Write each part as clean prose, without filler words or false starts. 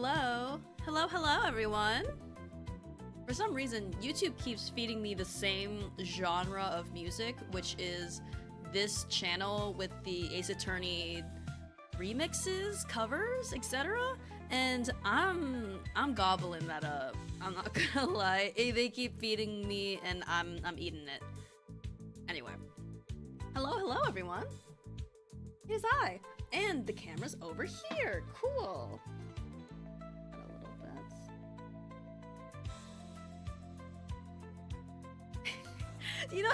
Hello? Hello, everyone! For some reason, YouTube keeps feeding me the same genre of music, which is this channel with the Ace Attorney remixes, covers, etc. And I'm gobbling that up. I'm not gonna lie. They keep feeding me and I'm eating it. Anyway. Hello, everyone! It is I! And the camera's over here! Cool! Got a little bit. You know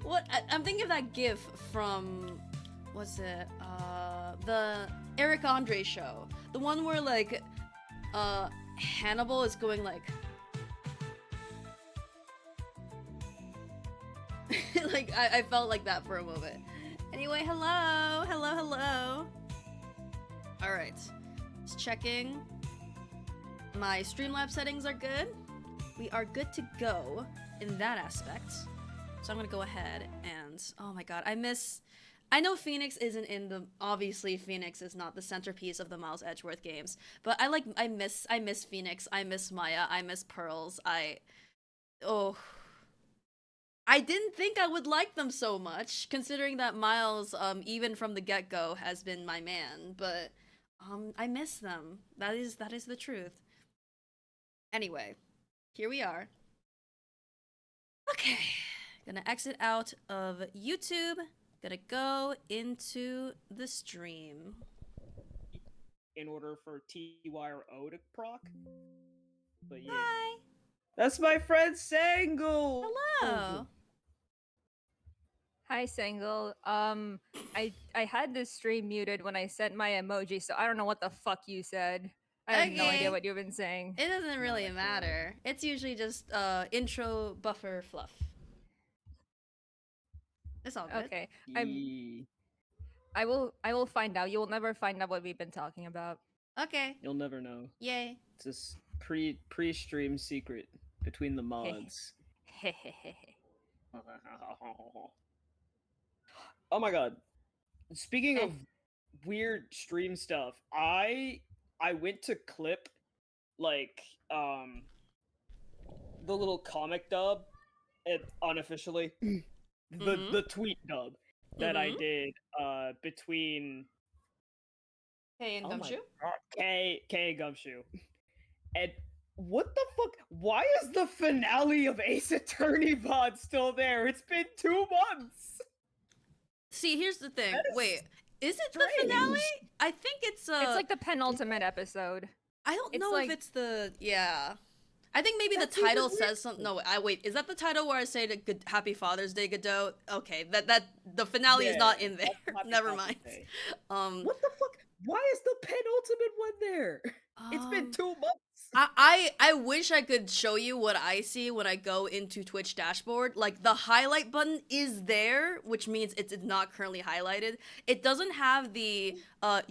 what? I'm thinking of that gif from, what's it? The Eric Andre show. The one where, like, Hannibal is going like... like, I felt like that for a moment. Anyway, hello! Alright, just checking. My Streamlabs settings are good. We are good to go in that aspect. So I'm gonna go ahead and, oh my god, I know Phoenix isn't in the, obviously Phoenix is not the centerpiece of the Miles Edgeworth games, but I miss Phoenix, I miss Maya, I miss Pearls, I didn't think I would like them so much, considering that Miles, even from the get-go, has been my man, but, I miss them. That is the truth. Anyway, here we are. Okay, gonna exit out of YouTube, gonna go into the stream. In order for TY or O to proc. But yeah. Hi! That's my friend Strangle! Hello! Hi, Sangle. I had this stream muted when I sent my emoji, so I don't know what the fuck you said. I have no Okay. idea what you've been saying. It doesn't really matter. It's usually just, intro buffer fluff. It's all good. Okay, I will find out. You will never find out what we've been talking about. Okay. You'll never know. Yay. It's this pre-stream secret between the mods. Oh my god. Speaking of weird stream stuff, I went to clip like the little comic dub unofficially the tweet dub that I did between K and Gumshoe? K and Gumshoe. And what the fuck? Why is the finale of Ace Attorney VOD still there? It's been 2 months! See, here's the thing. Wait, is it strange. the finale? I think it's It's like the penultimate episode. I don't know like... if it's the I think maybe That's the title even says something. No, wait. Is that the title where I say good Happy Father's Day, Godot? Okay, that the finale is not in there. Never mind. What the fuck? Why is the penultimate one there? It's been 2 months. I wish I could show you what I see when I go into Twitch dashboard. Like, the highlight button is there, which means it's not currently highlighted. It doesn't have the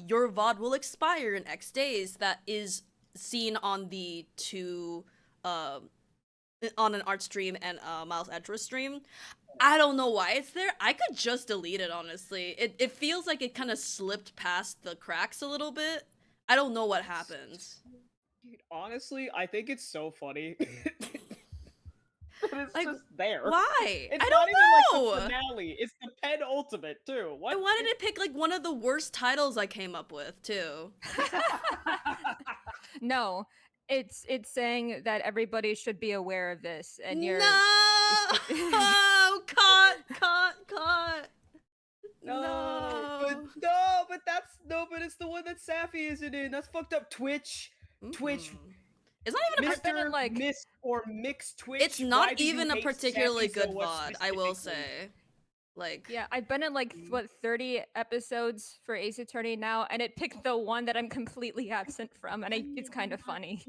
your VOD will expire in X days that is seen on the two on an art stream and Miles Edgeworth stream. I don't know why it's there. I could just delete it, honestly. It feels like it kind of slipped past the cracks a little bit. I don't know what happened. Dude, honestly, I think it's so funny. It's like, just there. Why? It's I not don't even know. like the finale. It's the penultimate too. What? Why did it pick like one of the worst titles I came up with too? No, it's saying that everybody should be aware of this, and you're no, cut. No, but it's the one that Safi isn't in. That's fucked up. Twitch. It's not even a Mr. Like Miss or Mixed Twitch. It's not even a particularly good VOD, I will say. Like, yeah, I've been in like what 30 episodes for Ace Attorney now, and it picked the one that I'm completely absent from, and it's kind of funny.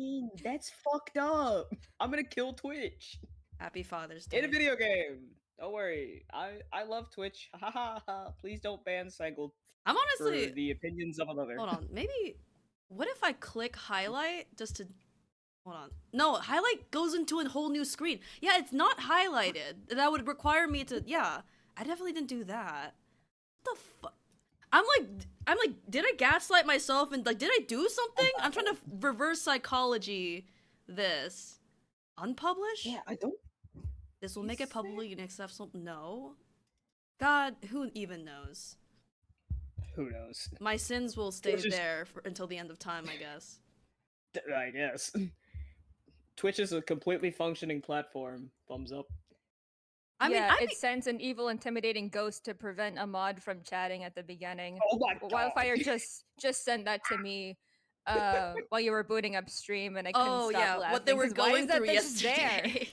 That's fucked up. I'm gonna kill Twitch. Happy Father's Day. In a video game. Don't worry. I love Twitch. Ha ha ha. Please don't ban Strangle. I'm honestly for the opinions of another. Hold on. Maybe what if I click highlight just to hold on. No, highlight goes into a whole new screen. Yeah, it's not highlighted. That would require me to I definitely didn't do that. What the fuck? I'm like, did I gaslight myself and like, did I do something? I'm trying to reverse psychology this. Unpublished? Yeah, I don't. This will make it publicly inaccessible. No. God, who even knows? Who knows? My sins will stay Twitch is- there until the end of time, I guess. I guess. Twitch is a completely functioning platform. Thumbs up. I mean, it sends an evil, intimidating ghost to prevent a mod from chatting at the beginning. Oh my god. Wildfire just sent that to me while you were booting up stream, and I couldn't oh stop yeah, laughing. what they were 'cause why going is that through thing just there? yesterday.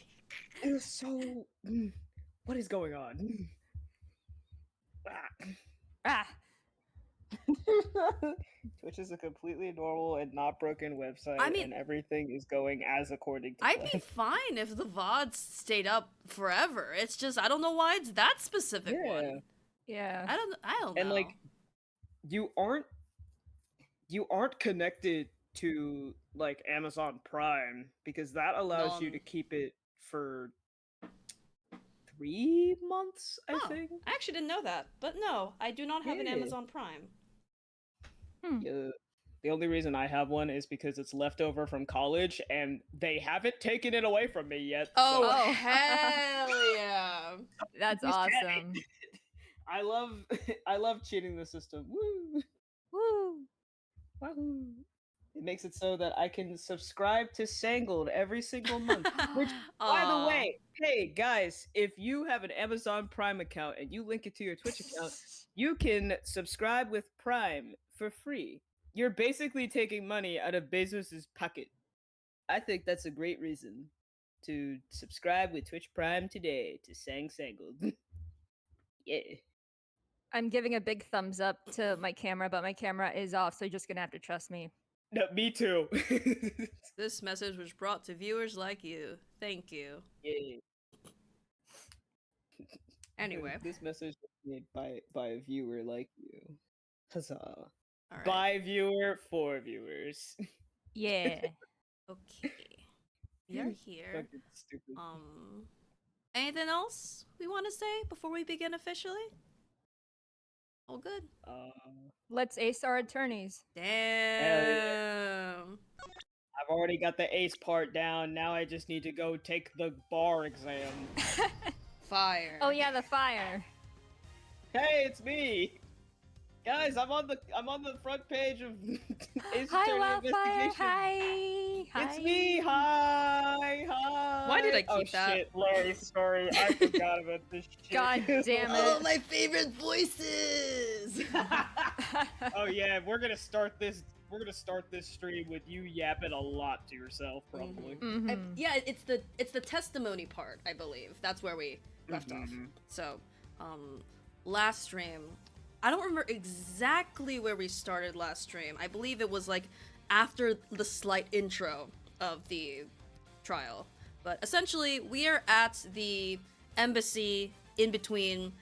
It was so. What is going on? Ah, Twitch is a completely normal and not broken website, I mean- and everything is going as according to I'd plan. be fine if the VODs stayed up forever. It's just I don't know why it's that specific one. yeah. I don't know. And like, you aren't connected to like Amazon Prime because that allows you to keep it for 3 months, I Oh, think. I actually didn't know that, but no, I do not have an Yeah. Amazon Prime. The only reason I have one is because it's leftover from college, and they haven't taken it away from me yet. Oh, Oh. hell yeah! That's Just awesome. I love cheating the system. Woo! Woo! Wahoo! It makes it so that I can subscribe to Strangled every single month. Which, by the Aw. way, hey guys, if you have an Amazon Prime account and you link it to your Twitch account, you can subscribe with Prime for free. You're basically taking money out of Bezos's pocket. I think that's a great reason to subscribe with Twitch Prime today to Strangled. Yeah. I'm giving a big thumbs up to my camera, but my camera is off, so you're just gonna have to trust me. No, me too. This message was brought to viewers like you. Thank you. Yeah. Anyway, This message was made by a viewer like you. Huzzah. all right. By viewer for viewers. Yeah. Okay, we are here. Fucking stupid. Anything else we want to say before we begin officially? All good. Let's ace our attorneys. Damn. I've already got the ace part down. Now I just need to go take the bar exam. Fire. Oh yeah, the fire. Hey, it's me. Guys, I'm on the front page of Ace Hi, Attorney Wildfire. Investigation. Hi. It's me. Hi. Hi. Why did I keep that? Shit, Larry, sorry. I forgot about this shit. God damn it. Oh, my favorite voices. Oh yeah, we're gonna start this stream with you yapping a lot to yourself, probably. Mhm. Yeah, it's the testimony part, I believe. That's where we left off. So, last stream, I don't remember exactly where we started last stream. I believe it was like after the slight intro of the trial. But essentially, we are at the embassy in between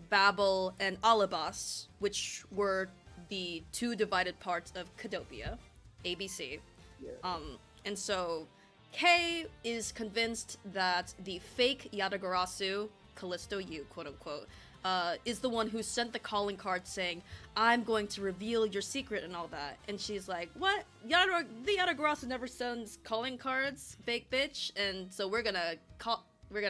Babel and Alabas, which were the two divided parts of Cadopia, ABC. Yeah. And so Kay is convinced that the fake Yadagarasu, Callisto U, quote unquote, is the one who sent the calling card saying, I'm going to reveal your secret and all that. And she's like, what? The Yadagarasu never sends calling cards, fake bitch. And so we're gonna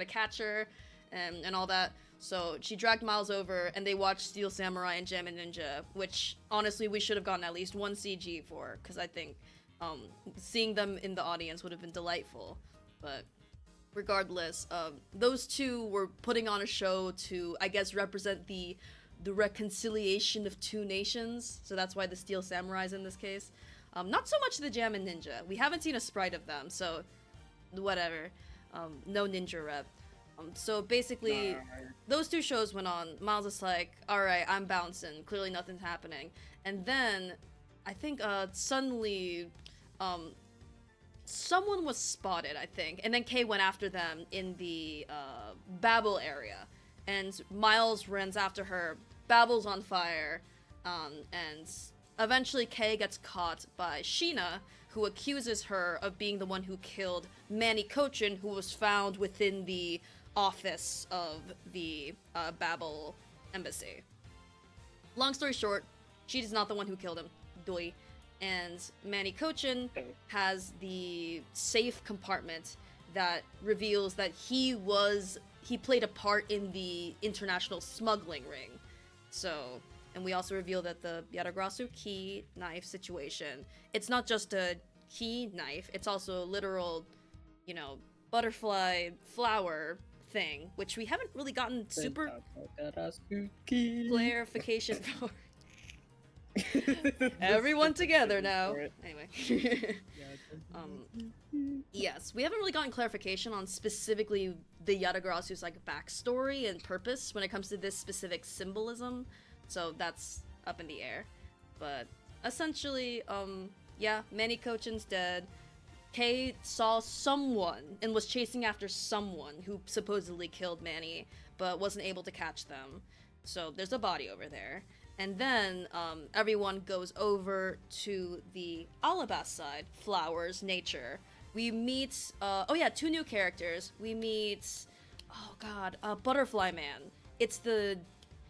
catch her and all that. So she dragged Miles over and they watched Steel Samurai and Gem and Ninja, which honestly we should have gotten at least one CG for, because I think seeing them in the audience would have been delightful. But regardless, those two were putting on a show to, I guess, represent the reconciliation of two nations. So that's why the Steel Samurais in this case. Not so much the Jam and Ninja. We haven't seen a sprite of them, so whatever. No ninja rep. So basically, those two shows went on. Miles is like, alright, I'm bouncing. Clearly nothing's happening. And then, I think, suddenly, someone was spotted, I think. And then Kay went after them in the, Babel area. And Miles runs after her. Babel's on fire. And eventually Kay gets caught by Sheena, who accuses her of being the one who killed Manny Cochin, who was found within the office of the Babel embassy. Long story short, She's not the one who killed him. Doi. And Manny Kochin has the safe compartment that reveals that he played a part in the international smuggling ring. So, and we also reveal that the Yatagrasu key knife situation, it's not just a key knife, it's also a literal, butterfly flower thing, which we haven't really gotten super clarification for. Everyone together now. Anyway. Yes, we haven't really gotten clarification on specifically the Yatagarasu's backstory and purpose when it comes to this specific symbolism, so that's up in the air. But essentially, Manny Kochin's dead. Kei saw someone and was chasing after someone who supposedly killed Manny, but wasn't able to catch them. So there's a body over there. And then everyone goes over to the Alabas side, flowers, nature. We meet, 2 new characters. We meet, Butterfly Man. It's the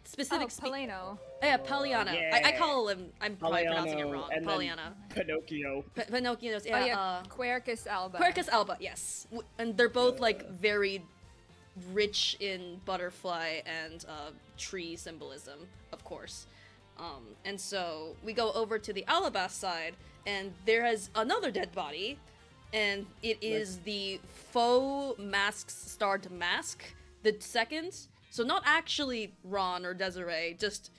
specific... Paleno. Paliana. Yeah. I call him, I'm probably pronouncing it wrong. And Paliana. Pinocchio. Pinocchio's, Quercus alba. Quercus alba, yes. And they're both, very rich in butterfly and tree symbolism, of course. And so we go over to the Alabas side, and there is another dead body, and it is the faux mask-starred mask, the second. So not actually Ron or Desiree, just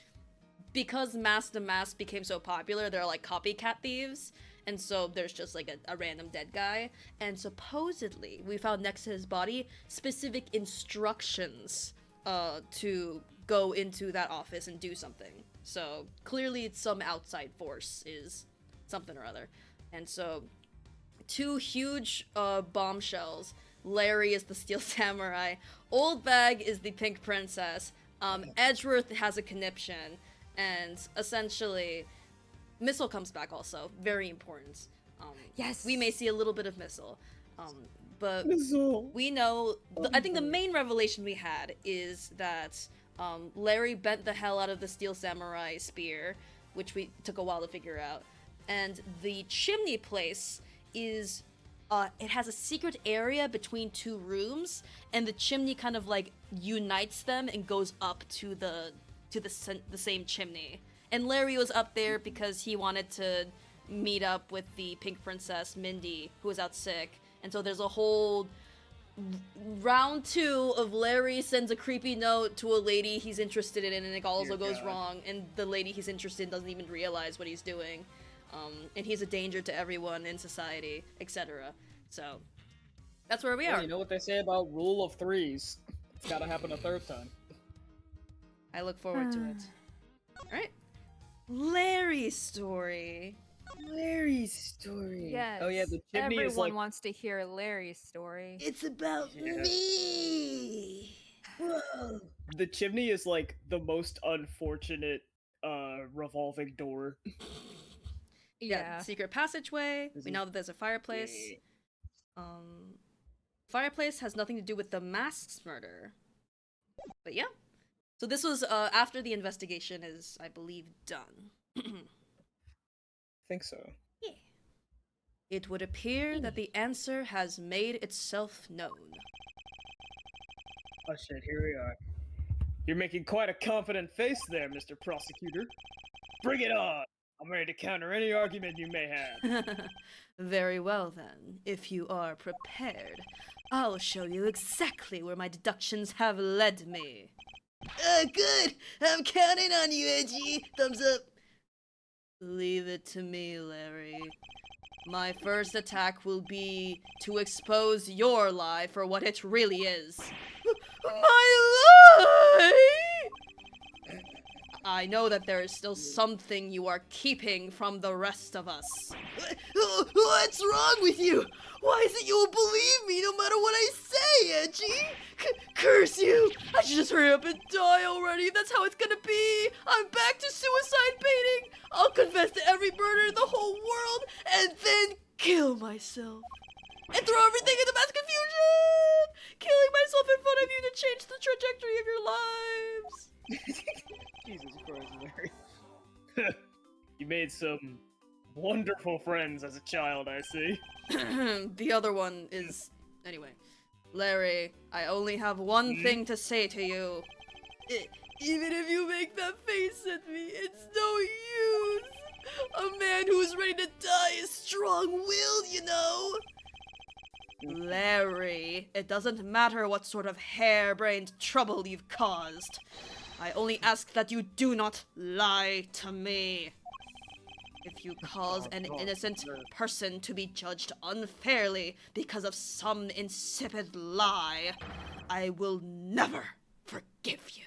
because Mask the Mask became so popular, they're copycat thieves, and so there's just a random dead guy. And supposedly, we found next to his body specific instructions to go into that office and do something. So clearly it's some outside force is something or other. And so 2 huge bombshells. Larry is the Steel Samurai. Old Bag is the Pink Princess. Edgeworth has a conniption. And essentially, Missile comes back also. Very important. Yes. We may see a little bit of Missile. But Missile. we know... I think the main revelation we had is that Larry bent the hell out of the Steel Samurai spear, which we took a while to figure out. And the chimney place is... it has a secret area between 2 rooms, and the chimney kind of unites them and goes up to the same chimney. And Larry was up there because he wanted to meet up with the Pink Princess, Mindy, who was out sick. And so there's a whole round 2 of Larry sends a creepy note to a lady he's interested in, and it also goes wrong, and the lady he's interested in doesn't even realize what he's doing. And he's a danger to everyone in society, etc. So, that's where we are. You know what they say about rule of 3s? It's gotta happen a 3rd time. I look forward to it. Alright. Larry's story. Larry's story. Yes. Oh yeah, the chimney is Everyone wants to hear Larry's story. It's about me! Whoa. The chimney is the most unfortunate revolving door. Yeah, secret passageway. We know that there's a fireplace. Fireplace has nothing to do with the Mask's murder. But yeah. So this was after the investigation is, I believe, done. Think so. Yeah. It would appear that the answer has made itself known. Oh shit, here we are. You're making quite a confident face there, Mr. Prosecutor. Bring it on! I'm ready to counter any argument you may have. Very well then, if you are prepared. I'll show you exactly where my deductions have led me. Good! I'm counting on you, Edgy! Thumbs up! Leave it to me, Larry. My first attack will be to expose your lie for what it really is. My lie?! I know that there is still something you are keeping from the rest of us. What's wrong with you? Why is it you will believe me no matter what I say, Edgy? Curse you! I should just hurry up and die already. That's how it's gonna be. I'm back to suicide painting. I'll confess to every murder in the whole world and then kill myself. And throw everything into mass confusion! Killing myself in front of you to change the trajectory of your lives. Jesus Christ, Larry. You made some wonderful friends as a child, I see. The other one is... Anyway. Larry, I only have one thing to say to you. Even if you make that face at me, it's no use. A man who's ready to die is strong-willed, you know? Larry, it doesn't matter what sort of harebrained trouble you've caused. I only ask that you do not lie to me. If you cause an innocent person to be judged unfairly because of some insipid lie, I will never forgive you.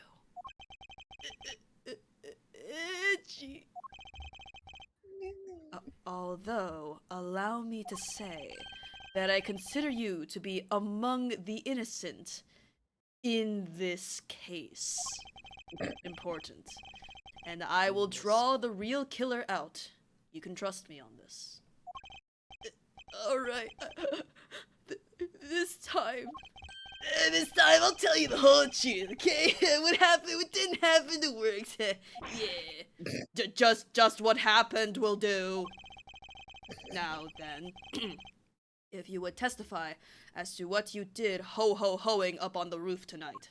Itchy. Although, allow me to say that I consider you to be among the innocent in this case. Important. And I will draw the real killer out. You can trust me on this. Alright. This time I'll tell you the whole truth, okay? What happened, what didn't happen, it works. Yeah. Just what happened will do. Now then, if you would testify as to what you did ho-ho-hoing up on the roof tonight.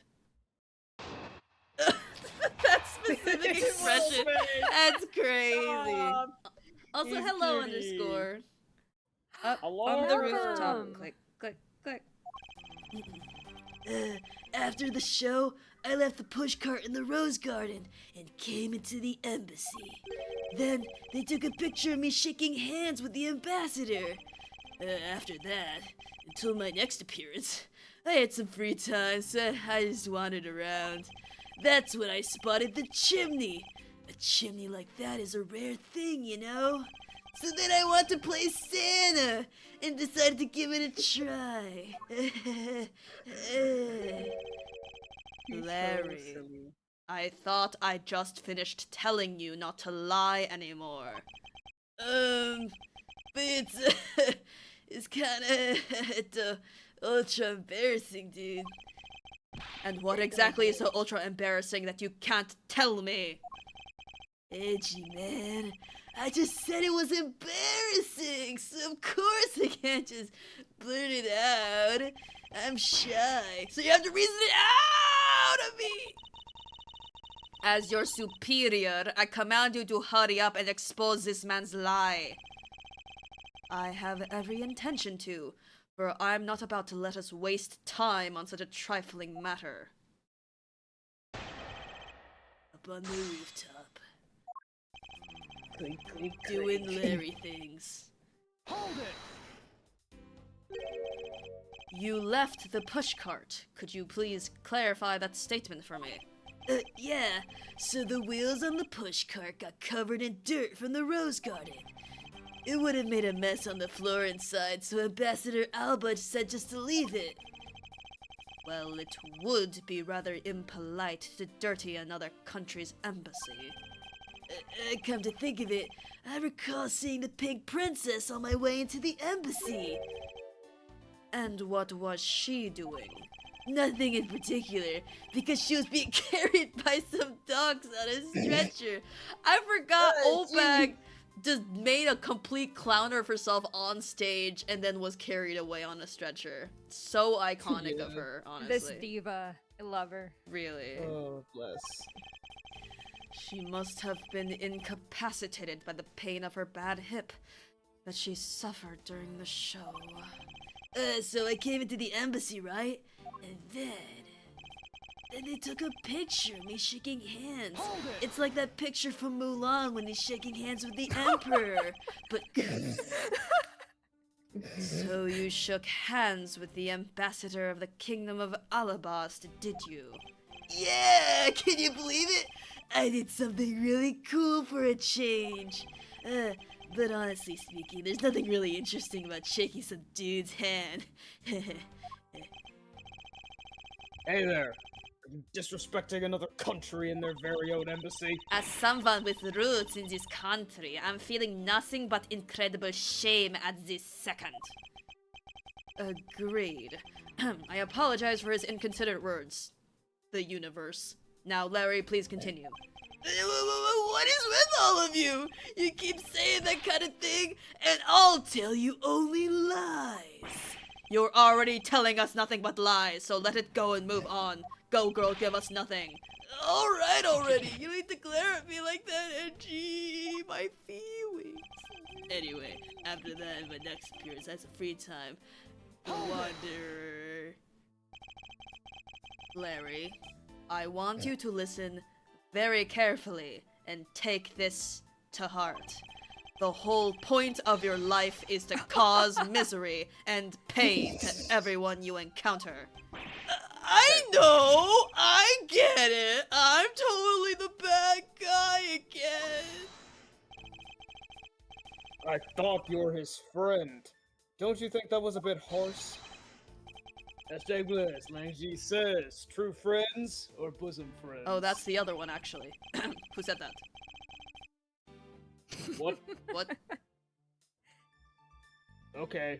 That specific expression. That's crazy. Also, hello underscore. Up on the rooftop. Click, click, click. After the show, I left the pushcart in the rose garden and came into the embassy. Then they took a picture of me shaking hands with the ambassador. After that, until my next appearance, I had some free time, so I just wandered around. That's when I spotted the chimney. A chimney like that is a rare thing, you know? So then I want to play Santa and decided to give it a try. Larry, I thought I just finished telling you not to lie anymore. But it's kinda ultra embarrassing, dude. And what exactly is so ultra embarrassing that you can't tell me? Edgy, man. I just said it was embarrassing, so of course I can't just blurt it out. I'm shy, so you have to reason it out of me! As your superior, I command you to hurry up and expose this man's lie. I have every intention to, for I'm not about to let us waste time on such a trifling matter. Up on the rooftop. Doing Larry things. Hold it! You left the pushcart. Could you please clarify that statement for me? Yeah. So the wheels on the pushcart got covered in dirt from the rose garden. It would have made a mess on the floor inside, so Ambassador Alba said just to leave it. Well, it would be rather impolite to dirty another country's embassy. Come to think of it, I recall seeing the pink princess on my way into the embassy. And what was she doing? Nothing in particular, because she was being carried by some dogs on a stretcher. I forgot Opag just made a complete clown of herself on stage and then was carried away on a stretcher. So iconic of her, honestly. This diva. I love her. Really. Oh, bless. She must have been incapacitated by the pain of her bad hip that she suffered during the show. So I came into the embassy, right? And then they took a picture of me shaking hands. It's like that picture from Mulan when he's shaking hands with the Emperor. But so you shook hands with the ambassador of the Kingdom of Alabast, did you? Yeah, can you believe it? I did something really cool for a change. But honestly speaking, there's nothing really interesting about shaking some dude's hand. Hey there. Are you disrespecting another country in their very own embassy? As someone with roots in this country, I'm feeling nothing but incredible shame at this second. Agreed. I apologize for his inconsiderate words. The universe. Now, Larry, please continue. What is with all of you? You keep saying that kind of thing, and I'll tell you only lies. You're already telling us nothing but lies, so let it go and move on. Go, girl, give us nothing. Alright already, you need to glare at me like that, Edgy. My feelings. Anyway, after that, in my next appearance, that's a free time. The Wanderer. Larry, I want you to listen very carefully and take this to heart. The whole point of your life is to cause misery and pain to everyone you encounter. I know! I get it! I'm totally the bad guy again! I thought you were his friend. Don't you think that was a bit harsh? Hashtag Bless, Langji says, true friends or bosom friends? Oh, that's the other one, actually. Who said that? What? What? Okay.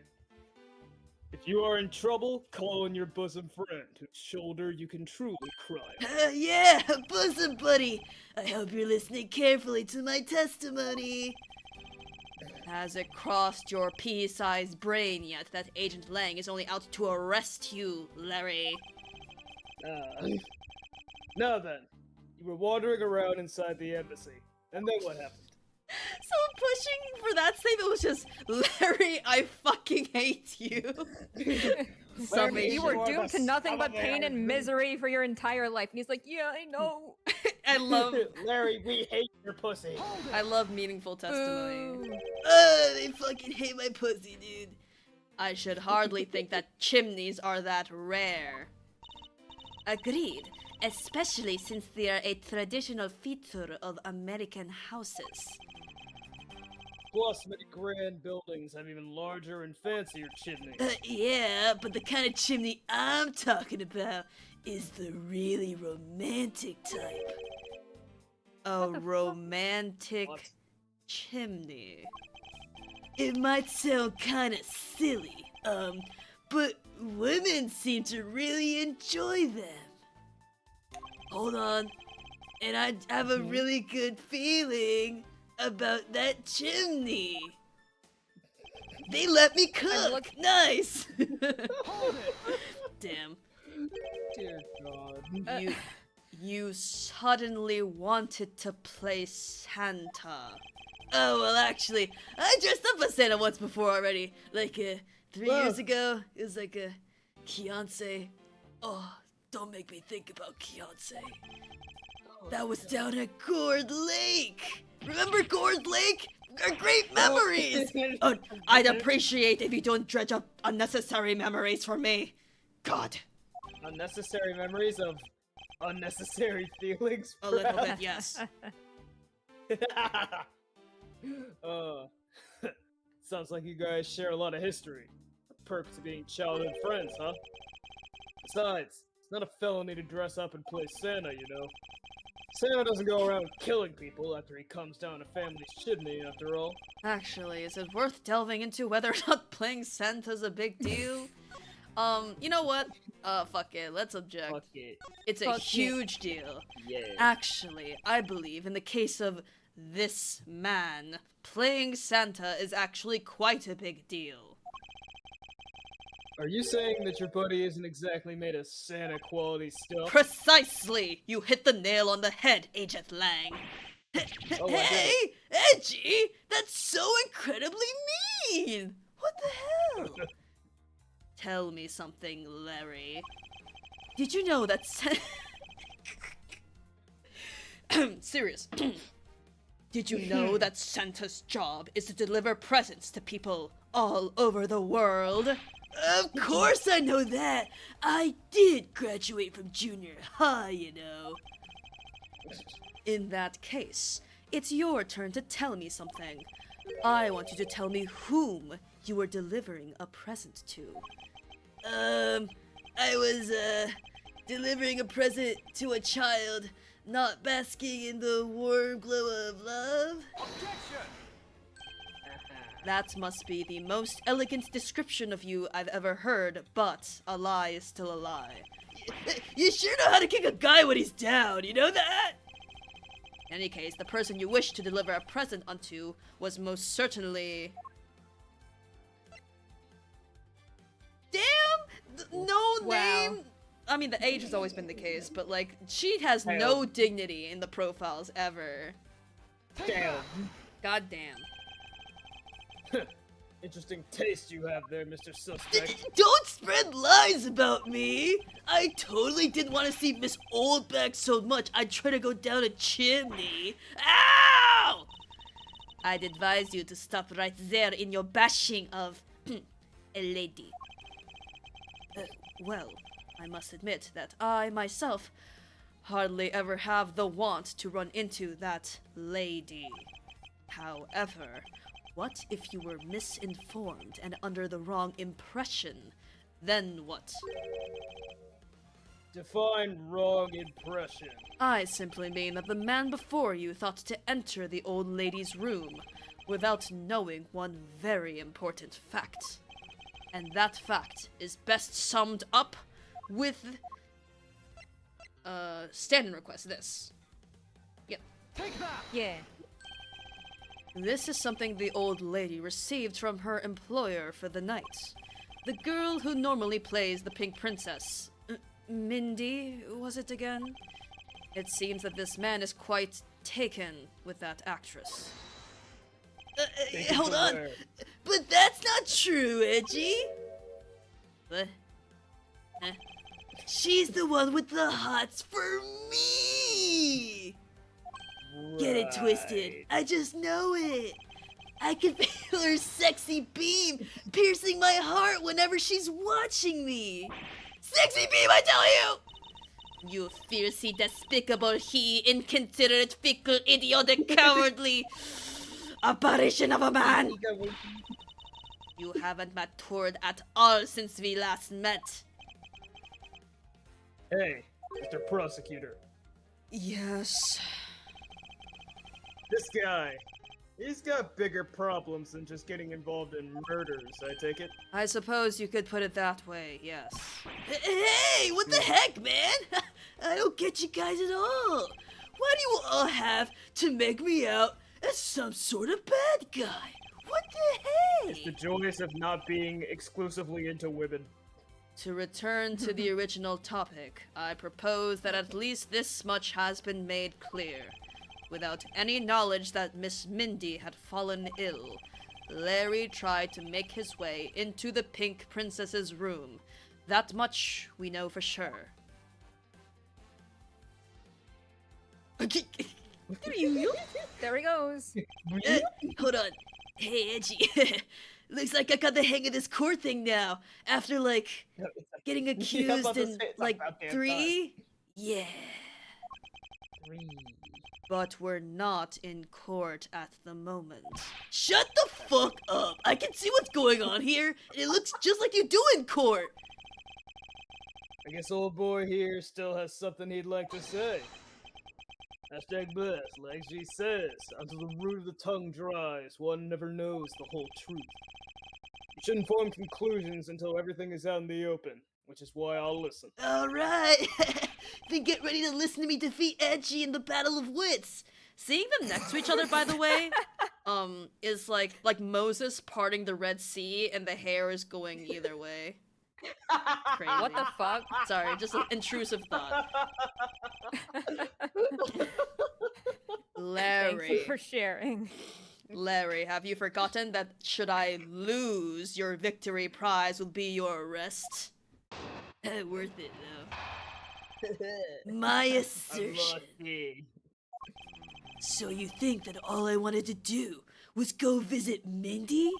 If you are in trouble, call on your bosom friend, whose shoulder you can truly cry on. Yeah, bosom buddy! I hope you're listening carefully to my testimony. Has it crossed your pea-sized brain yet that Agent Lang is only out to arrest you, Larry? Now then, you were wandering around inside the embassy, and then what happened? So pushing for that statement was just, Larry, I fucking hate you. Larry, You were are doomed the to nothing but son of a pain and Larry. misery for your entire life. And he's like, yeah, I know. I love Larry, we hate your pussy. meaningful testimony. Boo. They fucking hate my pussy, dude. I should hardly think that chimneys are that rare. Agreed, especially since they are a traditional feature of American houses. Plus, many grand buildings have even larger and fancier chimneys. Yeah, but the kind of chimney I'm talking about is the really romantic type. A romantic What? chimney. It might sound kinda silly, but women seem to really enjoy them. Hold on, and I have a really good feeling about that chimney. They let me cook. Nice. Damn. Dear God. You suddenly wanted to play Santa. Oh, well, actually, I dressed up as Santa once before already. Like, 3 years ago. It was like a Beyonce. Oh, don't make me think about Beyonce. That was down at Gourd Lake. Remember Gourd Lake? They're great memories. Oh, I'd appreciate if you don't dredge up unnecessary memories for me. God. Unnecessary memories of unnecessary feelings. A little bit, yes. Sounds like you guys share a lot of history. Perks of being childhood friends, huh? Besides, it's not a felony to dress up and play Santa, you know. Santa doesn't go around killing people after he comes down a family's chimney, after all. Actually, is it worth delving into whether or not playing Santa's a big deal? You know what? Fuck it, let's object. Fuck it. It's a Fuck it. huge deal. Yeah. Actually, I believe in the case of this man, playing Santa is actually quite a big deal. Are you saying that your buddy isn't exactly made of Santa quality stuff? Precisely! You hit the nail on the head, Agent Lang. Oh, I Hey, Edgy! That's so incredibly mean! What the hell? Tell me something, Larry. Did you know that Serious. Did you know that Santa's job is to deliver presents to people all over the world? Of course I know that! I did graduate from junior high, you know. In that case, it's your turn to tell me something. I want you to tell me whom you were delivering a present to. I was, delivering a present to a child not basking in the warm glow of love. That must be the most elegant description of you I've ever heard, but a lie is still a lie. You sure know how to kick a guy when he's down, you know that? In any case, the person you wish to deliver a present unto was most certainly... Damn! No Wow. name! I mean, the age has always been the case, but, like, she has no dignity in the profiles ever. Damn. God damn. Interesting taste you have there, Mr. Suspect. Don't spread lies about me! I totally didn't want to see Miss Oldback so much I'd try to go down a chimney. Ow! I'd advise you to stop right there in your bashing of a lady. Well, I must admit that I myself hardly ever have the want to run into that lady. However, what if you were misinformed and under the wrong impression? Then what? Define wrong impression. I simply mean that the man before you thought to enter the old lady's room without knowing one very important fact. And that fact is best summed up with standing request this. Yep. Yeah. This is something the old lady received from her employer for the night. The girl who normally plays the Pink Princess. Mindy, was it again? It seems that this man is quite taken with that actress. Hold on! But that's not true, Edgy! What? Huh? She's the one with the hots for me! Get it twisted. I just know it. I can feel her sexy beam piercing my heart whenever she's watching me. Sexy beam, I tell you! You fiercely despicable he, inconsiderate, fickle, idiotic, cowardly apparition of a man. You haven't matured at all since we last met. Hey, Mr. Prosecutor. Yes. This guy, he's got bigger problems than just getting involved in murders, I take it? I suppose you could put it that way, yes. Hey, what the heck, man? I don't get you guys at all. Why do you all have to make me out as some sort of bad guy? What the It's the heck? joys of not being exclusively into women. To return to the original topic, I propose that at least this much has been made clear. Without any knowledge that Miss Mindy had fallen ill, Larry tried to make his way into the Pink Princess's room. That much we know for sure. There he goes. Hold on. Hey, Edgy. Looks like I got the hang of this court thing now. After, like, getting accused in, like, 3? Yeah. 3. But we're not in court at the moment. Shut the fuck up! I can see what's going on here, and it looks just like you do in court! I guess old boy here still has something he'd like to say. Hashtag blessed, like she says, until the root of the tongue dries, one never knows the whole truth. You shouldn't form conclusions until everything is out in the open, which is why I'll listen. Alright! Then get ready to listen to me defeat Edgy in the Battle of Wits! Seeing them next to each other, by the way, is like Moses parting the Red Sea and the hair is going either way. Crazy. What the fuck? Sorry, just an intrusive thought. Larry. Thank you for sharing. Larry, have you forgotten that should I lose, your victory prize will be your arrest? Worth it, though. My assertion. So you think that all I wanted to do was go visit Mindy?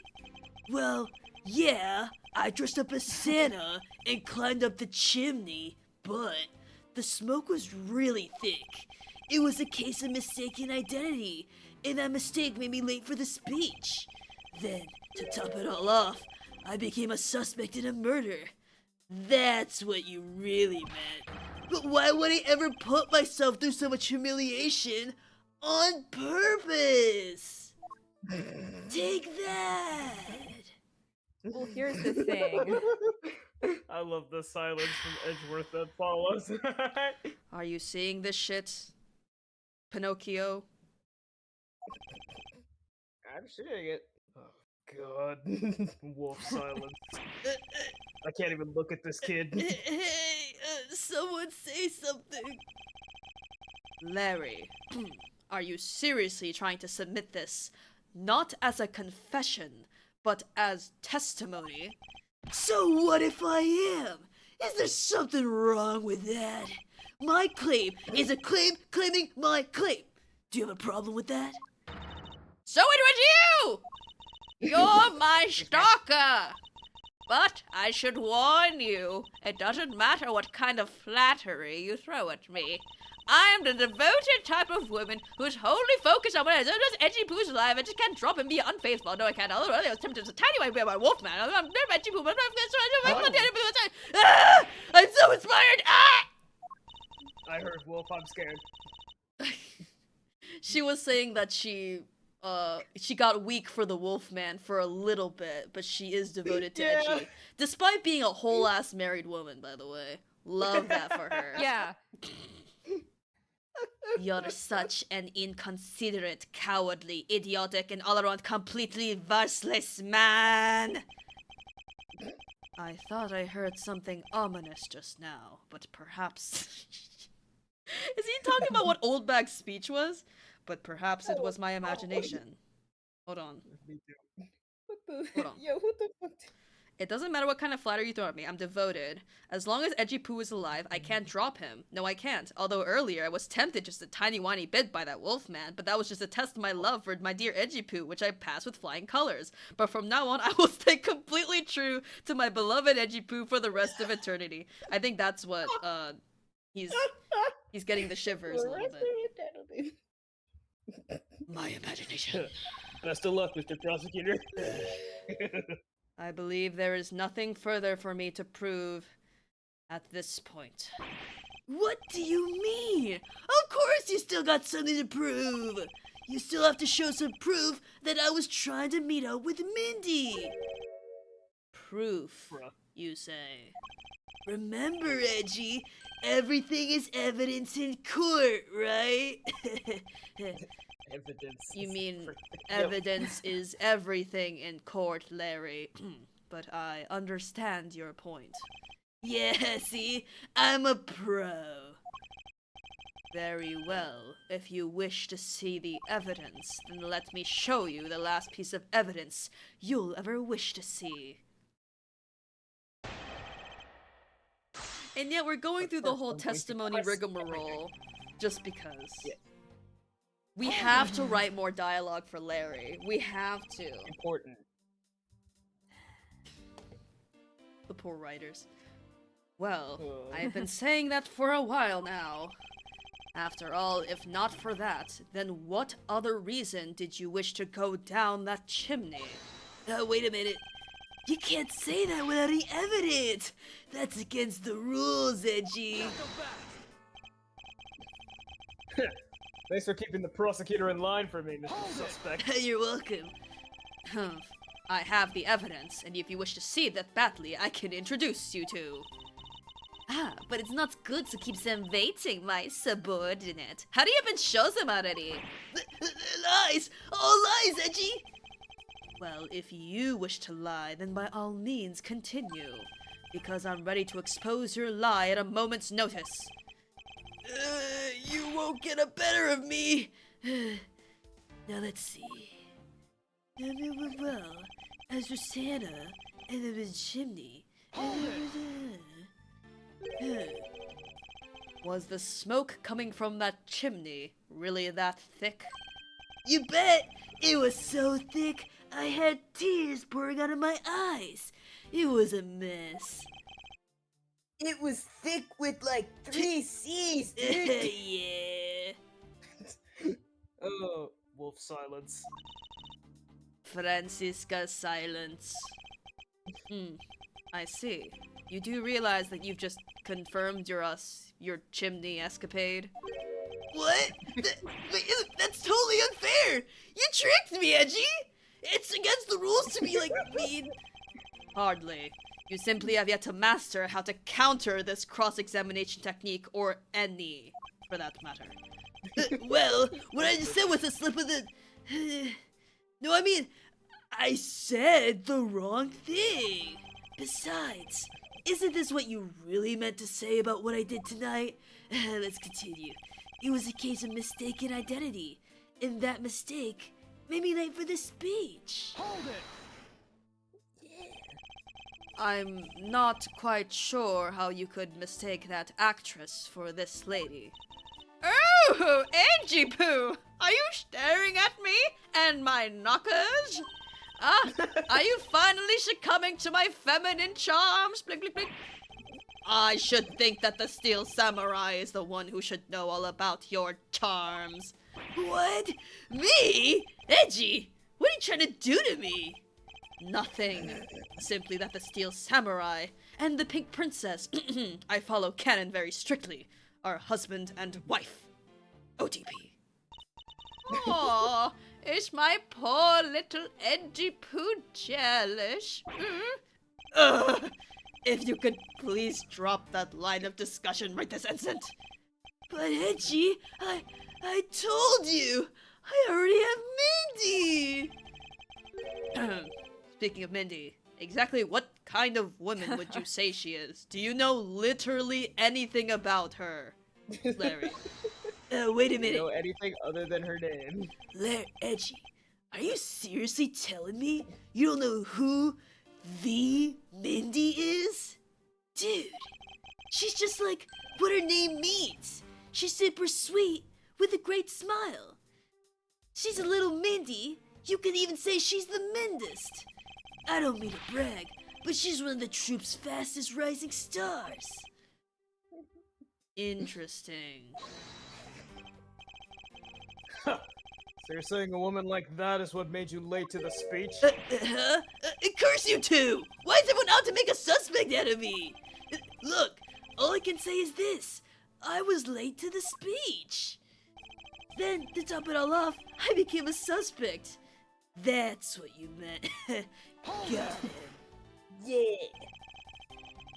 Well, yeah, I dressed up as Santa and climbed up the chimney, but the smoke was really thick. It was a case of mistaken identity, and that mistake made me late for the speech. Then, to top it all off, I became a suspect in a murder. That's what you really meant. But why would I ever put myself through so much humiliation on purpose? Take that! Well, here's the thing. I love the silence from Edgeworth that follows. Are you seeing this shit? Pinocchio. I'm seeing it. Oh god. Wolf silence. I can't even look at this kid. Hey, someone say something. Larry, are you seriously trying to submit this, not as a confession, but as testimony? So what if I am? Is there something wrong with that? My claim is a claim claiming my claim. Do you have a problem with that? So it was you! You're my stalker! But I should warn you, it doesn't matter what kind of flattery you throw at me. I am the devoted type of woman who's wholly focused on what is Edgy Poo's alive. I just can't drop and be unfaithful. No, I can't. Although I was tempted to tiny white bear by Wolfman. I'm never Edgy Poo, but I'm so inspired! Ah! I heard Wolf, I'm scared. She was saying that she got weak for the Wolfman for a little bit, but she is devoted to Edgy. Despite being a whole ass married woman, by the way. Love that for her. Yeah. You're such an inconsiderate, cowardly, idiotic, and all-around completely worthless man! I thought I heard something ominous just now, but perhaps... Is he talking about what Oldbag's speech was? But perhaps it was my imagination. Hold on. Me too. What the? Hold on. Yo, what the fuck? It doesn't matter what kind of flattery you throw at me, I'm devoted. As long as Edgy Poo is alive, I can't drop him. No, I can't. Although earlier I was tempted just a tiny whiny bit by that wolf man, but that was just a test of my love for my dear Edgy Poo, which I passed with flying colors. But from now on, I will stay completely true to my beloved Edgy Poo for the rest of eternity. I think that's what, he's getting the shivers a little bit. My imagination. Best of luck, Mr. Prosecutor. I believe there is nothing further for me to prove at this point. What do you mean? Of course you still got something to prove! You still have to show some proof that I was trying to meet up with Mindy! Proof, Bruh. you say? Remember, Edgy, everything is evidence in court, right? Evidence. You mean Yo. evidence is everything in court, Larry. But I understand your point. Yeah, see? I'm a pro. Very well. If you wish to see the evidence, then let me show you the last piece of evidence you'll ever wish to see. And yet we're going through the whole testimony rigmarole just because. Yeah. We have to write more dialogue for Larry. We have to. Important. The poor writers. Well, I've been saying that for a while now. After all, if not for that, then what other reason did you wish to go down that chimney? Wait a minute. You can't say that without any evidence! That's against the rules, Edgy. Thanks for keeping the prosecutor in line for me, Mr. Suspect. You're welcome. I have the evidence, and if you wish to see that badly, I can introduce you to. Ah, but it's not good to keep them waiting, my subordinate. How do you even show them already? Lies! All lies, Edgy! Well, if you wish to lie, then by all means continue. Because I'm ready to expose your lie at a moment's notice. You won't get a better of me! Now let's see. Well, as for Santa and the chimney. Was the smoke coming from that chimney really that thick? You bet! It was so thick, I had tears pouring out of my eyes. It was a mess. It was thick with like 3 C's, dude. Yeah. Oh, wolf silence. Francisca silence. I see. You do realize that you've just confirmed your chimney escapade? What? That's totally unfair! You tricked me, Edgy! It's against the rules to be like mean. Hardly. You simply have yet to master how to counter this cross-examination technique, or any, for that matter. Well, what I just said was a slip of the... No, I mean, I said the wrong thing. Besides, isn't this what you really meant to say about what I did tonight? Let's continue. It was a case of mistaken identity, and that mistake made me late for the speech. Hold it! I'm not quite sure how you could mistake that actress for this lady. Oh, Angie Poo! Are you staring at me and my knockers? Ah, are you finally succumbing to my feminine charms? Blink, blink, blink. I should think that the Steel Samurai is the one who should know all about your charms. What? Me? Edgy? What are you trying to do to me? Nothing. Simply that the Steel Samurai and the Pink Princess, I follow canon very strictly, are husband and wife. OTP. Aw, is my poor little Edgy Poo jealous? Ugh. If you could please drop that line of discussion right this instant. But Edgy, I told you, I already have Mindy. Speaking of Mindy, exactly what kind of woman would you say she is? Do you know literally anything about her, Larry? Wait a minute. You know anything other than her name? Edgy, are you seriously telling me you don't know who the Mindy is? Dude, she's just like what her name means. She's super sweet with a great smile. She's a little Mindy. You could even say she's the Mindest. I don't mean to brag, but she's one of the troop's fastest rising stars. Interesting. So you're saying a woman like that is what made you late to the speech? Curse you two! Why is everyone out to make a suspect out of me? Look, all I can say is this. I was late to the speech. Then, to top it all off, I became a suspect. That's what you meant. Got it. Yeah.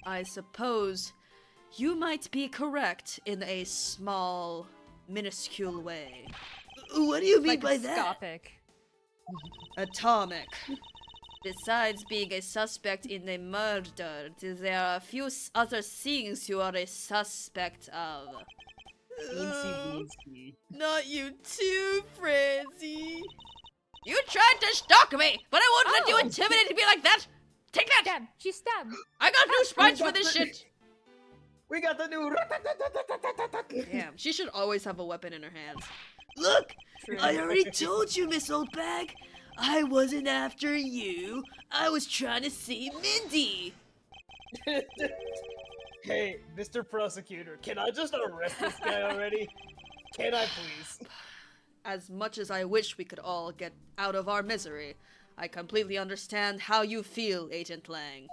I suppose you might be correct in a small, minuscule way. What do you mean by that? Microscopic. Atomic. Besides being a suspect in a murder, there are a few other things you are a suspect of. Not you too, Francie. You tried to stalk me, but I won't let you intimidate me like that. Take that! Stab. She stabbed. I got new sprites for this shit. We got the new. Damn, she should always have a weapon in her hands. Look, True. I already told you, Miss Oldbag. I wasn't after you. I was trying to see Mindy. Hey, Mr. Prosecutor, can I just arrest this guy already? Can I please? As much as I wish we could all get out of our misery, I completely understand how you feel, Agent Lang.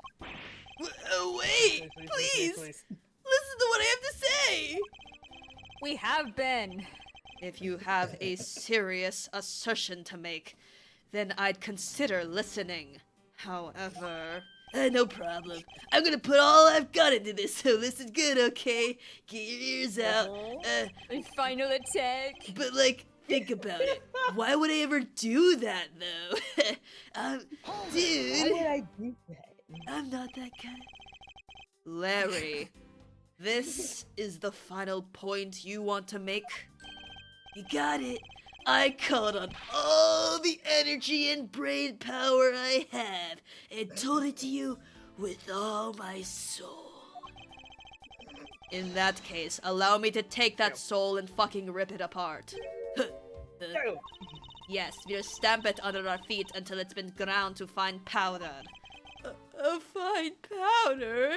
Wait, please, listen to what I have to say. We have been. If you have a serious assertion to make, then I'd consider listening. However, no problem. I'm gonna put all I've got into this, so listen good, okay? Get your ears out. Final attack. But like, think about it. Why would I ever do that, though? Dude. Why would I do that? I'm not that kind. Larry, this is the final point you want to make? You got it. I called on all the energy and brain power I have and told it to you with all my soul. In that case, allow me to take that soul and fucking rip it apart. Yes, we'll stamp it under our feet until it's been ground to fine powder. A fine powder?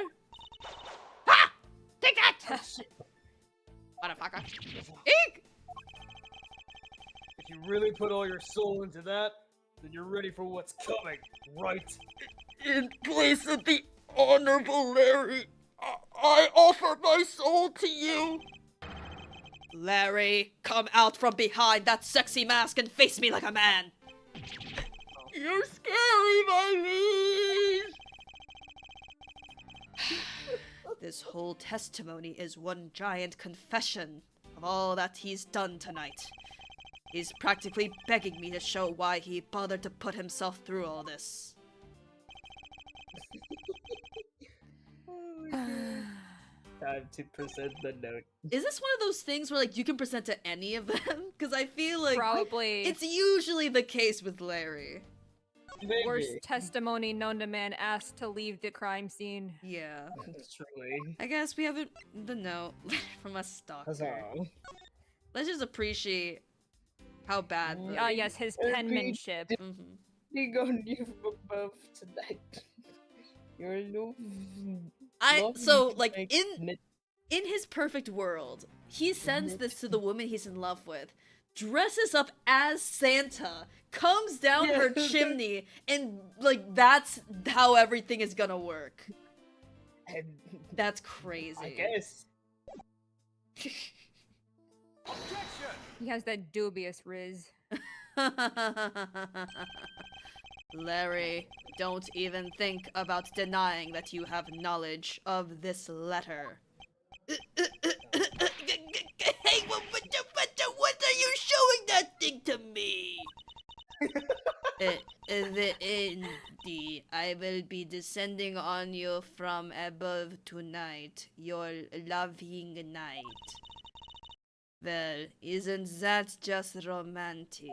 Ha! Take that! Motherfucker. Eek! If you really put all your soul into that, then you're ready for what's coming, right? In place of the Honorable Larry, I offer my soul to you. Larry, come out from behind that sexy mask and face me like a man. You're scary, my liege. This whole testimony is one giant confession of all that he's done tonight. He's practically begging me to show why he bothered to put himself through all this. Time to present the note. Is this one of those things where, like, you can present to any of them? Because I feel like Probably. it's usually the case with Larry. Maybe. Worst testimony known to man asked to leave the crime scene. Yeah. Truly. I guess we have the note from a stalker. Huzzah. Let's just appreciate how bad. Ah, yes, his penmanship. Mhm. Being on you from above tonight. You're no. So like in his perfect world, he sends this to the woman he's in love with, dresses up as Santa, comes down her chimney, and like that's how everything is gonna work. And That's crazy. I guess. He has that dubious riz. Larry, don't even think about denying that you have knowledge of this letter. Hey, what are you showing that thing to me? I will be descending on you from above tonight, your loving night. Well, isn't that just romantic?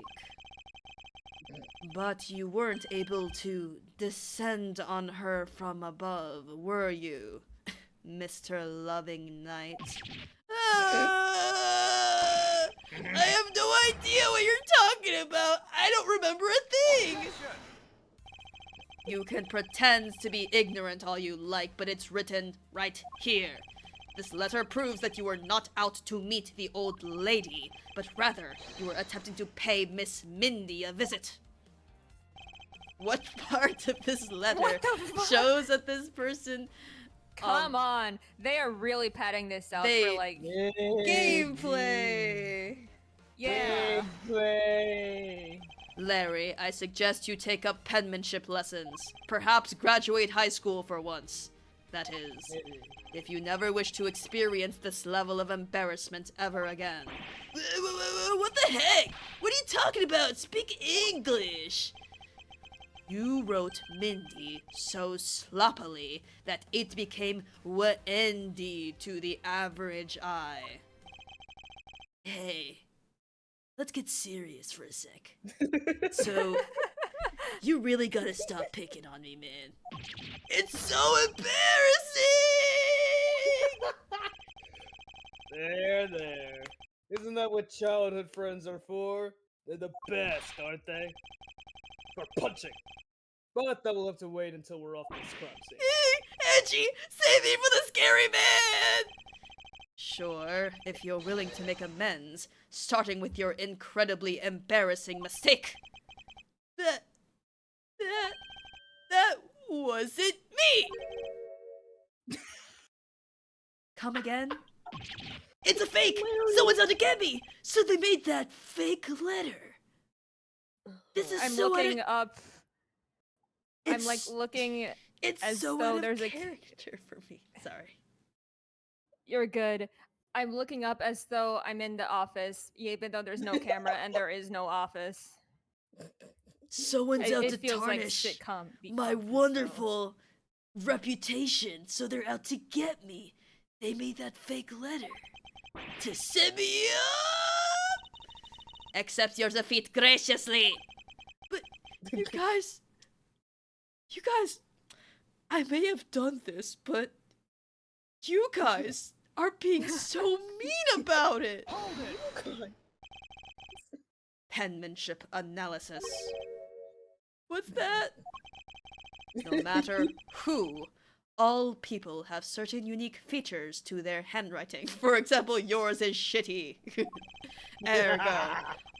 But you weren't able to descend on her from above, were you, Mr. Loving Knight? I have no idea what you're talking about. I don't remember a thing. You can pretend to be ignorant all you like, but it's written right here. This letter proves that you were not out to meet the old lady, but rather you were attempting to pay Miss Mindy a visit. What part of this letter shows that this person... Come on, they are really padding this out for like gameplay! yeah. Gameplay. Larry, I suggest you take up penmanship lessons. Perhaps graduate high school for once. That is, if you never wish to experience this level of embarrassment ever again. What the heck? What are you talking about? Speak English! You wrote Mindy so sloppily that it became Wendy to the average eye. Hey, let's get serious for a sec. So, you really gotta stop picking on me, man. It's so embarrassing! There. Isn't that what childhood friends are for? They're the best, aren't they? For punching. But that will have to wait until we're off this crime scene. Edgy, save me from the scary man! Sure, if you're willing to make amends, starting with your incredibly embarrassing mistake. That wasn't me! Come again? It's a fake! Someone's out to get me! So they made that fake letter. This is I'm so looking up. I'm It's- like looking. It's as so though out of there's a- character for me. Sorry. You're good. I'm looking up as though I'm in the office, even though there's no camera and there is no office. Someone's out to It feels like tarnish sitcom. my wonderful reputation, so they're out to get me. They made that fake letter to set me up. Accept your defeat graciously. But you guys, I may have done this, but you guys are being so mean about it. Penmanship analysis. What's that? No matter who, all people have certain unique features to their handwriting. For example, yours is shitty. Ergo,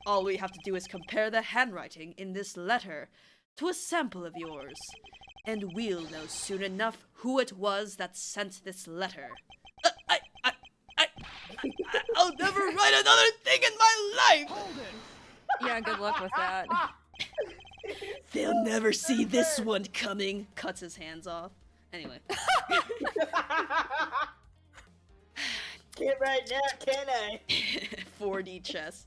all we have to do is compare the handwriting in this letter to a sample of yours, and we'll know soon enough who it was that sent this letter. I'll never write another thing in my life! Yeah, good luck with that. They'll never see this one coming. Cuts his hands off. Anyway. can't right now, can I? 4D chess.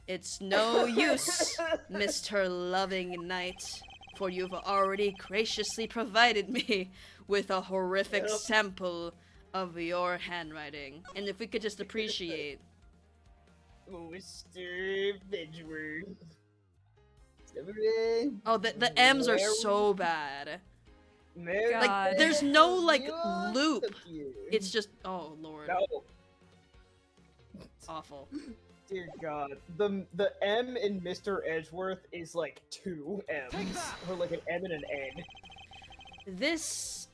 It's no use, Mr. Loving Knight, for you've already graciously provided me with a horrific sample of your handwriting. And if we could just appreciate. Mr. Edgeworth. Oh, the M's are so bad. Like, there's no, like, loop. It's just, oh, Lord. No. Awful. Dear God, the M in Mr. Edgeworth is like 2 M's, or like an M and an N. This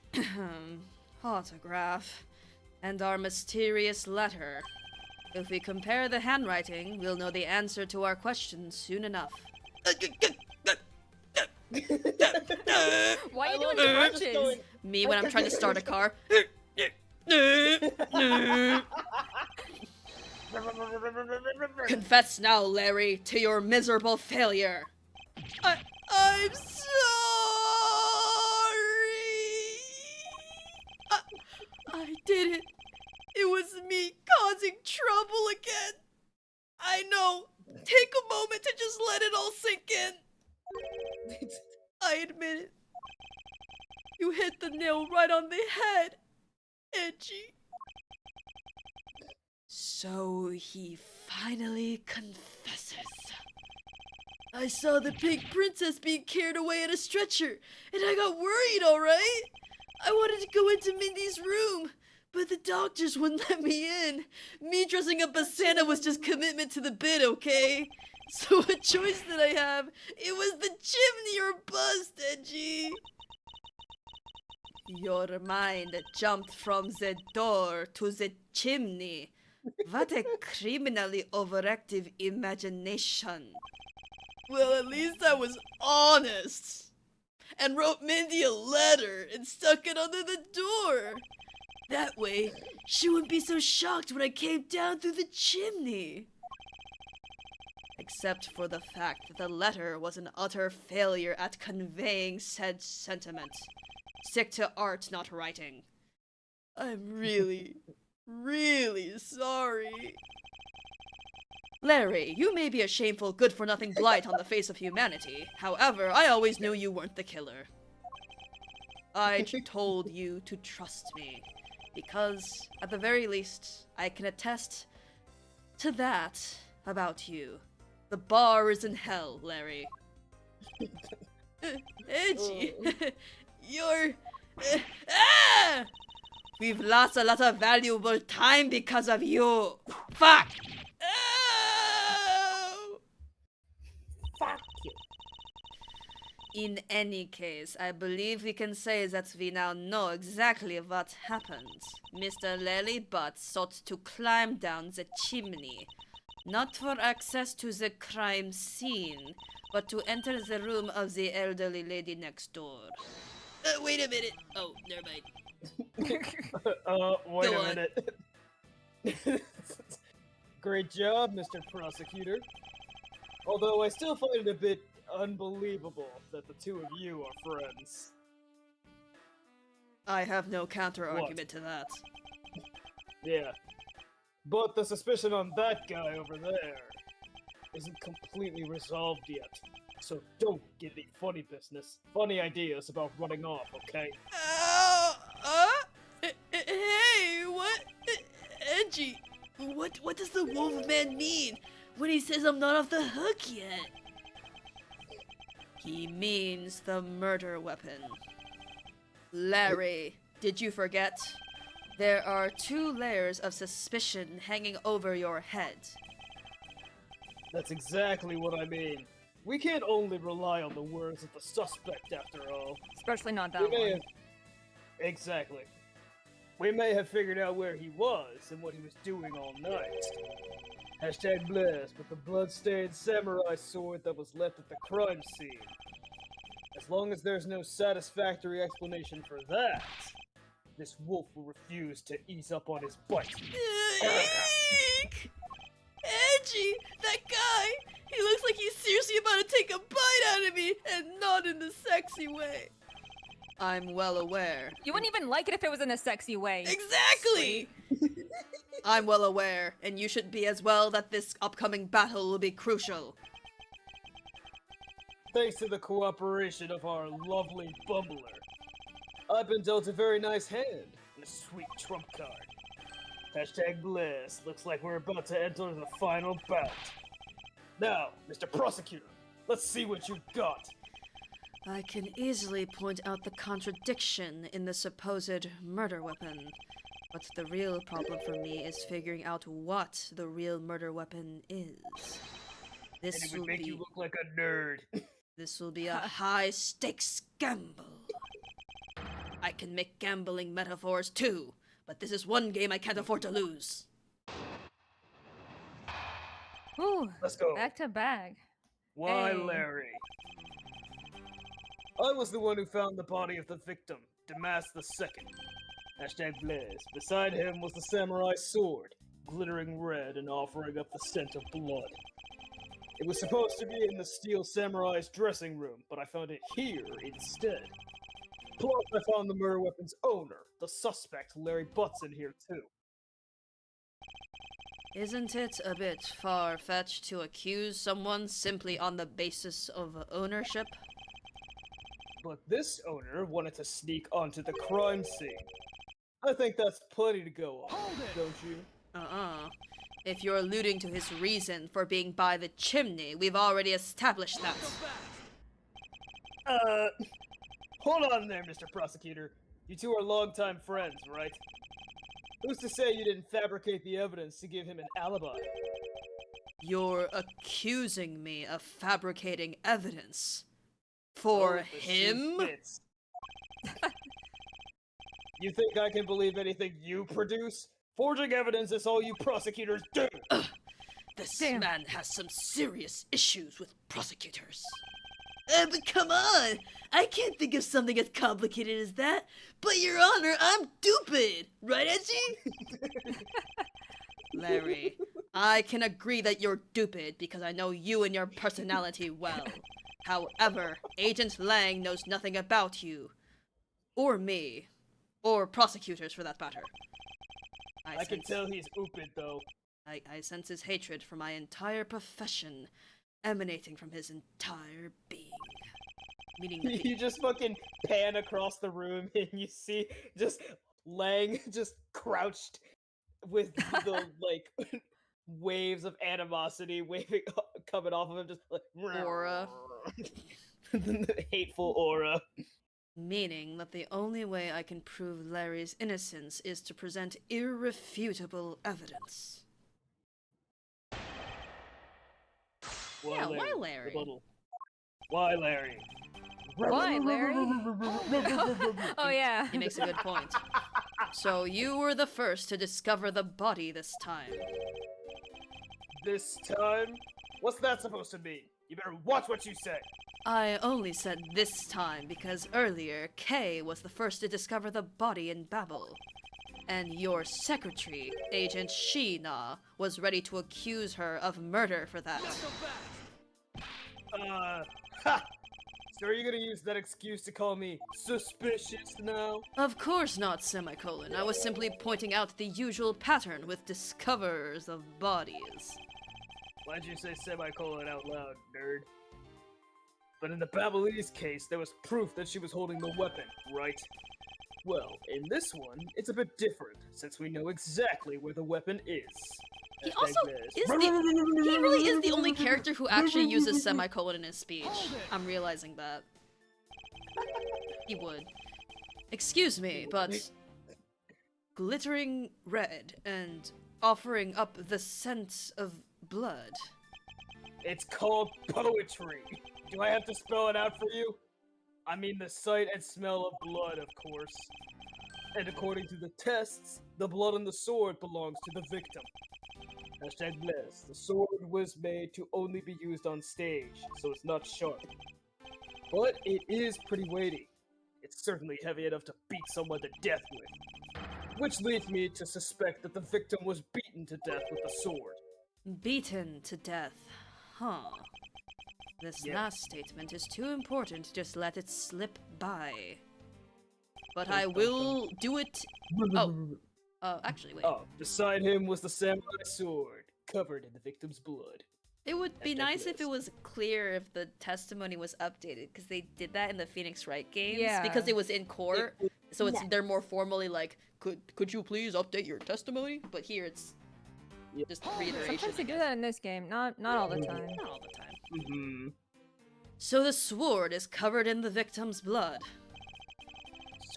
autograph and our mysterious letter. If we compare the handwriting, we'll know the answer to our questions soon enough. Why are you doing crunches? Me when I'm trying to start a car. Confess now, Larry, to your miserable failure. I'm sorry. I did it. It was me causing trouble again. I know. Take a moment to just let it all sink in. I admit it. You hit the nail right on the head, Edgy. So he finally confesses. I saw the pink princess being carried away in a stretcher, and I got worried, alright? I wanted to go into Mindy's room, but the doctors wouldn't let me in. Me dressing up as Santa was just commitment to the bit, okay? So what choice did I have? It was the chimney or bust, Edgy. Your mind jumped from the door to the chimney. What a criminally overactive imagination. Well, at least I was honest. And wrote Mindy a letter and stuck it under the door. That way, she wouldn't be so shocked when I came down through the chimney. Except for the fact that the letter was an utter failure at conveying said sentiment. Stick to art, not writing. I'm really sorry. Larry, you may be a shameful, good-for-nothing blight on the face of humanity. However, I always knew you weren't the killer. I told you to trust me, because, at the very least, I can attest to that about you. The bar is in hell, Larry. Edgy, you're... ah! We've lost a lot of valuable time because of you. Fuck! Oh! Fuck you. In any case, I believe we can say that we now know exactly what happened. Mr. Lelybutt sought to climb down the chimney, not for access to the crime scene, but to enter the room of the elderly lady next door. Wait a minute. Oh, never mind. Wait Go a on. minute. Great job, Mr. Prosecutor. Although I still find it a bit unbelievable that the two of you are friends. I have no counter-argument to that. Yeah. But the suspicion on that guy over there isn't completely resolved yet. So don't give me funny business, funny ideas about running off, okay? Hey, what? Edgy, what does the wolf man mean when he says I'm not off the hook yet? He means the murder weapon. Larry, did you forget? There are 2 layers of suspicion hanging over your head. That's exactly what I mean. We can't only rely on the words of the suspect after all. Especially not that We may one. have... Exactly. We may have figured out where he was and what he was doing all night. Hashtag blessed with the blood-stained samurai sword that was left at the crime scene. As long as there's no satisfactory explanation for that, this wolf will refuse to ease up on his bite. Eek! Edgy, that guy! He looks like he's seriously about to take a bite out of me, and not in the sexy way. I'm well aware. You wouldn't even like it if it was in a sexy way. Exactly! I'm well aware, and you should be as well, that this upcoming battle will be crucial. Thanks to the cooperation of our lovely bumbler, I've been dealt a very nice hand and a sweet trump card. Hashtag bless. Looks like we're about to enter the final bout. Now, Mr. Prosecutor, let's see what you've got. I can easily point out the contradiction in the supposed murder weapon. But the real problem for me is figuring out what the real murder weapon is. And it would make you look like a nerd. This will be a high-stakes gamble. I can make gambling metaphors too, but this is one game I can't afford to lose. Ooh, Let's go. back to back. Why, Hey. Larry? I was the one who found the body of the victim, Damas II. Hashtag bless. Beside him was the samurai sword, glittering red and offering up the scent of blood. It was supposed to be in the steel samurai's dressing room, but I found it here instead. Plus, I found the murder weapon's owner, the suspect, Larry Butts, in here too. Isn't it a bit far-fetched to accuse someone simply on the basis of ownership? But this owner wanted to sneak onto the crime scene. I think that's plenty to go on, don't you? If you're alluding to his reason for being by the chimney, we've already established that. Hold on there, Mr. Prosecutor. You two are longtime friends, right? Who's to say you didn't fabricate the evidence to give him an alibi? You're accusing me of fabricating evidence. For Oh, the shoe him? fits. You think I can believe anything you produce? Forging evidence is all you prosecutors do! This Damn. man has some serious issues with prosecutors. But come on! I can't think of something as complicated as that. But Your Honor, I'm stupid! Right, Edgy? Larry, I can agree that you're stupid because I know you and your personality well. However, Agent Lang knows nothing about you. Or me. Or prosecutors, for that matter. I can tell he's ooped, though. I sense his hatred for my entire profession emanating from his entire being. Meaning that You just fucking pan across the room and you see just Lang just crouched with the like waves of animosity waving coming off of him, just like Aura. the hateful aura. Meaning that the only way I can prove Larry's innocence is to present irrefutable evidence. Yeah, why Larry? Rebuttal. Why Larry? Why, Larry? Oh yeah. He makes a good point. So you were the first to discover the body this time. This time? What's that supposed to mean? You better watch what you say. I only said this time because earlier, Kay was the first to discover the body in Babel. And your secretary, Agent Sheena, was ready to accuse her of murder for that. Ha! So are you gonna use that excuse to call me suspicious now? Of course not, semicolon. I was simply pointing out the usual pattern with discoverers of bodies. Why'd you say semicolon out loud, nerd? But in the Babylese case, there was proof that she was holding the weapon, right? Well, in this one, it's a bit different, since we know exactly where the weapon is. He also he really is the only character who actually uses semicolon in his speech. I'm realizing that. He would. Excuse me, but glittering red and offering up the scent of blood. It's called poetry. Do I have to spell it out for you? I mean the sight and smell of blood, of course. And according to the tests, the blood on the sword belongs to the victim. Hashtag bless. The sword was made to only be used on stage, so it's not sharp. But it is pretty weighty. It's certainly heavy enough to beat someone to death with. Which leads me to suspect that the victim was beaten to death with the sword. Beaten to death. Huh. This Yeah. last statement is too important to just let it slip by. But I will do it. Oh, Actually, wait. Oh, beside him was the samurai sword, covered in the victim's blood. It would be That nice if it list. was clear if the testimony was updated, because they did that in the Phoenix Wright games. Yeah. Because it was in court, so Yeah. they're more formally like, could you please update your testimony? But here it's Yeah. just reiteration. Sometimes they I do guess. that in this game, not all the time. Not all the time. Mm-hmm. So the sword is covered in the victim's blood.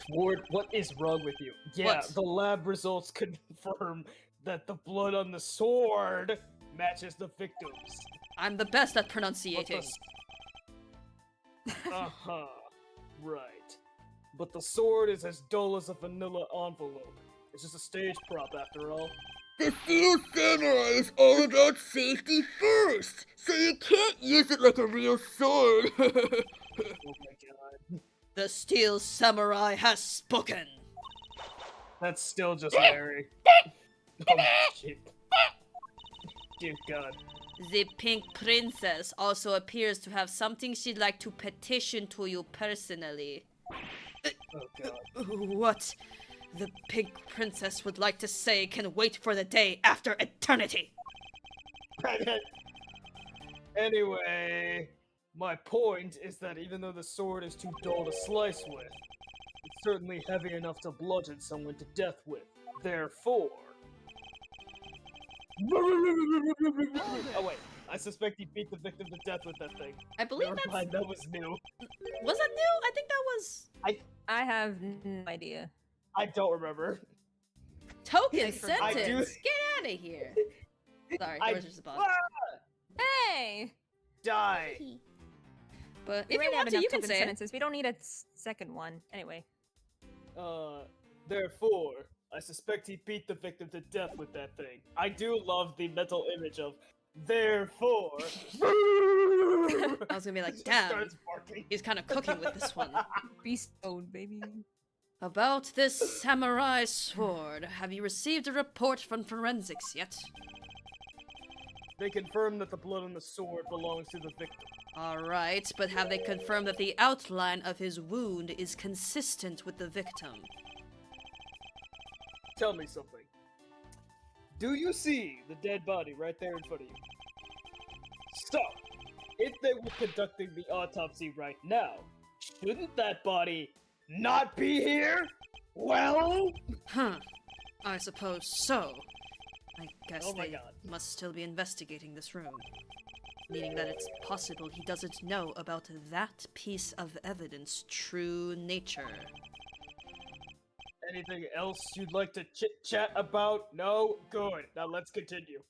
Sword, what is wrong with you? Yeah, What? the lab results confirm that the blood on the sword matches the victim's. I'm the best at But pronunciating. Uh-huh. Right. But the sword is as dull as a vanilla envelope. It's just a stage prop after all. The Steel Samurai is all about safety first, so you can't use it like a real sword. Oh my god. The Steel Samurai has spoken. That's still just Larry. Oh shit. Dear god. The Pink Princess also appears to have something she'd like to petition to you personally. Oh god. What the Pink Princess would like to say can wait for the day after eternity. Anyway, my point is that even though the sword is too dull to slice with, it's certainly heavy enough to bludgeon someone to death with. Therefore... Oh wait, I suspect he beat the victim to death with that thing. I believe Never that's... mind, that was new. Was that new? I think that was... I have no idea. I don't remember. Token I forgot. I do- sentence! Get out of here! Sorry, I- there was just a bug. Hey! Die! But We if you already have want to, enough you can token say it. sentences. We don't need a second one. Anyway. Therefore, I suspect he beat the victim to death with that thing. I do love the mental image of, therefore... I was gonna be like, Just damn, starts barking. he's kind of cooking with this one. Beast mode, baby. About this samurai sword, have you received a report from forensics yet? They confirm that the blood on the sword belongs to the victim. Alright, but have they confirmed that the outline of his wound is consistent with the victim? Tell me something. Do you see the dead body right there in front of you? So, if they were conducting the autopsy right now, shouldn't that body not be here? Well, Huh. I suppose so. I guess Oh my they God. must still be investigating this room. Meaning that it's possible he doesn't know about that piece of evidence' true nature. anything else you'd like to chit-chat about? No? Good. Now let's continue.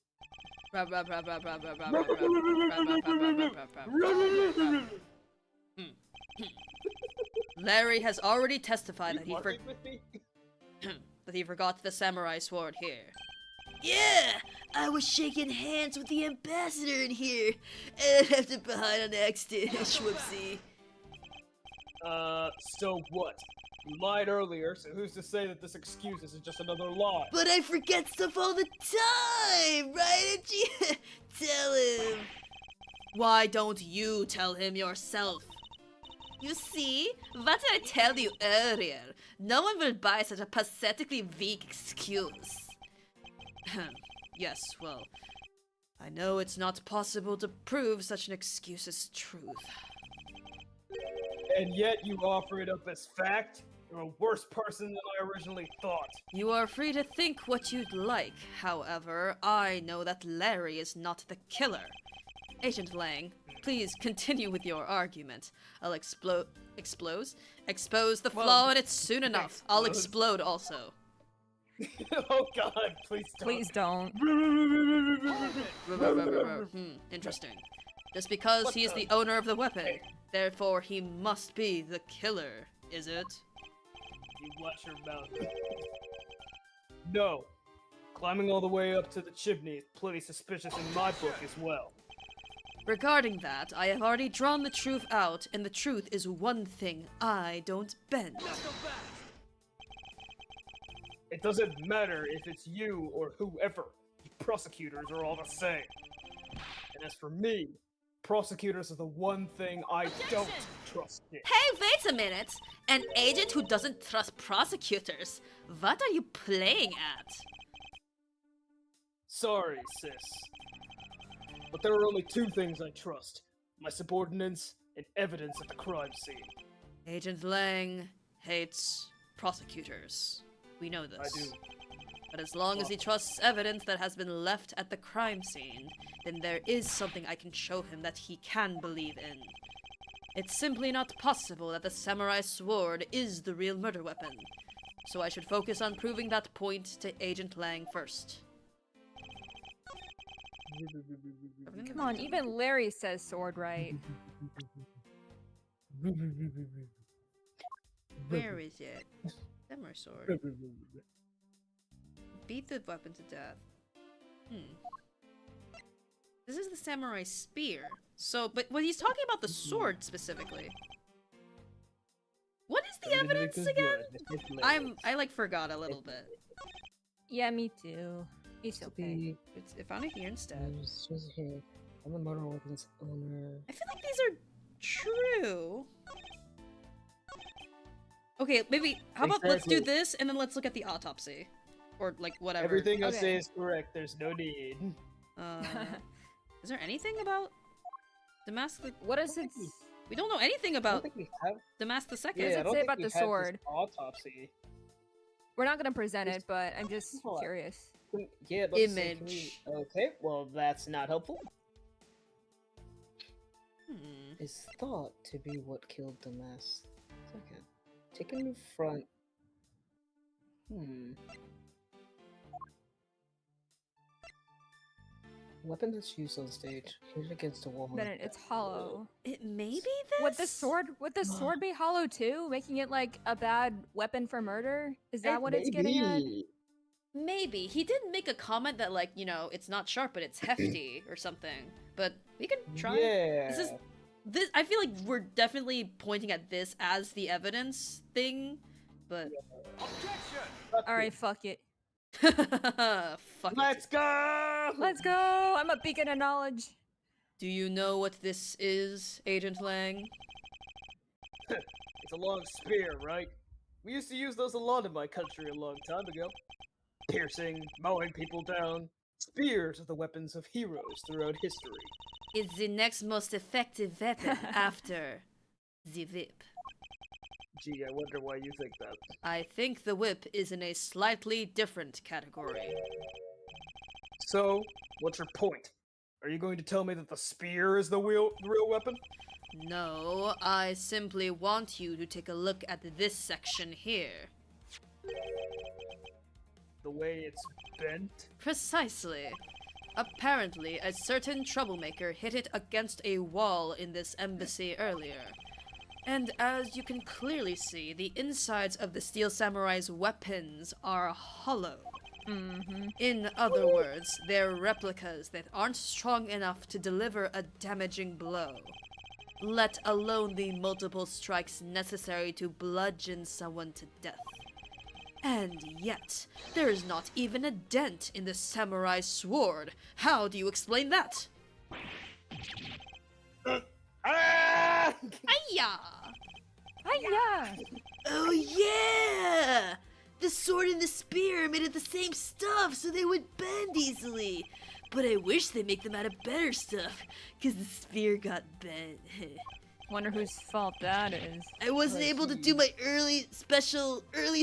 Larry has already testified that You he barking with me? that he forgot the samurai sword here. Yeah, I was shaking hands with the ambassador in here, and I left it behind on accident. Schwipsy. So what? You lied earlier, so who's to say that this excuse isn't just another lie? But I forget stuff all the time, right, Itchy? Tell him. Why don't you tell him yourself? You see? What did I tell you earlier? No one will buy such a pathetically weak excuse. Yes, well, I know it's not possible to prove such an excuse as truth. And yet you offer it up as fact? You're a worse person than I originally thought. You are free to think what you'd like. However, I know that Larry is not the killer. Agent Lang, please continue with your argument. I'll expose the flaw in it soon enough. I'll explode. explode also. Oh god, please don't. Please don't. Interesting. Just because What he's the- the owner of the weapon, therefore he must be the killer, is it? You watch your mouth. No. Climbing all the way up to the chimney is plenty suspicious in my book as well. Regarding that, I have already drawn the truth out, and the truth is one thing I don't bend. It doesn't matter if it's you or whoever. Prosecutors are all the same. And as for me, prosecutors are the one thing I don't trust it. Hey, wait a minute! An agent who doesn't trust prosecutors? What are you playing at? Sorry, sis. But there are only two things I trust. My subordinates and evidence at the crime scene. Agent Lang hates prosecutors. We know this. I do. But as long as he trusts evidence that has been left at the crime scene, then there is something I can show him that he can believe in. It's simply not possible that the samurai sword is the real murder weapon. So I should focus on proving that point to Agent Lang first. Come on, even Larry says sword right. Where is it? Samurai sword. Beat the weapon to death. This is the samurai spear. So, but he's talking about the sword specifically. What is the evidence again? I like forgot a little bit. Yeah, me too. It's okay. I found it here instead. It's just here. I'm the motor weapons owner. I feel like these are true. Okay, maybe how about let's do Exactly. this and then let's look at the autopsy. Or like whatever. Everything I Okay. say is correct. There's no need. Is there anything about Damask the... What is it? We don't know anything I don't about think we have. Damask the Second. does Yeah, I it don't say think about we the have this sword? autopsy. We're not gonna present it, but I'm just Hold on. curious. Yeah, let's see, can Image. we- Okay, well that's not helpful. Is thought to be what killed the mass. Second. Taken in front. Weapon that's used on stage. Hit against a wall. Then it's hollow. It may be this? Would the sword be hollow too, making it like a bad weapon for murder? Is that what it's getting at? Maybe. He did make a comment that, like, you know, it's not sharp, but it's hefty or something. But we can try. Yeah. This. I feel like we're definitely pointing at this as the evidence thing, but... Alright, fuck it. Fuck it. Let's go! Let's go! I'm a beacon of knowledge. Do you know what this is, Agent Lang? It's a long spear, right? We used to use those a lot in my country a long time ago. Piercing, mowing people down. Spears are the weapons of heroes throughout history. It's the next most effective weapon after the whip. Gee, I wonder why you think that. I think the whip is in a slightly different category. So, what's your point? Are you going to tell me that the spear is the real weapon? No, I simply want you to take a look at this section here. The way it's bent? Precisely. Apparently, a certain troublemaker hit it against a wall in this embassy earlier. And as you can clearly see, the insides of the Steel Samurai's weapons are hollow. In other words, they're replicas that aren't strong enough to deliver a damaging blow, let alone the multiple strikes necessary to bludgeon someone to death. And yet, there is not even a dent in the samurai's sword. How do you explain that? Ah! Hiya! Hiya! Oh yeah! The sword and the spear are made of the same stuff, so they would bend easily. But I wish they make them out of better stuff, cause the spear got bent. Wonder whose fault that is. I wasn't able to do my early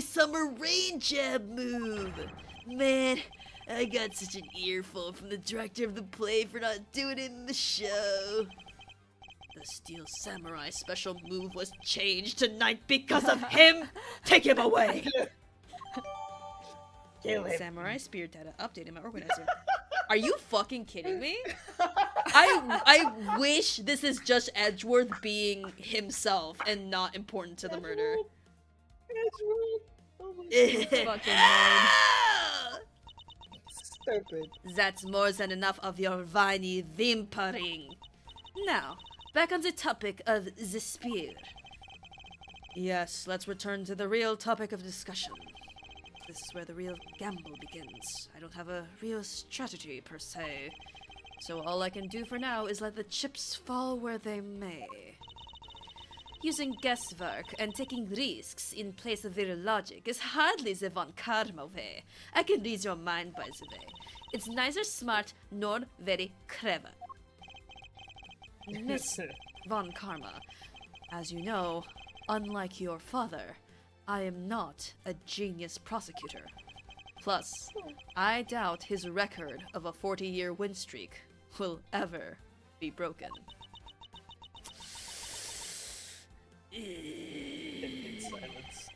summer rain jab move. Man, I got such an earful from the director of the play for not doing it in the show. The Steel Samurai special move was changed tonight because of him! Take him away! Kill him. Samurai Spear data updated my organizer. Are you fucking kidding me? I wish this is just Edgeworth being himself and not important to the murder. Fucking nerd. Stupid. That's more than enough of your whiny whimpering. Now, back on the topic of the spear. Yes, let's return to the real topic of discussion. This is where the real gamble begins. I don't have a real strategy, per se. So all I can do for now is let the chips fall where they may. Using guesswork and taking risks in place of real logic is hardly the Von Karma way. I can read your mind, by the way. It's neither smart nor very clever. Miss Von Karma, as you know, unlike your father, I am not a genius prosecutor. Plus, I doubt his record of a 40-year win streak will ever be broken. In silence.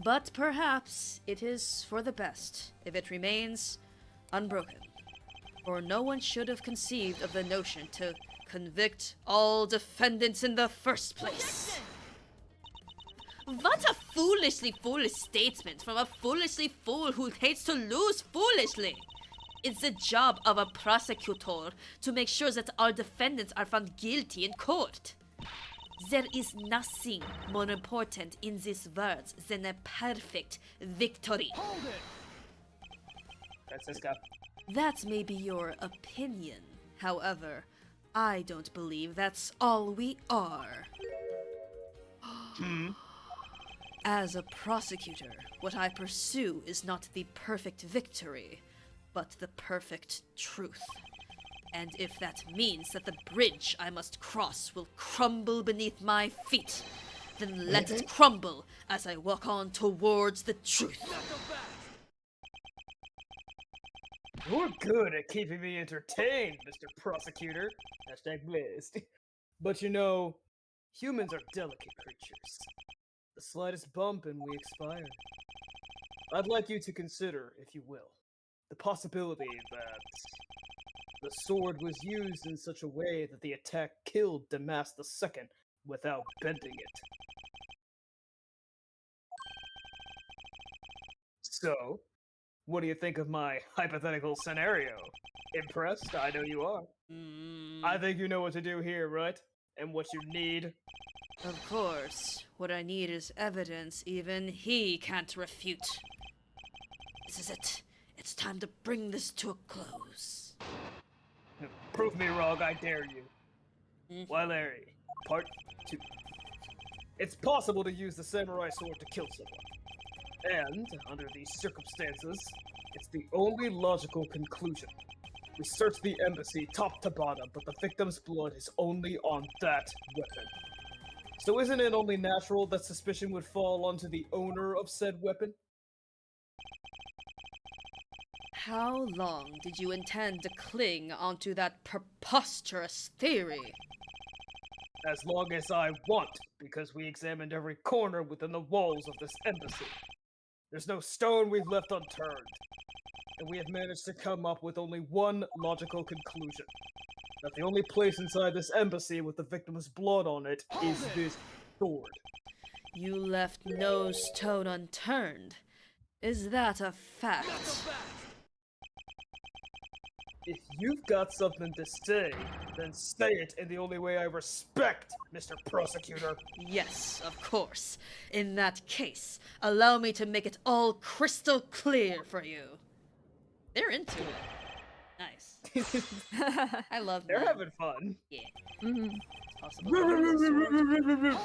But perhaps it is for the best if it remains unbroken. For no one should have conceived of the notion to convict all defendants in the first place. What a foolish statement from a foolishly fool who hates to lose foolishly. It's the job of a prosecutor to make sure that all defendants are found guilty in court. There is nothing more important in these words than a perfect victory. Hold it! Francisca. That may be your opinion. However, I don't believe that's all we are. As a prosecutor, what I pursue is not the perfect victory, but the perfect truth. And if that means that the bridge I must cross will crumble beneath my feet, then let it crumble as I walk on towards the truth. You're good at keeping me entertained, Mr. Prosecutor. Hashtag blessed. But you know, humans are delicate creatures. The slightest bump and we expire. I'd like you to consider, if you will, the possibility that the sword was used in such a way that the attack killed Damas II without bending it. So, what do you think of my hypothetical scenario? Impressed? I know you are. I think you know what to do here, right? And what you need. Of course. What I need is evidence even he can't refute. This is it. It's time to bring this to a close. Prove me wrong, I dare you. Why, Larry? Part 2. It's possible to use the samurai sword to kill someone. And, under these circumstances, it's the only logical conclusion. We search the embassy top to bottom, but the victim's blood is only on that weapon. So isn't it only natural that suspicion would fall onto the owner of said weapon? How long did you intend to cling onto that preposterous theory? As long as I want, because we examined every corner within the walls of this embassy. There's no stone we've left unturned. And we have managed to come up with only one logical conclusion. That the only place inside this embassy with the victim's blood on it is this sword. You left no stone unturned. Is that a fact? If you've got something to say, then say it in the only way I respect, Mr. Prosecutor. Yes, of course. In that case, allow me to make it all crystal clear for you. They're into it. Nice. I love They're that. having fun. Yeah. Mhm. Possible to use the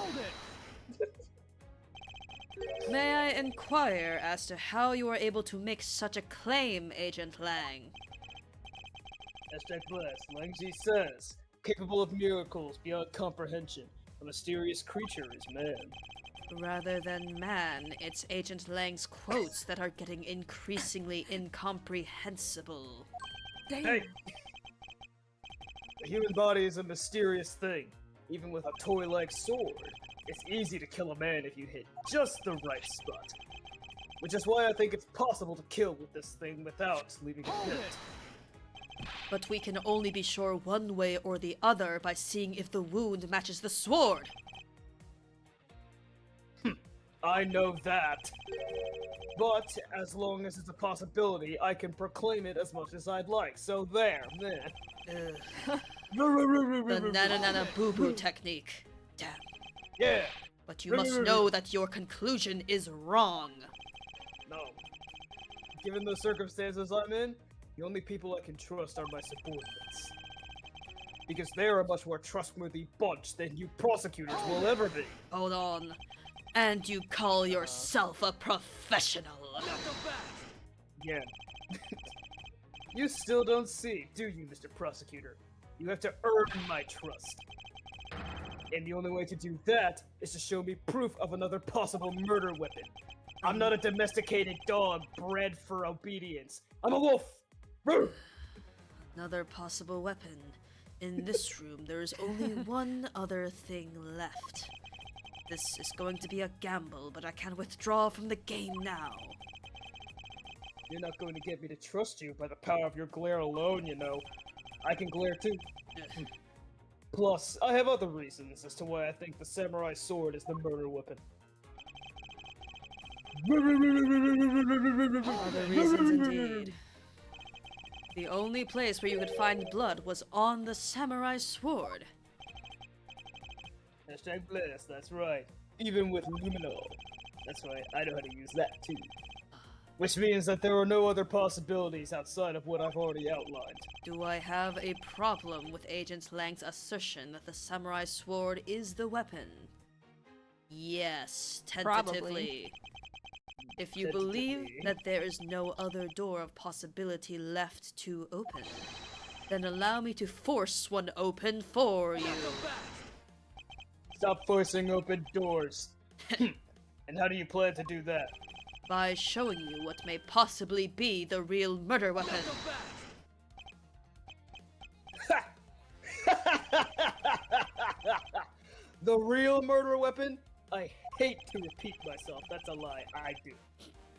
sword. May I inquire as to how you are able to make such a claim, Agent Lang? Hashtag blessed. Langji says, capable of miracles beyond comprehension. A mysterious creature is man. Rather than man, it's Agent Lang's quotes that are getting increasingly incomprehensible. Hey! The human body is a mysterious thing. Even with a toy-like sword, it's easy to kill a man if you hit just the right spot. Which is why I think it's possible to kill with this thing without leaving a hit. But we can only be sure one way or the other by seeing if the wound matches the sword. I know that. But as long as it's a possibility, I can proclaim it as much as I'd like. So there, man. The nana boo boo technique. Damn. Yeah. But you must know that your conclusion is wrong. No. Given the circumstances I'm in, the only people I can trust are my subordinates. because they're a much more trustworthy bunch than you prosecutors will ever be. Hold on. And you call yourself a professional? Yeah. You still don't see, do you, Mr. Prosecutor? You have to earn my trust. And the only way to do that is to show me proof of another possible murder weapon. I'm not a domesticated dog bred for obedience. I'm a wolf! Roo! Another possible weapon. In this room, there is only one other thing left. This is going to be a gamble, but I can withdraw from the game now. You're not going to get me to trust you by the power of your glare alone, you know. I can glare too. Plus, I have other reasons as to why I think the samurai sword is the murder weapon. Other reasons indeed. The only place where you could find blood was on the samurai sword. Hashtag bless, that's right. Even with luminol. That's right, I know how to use that too. Which means that there are no other possibilities outside of what I've already outlined. Do I have a problem with Agent Lang's assertion that the samurai sword is the weapon? Yes, tentatively. Probably. If you believe that there is no other door of possibility left to open, then allow me to force one open for you. Stop forcing open doors. And how do you plan to do that? By showing you what may possibly be the real murder weapon. The real murder weapon? I hate to repeat myself, that's a lie, I do.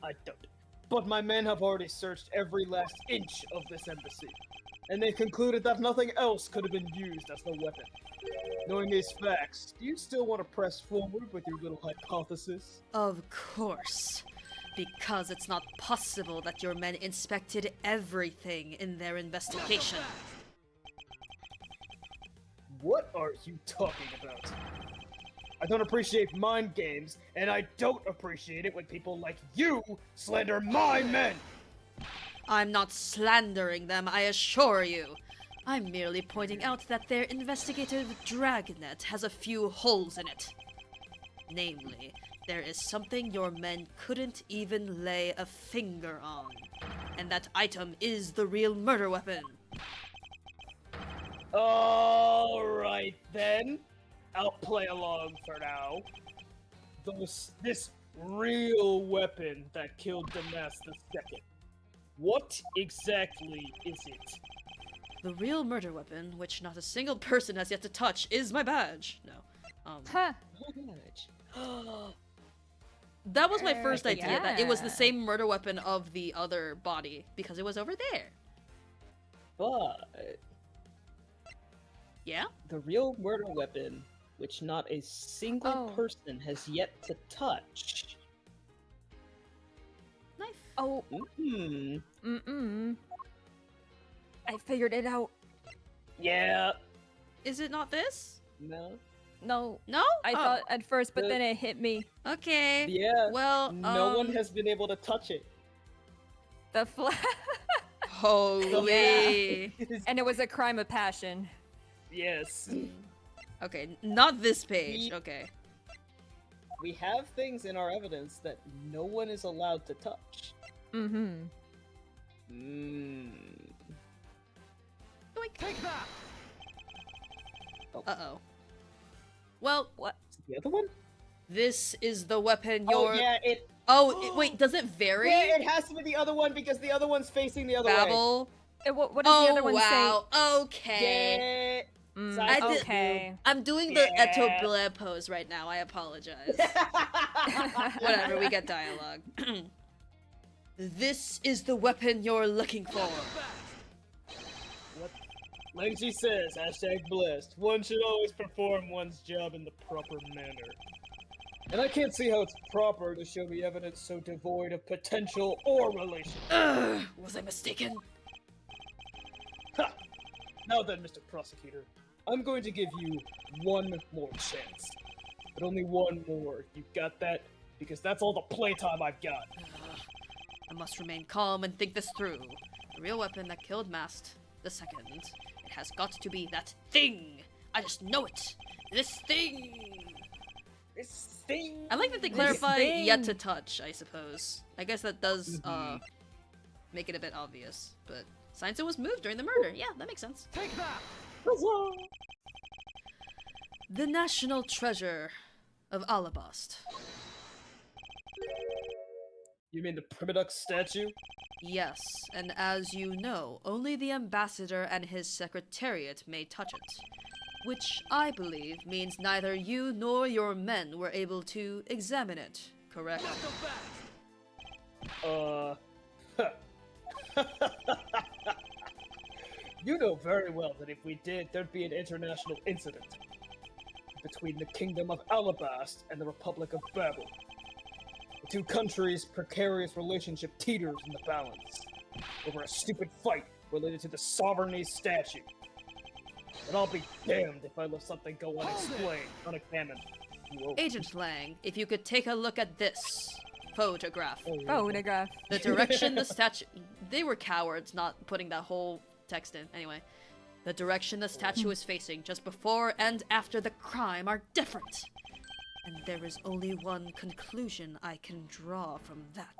I don't. But my men have already searched every last inch of this embassy, and they concluded that nothing else could have been used as the weapon. Knowing these facts, do you still want to press forward with your little hypothesis? Of course. Because it's not possible that your men inspected everything in their investigation. What are you talking about? I don't appreciate mind games, and I don't appreciate it when people like you slander my men! I'm not slandering them, I assure you. I'm merely pointing out that their investigative dragnet has a few holes in it. Namely, there is something your men couldn't even lay a finger on. And that item is the real murder weapon. Alright then. I'll play along for now. This real weapon that killed Damas II. What exactly is it? The real murder weapon, which not a single person has yet to touch, is my badge. No. Huh. That was my first idea, that it was the Yeah. same murder weapon of the other body, because it was over there. But Yeah? the real murder weapon, which not a single Oh. person has yet to touch. Knife. Oh, Hmm. I figured it out. Yeah. Is it not this? No. No, No? I Oh. thought at first, but The- then it hit me. Okay. Yeah. Well, No one has been able to touch it. The flag. Holy. And it was a crime of passion. Yes. Okay, not this page. We- Okay. We have things in our evidence that no one is allowed to touch. Mm-hmm. Take that. Uh-oh. Well, What? The other one? this is the weapon Oh you're... yeah, it. Wait, does it vary? Yeah, it has to be the other one because the other one's facing the other way. Babble? What does the other one wow. Okay. Yeah. say? I did- Okay. I'm doing the Yeah. Eto Bleh pose right now. I apologize. Whatever, we get dialogue. This is the weapon you're looking for. Like she says, hashtag blessed. One should always perform one's job in the proper manner. And I can't see how it's proper to show me evidence so devoid of potential or relation. Ugh, was I mistaken? Ha! Now then, Mr. Prosecutor, I'm going to give you one more chance. But only one more. You got that? Because that's all the playtime I've got. I must remain calm and think this through. The real weapon that killed Mast II. It has got to be that thing. I just know it. This thing. This thing. I like that they This clarify thing. yet to touch, I suppose. I guess that does make it a bit obvious. But science was moved during the murder. Yeah, that makes sense. Take that. The national treasure of Alabast. You mean the Primadux statue? Yes, and as you know, only the ambassador and his secretariat may touch it. Which I believe means neither you nor your men were able to examine it, correct? You know very well that if we did, there'd be an international incident between the Kingdom of Alabast and the Republic of Babel. The two countries' precarious relationship teeters in the balance over a stupid fight related to the sovereignty statue. And I'll be damned if I let something go unexplained, unexamined. Whoa. Agent Lang, if you could take a look at this photograph. Phonograph. The direction the statue... They were cowards not putting that whole text in. Anyway. The direction the statue is facing just before and after the crime are different. And there is only one conclusion I can draw from that.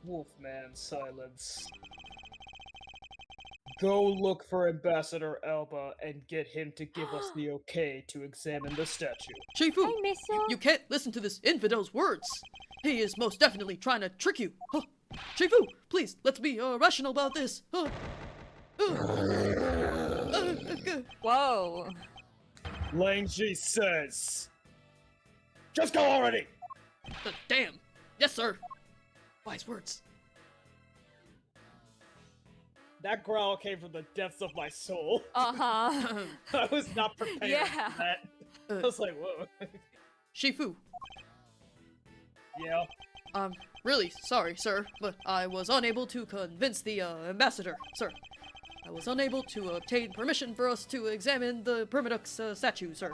Wolfman silence. Go look for Ambassador Alba and get him to give us the okay to examine the statue. Shifu! Hi, Misso. You can't listen to this infidel's words! He is most definitely trying to trick you! Huh. Shifu, please, let's be rational about this! Whoa. Lang Ji says, just go already! Damn! Yes, sir! Wise words. That growl came from the depths of my soul. Uh-huh. I was not prepared Yeah. for that. I was like, whoa. Shifu, Yeah. I'm really sorry, sir, but I was unable to convince the ambassador, sir. I was unable to obtain permission for us to examine the Primadux statue, sir.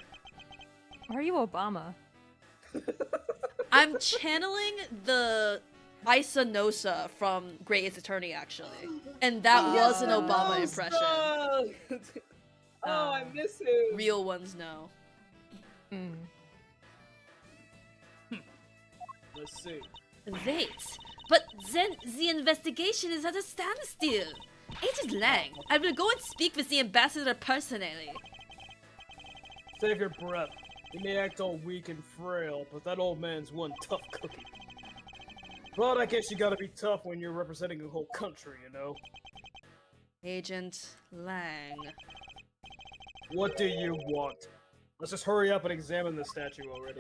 Are you Obama? I'm channeling the Isanosa from Great Ace Attorney, actually. And that was an Obama impression. Oh, I miss him. Real ones know. Mm. Let's see. Wait, but then the investigation is at a standstill. Agent Lang, I will go and speak with the ambassador personally. Save your breath. He may act all weak and frail, but that old man's one tough cookie. But I guess you gotta be tough when you're representing a whole country, you know? Agent Lang. What do you want? Let's just hurry up and examine the statue already.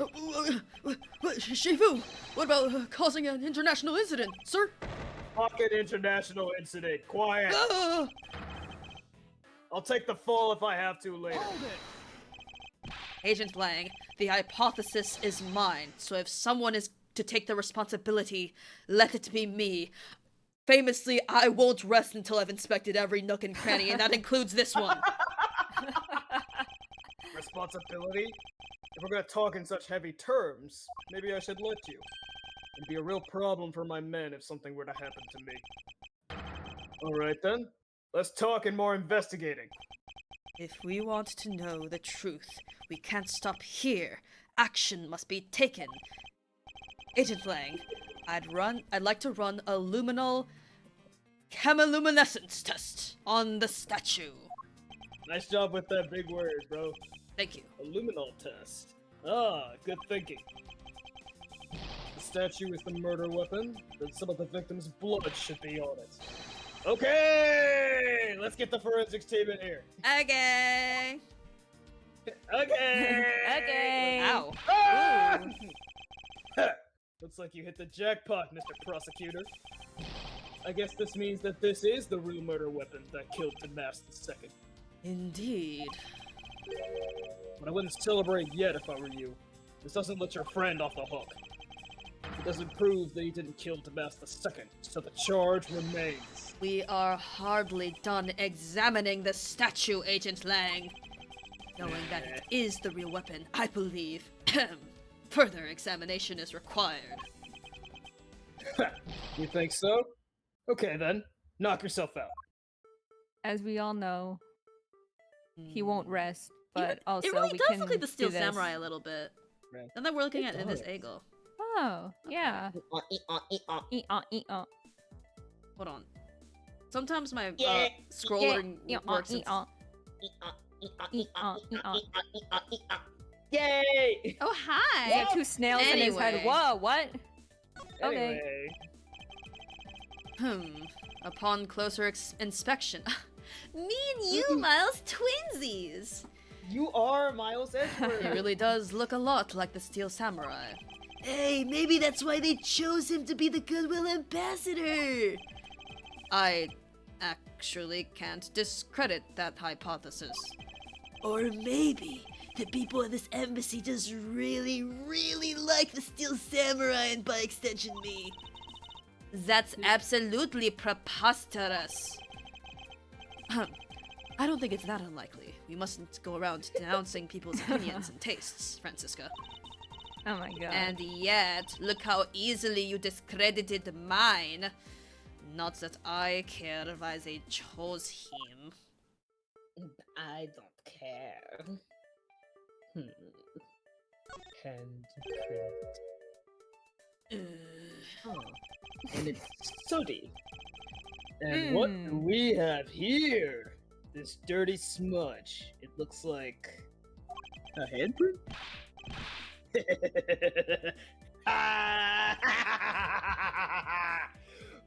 Shifu, what about causing an international incident, sir? Pocket international incident. Quiet. I'll take the fall if I have to later. Agent Lang, the hypothesis is mine, so if someone is to take the responsibility, let it be me. Famously, I won't rest until I've inspected every nook and cranny, and that includes this one. Responsibility? If we're gonna talk in such heavy terms, maybe I should let you. It'd be a real problem for my men if something were to happen to me. Alright then, let's talk and more investigating. If we want to know the truth, we can't stop here. Action must be taken. Agent Lang, I'd like to run a luminal chemiluminescence test on the statue. Nice job with that big word, bro. Thank you. A luminol test. Ah, good thinking. The statue is the murder weapon, then some of the victim's blood should be on it. Okay! Let's get the forensics team in here. Okay. Okay! Okay. Ow. Ah! Looks like you hit the jackpot, Mr. Prosecutor. I guess this means that this is the real murder weapon that killed Damas II. Indeed. But I wouldn't celebrate yet if I were you. This doesn't let your friend off the hook. It doesn't prove that he didn't kill Damas II, so the charge remains. We are hardly done examining the statue, Agent Lang. Knowing that it is the real weapon, I believe further examination is required. You think so? Okay then, knock yourself out. as we all know, he won't rest. Even- But also, it really we does can look like the Steel do this. Samurai a little bit. Right. And then we're looking It at it in this does. angle. Oh, yeah. Uh-uh. Hold on. Sometimes my Yeah. scrolling works. Yay! Oh, hi! He had two snails in his head. Anyway. Whoa, what? Okay. Anyway, Upon closer inspection, me and you, Miles, twinsies. You are Miles Edgeworth. He really does look a lot like the Steel Samurai. Hey, maybe that's why they chose him to be the Goodwill Ambassador. I actually can't discredit that hypothesis. Or maybe the people at this embassy just really, really like the Steel Samurai and by extension me. That's absolutely preposterous. I don't think it's that unlikely. We mustn't go around denouncing people's opinions and tastes, Francisca. Oh my god. And yet, look how easily you discredited mine. Not that I care why they chose him. I don't care. Handprint. And it's sooty. And what do we have here? This dirty smudge. It looks like a handprint?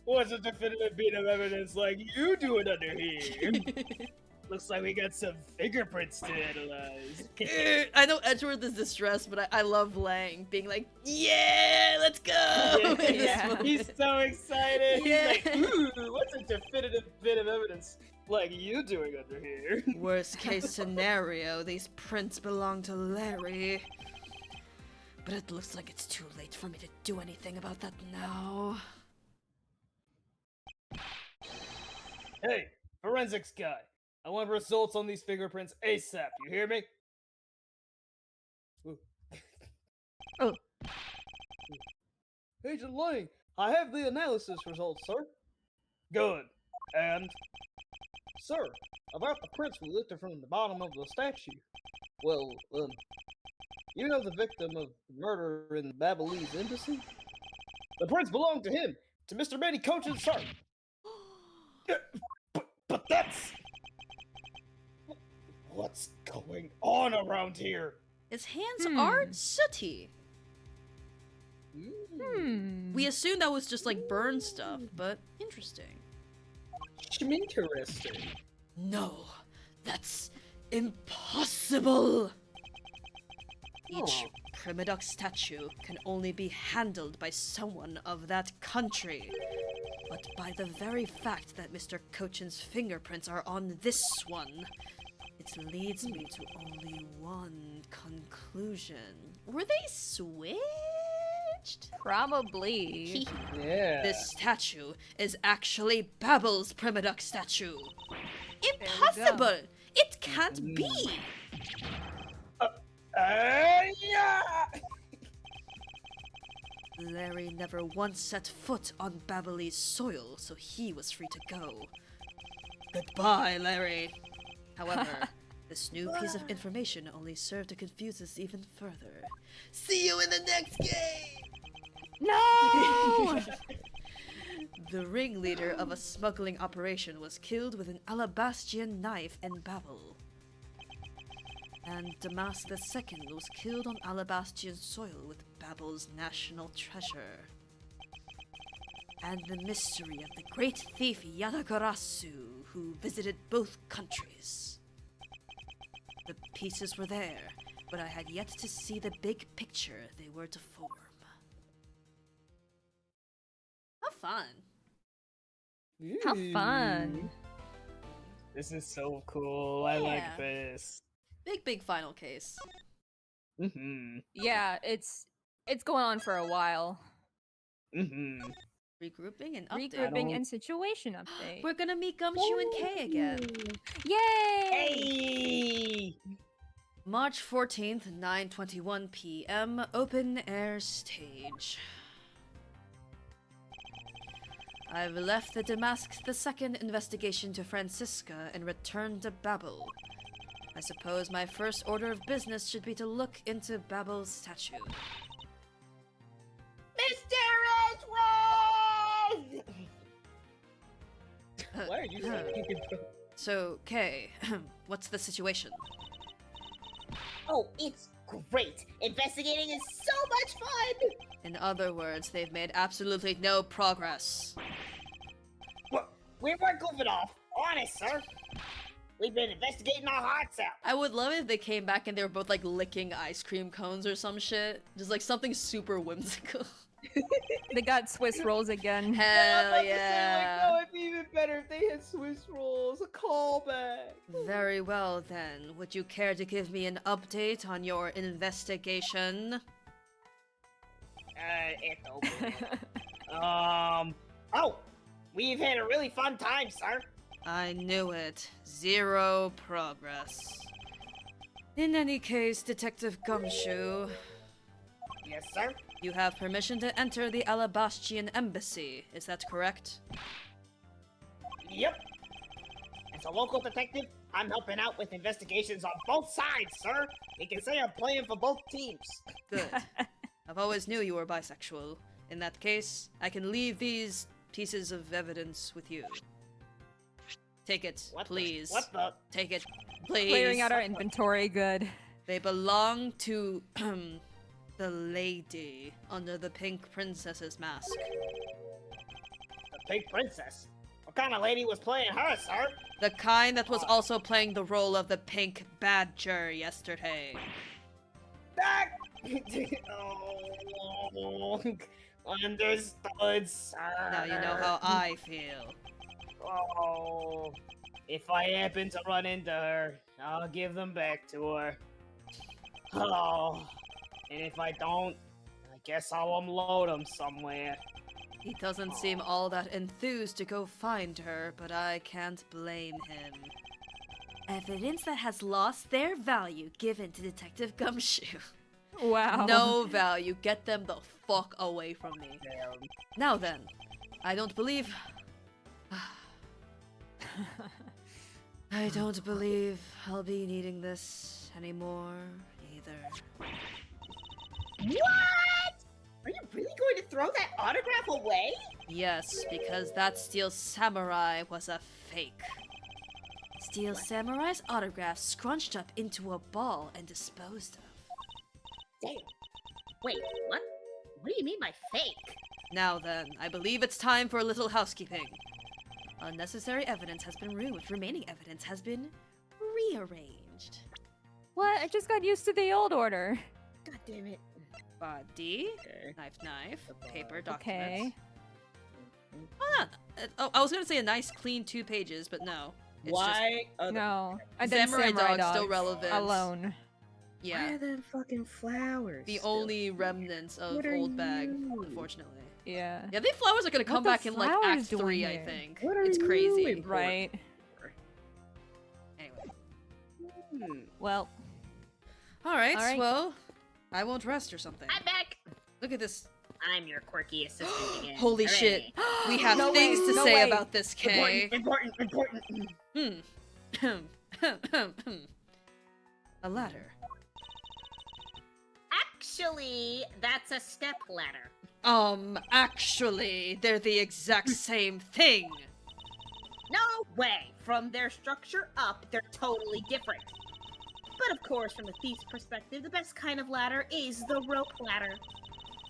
What's a definitive bit of evidence like you doing under here? Looks like we got some fingerprints to analyze. I know Edgeworth is distressed, but I love Lang being like, yeah, let's go! in this Yeah. moment. He's so excited. Yeah. He's like, ooh, what's a definitive bit of evidence like you doing under here? Worst case scenario, these prints belong to Larry. But it looks like it's too late for me to do anything about that now. Hey, forensics guy. I want results on these fingerprints ASAP. You hear me? Ooh. Oh. Agent Lang, I have the analysis results, sir. Good. And, sir, about the prints we lifted from the bottom of the statue. Well, you know the victim of murder in the Babalese embassy? The prints belong to him, to Mr. Manny Coach's son. But that's... What's going on around here? His hands are sooty. We assumed that was just like burn stuff, but interesting. Interesting. No, that's impossible! Each Primidoc statue can only be handled by someone of that country. But by the very fact that Mr. Cochin's fingerprints are on this one, it leads me to only one conclusion. Were they switched? Probably. Yeah. This statue is actually Babel's Primidoc statue. Impossible! It can't be! Yeah. Larry never once set foot on Babelese soil, so he was free to go. Goodbye, Larry. However, this new piece of information only served to confuse us even further. See you in the next game! No! The ringleader of a smuggling operation was killed with an Alabastian knife in Babel. And Damas II was killed on Alabastian soil with Babel's national treasure. And the mystery of the great thief Yadagarasu, who visited both countries. The pieces were there, but I had yet to see the big picture they were to form. How fun! How fun. This is so cool. I Yeah. like this. Big final case. Yeah, it's going on for a while. Regrouping and update. Regrouping and situation update. We're gonna meet Gumshoe and Kay again. Yay! March 14th, 9:21 p.m. Open air stage. I've left the Damask II investigation to Francisca and returned to Babel. I suppose my first order of business should be to look into Babel's statue. Mr. Edgeworth! Why are you saying So, Kay, what's the situation? Oh, it's great! Investigating is so much fun! In other words, they've made absolutely no progress. We weren't goofing off. Honest, sir. We've been investigating our hearts out. I would love it if they came back and they were both like licking ice cream cones or some shit. Just like something super whimsical. They got Swiss rolls again. Hell yeah. No, it'd be even better if they had Swiss rolls. A callback. Very well then. Would you care to give me an update on your investigation? It's over. Oh! We've had a really fun time, sir. I knew it. Zero progress. In any case, Detective Gumshoe, Yes, sir. you have permission to enter the Alabastian embassy, is that correct? Yep. As a local detective, I'm helping out with investigations on both sides, sir. You can say I'm playing for both teams. Good. I've always knew you were bisexual. In that case, I can leave these pieces of evidence with you. Take it, What please. What the? Take it, please. Clearing out our inventory, good. They belong to the lady under the pink princess's mask. The Pink Princess. What kind of lady was playing her, sir? The kind that was also playing the role of the pink badger yesterday. Ah! Oh, understood, sir. Now you know how I feel. Oh, if I happen to run into her, I'll give them back to her. Oh, and if I don't, I guess I'll unload them somewhere. He doesn't seem all that enthused to go find her, but I can't blame him. Evidence that has lost their value given to Detective Gumshoe. Wow. No value. Get them the fuck away from me. Damn. Now then, I don't believe... I don't believe I'll be needing this anymore, either. What? Are you really going to throw that autograph away? Yes, because that Steel Samurai was a fake. Steel Samurai's autograph scrunched up into a ball and disposed of. Damn. Wait, what? What do you mean by fake? Now then, I believe it's time for a little housekeeping. Unnecessary evidence has been removed. Remaining evidence has been rearranged. What? I just got used to the old order. God damn it. Body, Okay. knife, paper, Okay. documents. I was gonna say a nice clean 2 pages, but no. It's Why? No. And then Samurai Dog's still Dogs relevant. Alone. Just, yeah. Why are them fucking flowers? The still? only remnants of What are Old Bag, you? unfortunately. Yeah. Yeah, these flowers are gonna come the back in like flowers Act doing 3, I here? think. What are It's you crazy. important? Right. Anyway. Well, Alright, All right. well, I won't rest or something. I'm back. Look at this. I'm your quirky assistant again. Holy shit. Hooray. We have No things way, to no say way. about this, Kay. Important, important, important. A ladder. Actually, that's a step ladder. Actually, they're the exact same thing. No way! From their structure up, they're totally different. But of course, from a thief's perspective, the best kind of ladder is the rope ladder.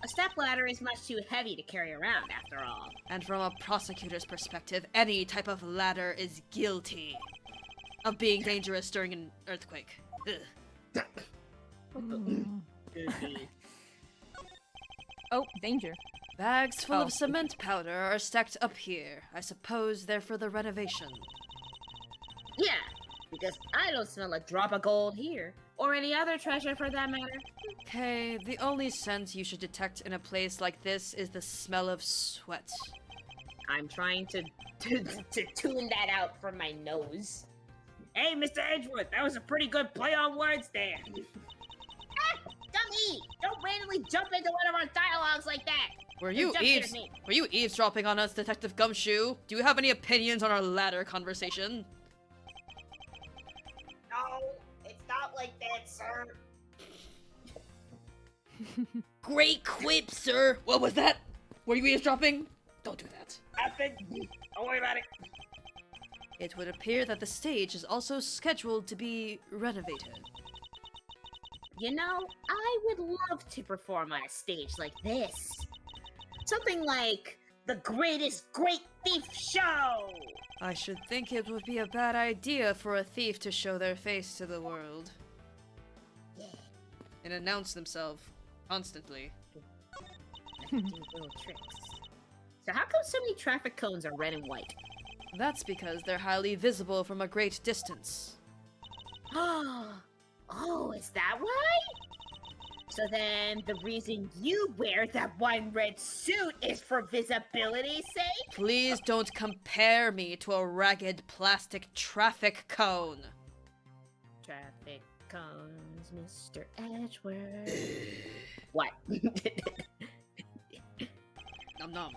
A step ladder is much too heavy to carry around, after all. And from a prosecutor's perspective, any type of ladder is guilty of being dangerous during an earthquake. Ugh. Goofy. oh, danger. Bags full Oh. of cement powder are stacked up here. I suppose they're for the renovation. Yeah, because I don't smell a drop of gold here, or any other treasure for that matter. Okay, the only scent you should detect in a place like this is the smell of sweat. I'm trying to tune that out from my nose. Hey, Mr. Edgeworth, that was a pretty good play on words there. Ah, dummy! Don't randomly jump into one of our dialogues like that. Were you eavesdropping on us, Detective Gumshoe? Do you have any opinions on our ladder conversation? No, it's not like that, sir. Great quip, sir. What was that? Were you eavesdropping? Don't do that. Nothing. Don't worry about it. It would appear that the stage is also scheduled to be renovated. You know, I would love to perform on a stage like this. Something like the greatest great thief show! I should think it would be a bad idea for a thief to show their face to the world. Yeah. And announce themselves constantly. Do little tricks. So how come so many traffic cones are red and white? That's because they're highly visible from a great distance. Oh, is that why? So then the reason you wear that wine red suit is for visibility's sake? Please don't compare me to a ragged plastic traffic cone. Traffic cones, Mr. Edgeworth. What? Nom nom.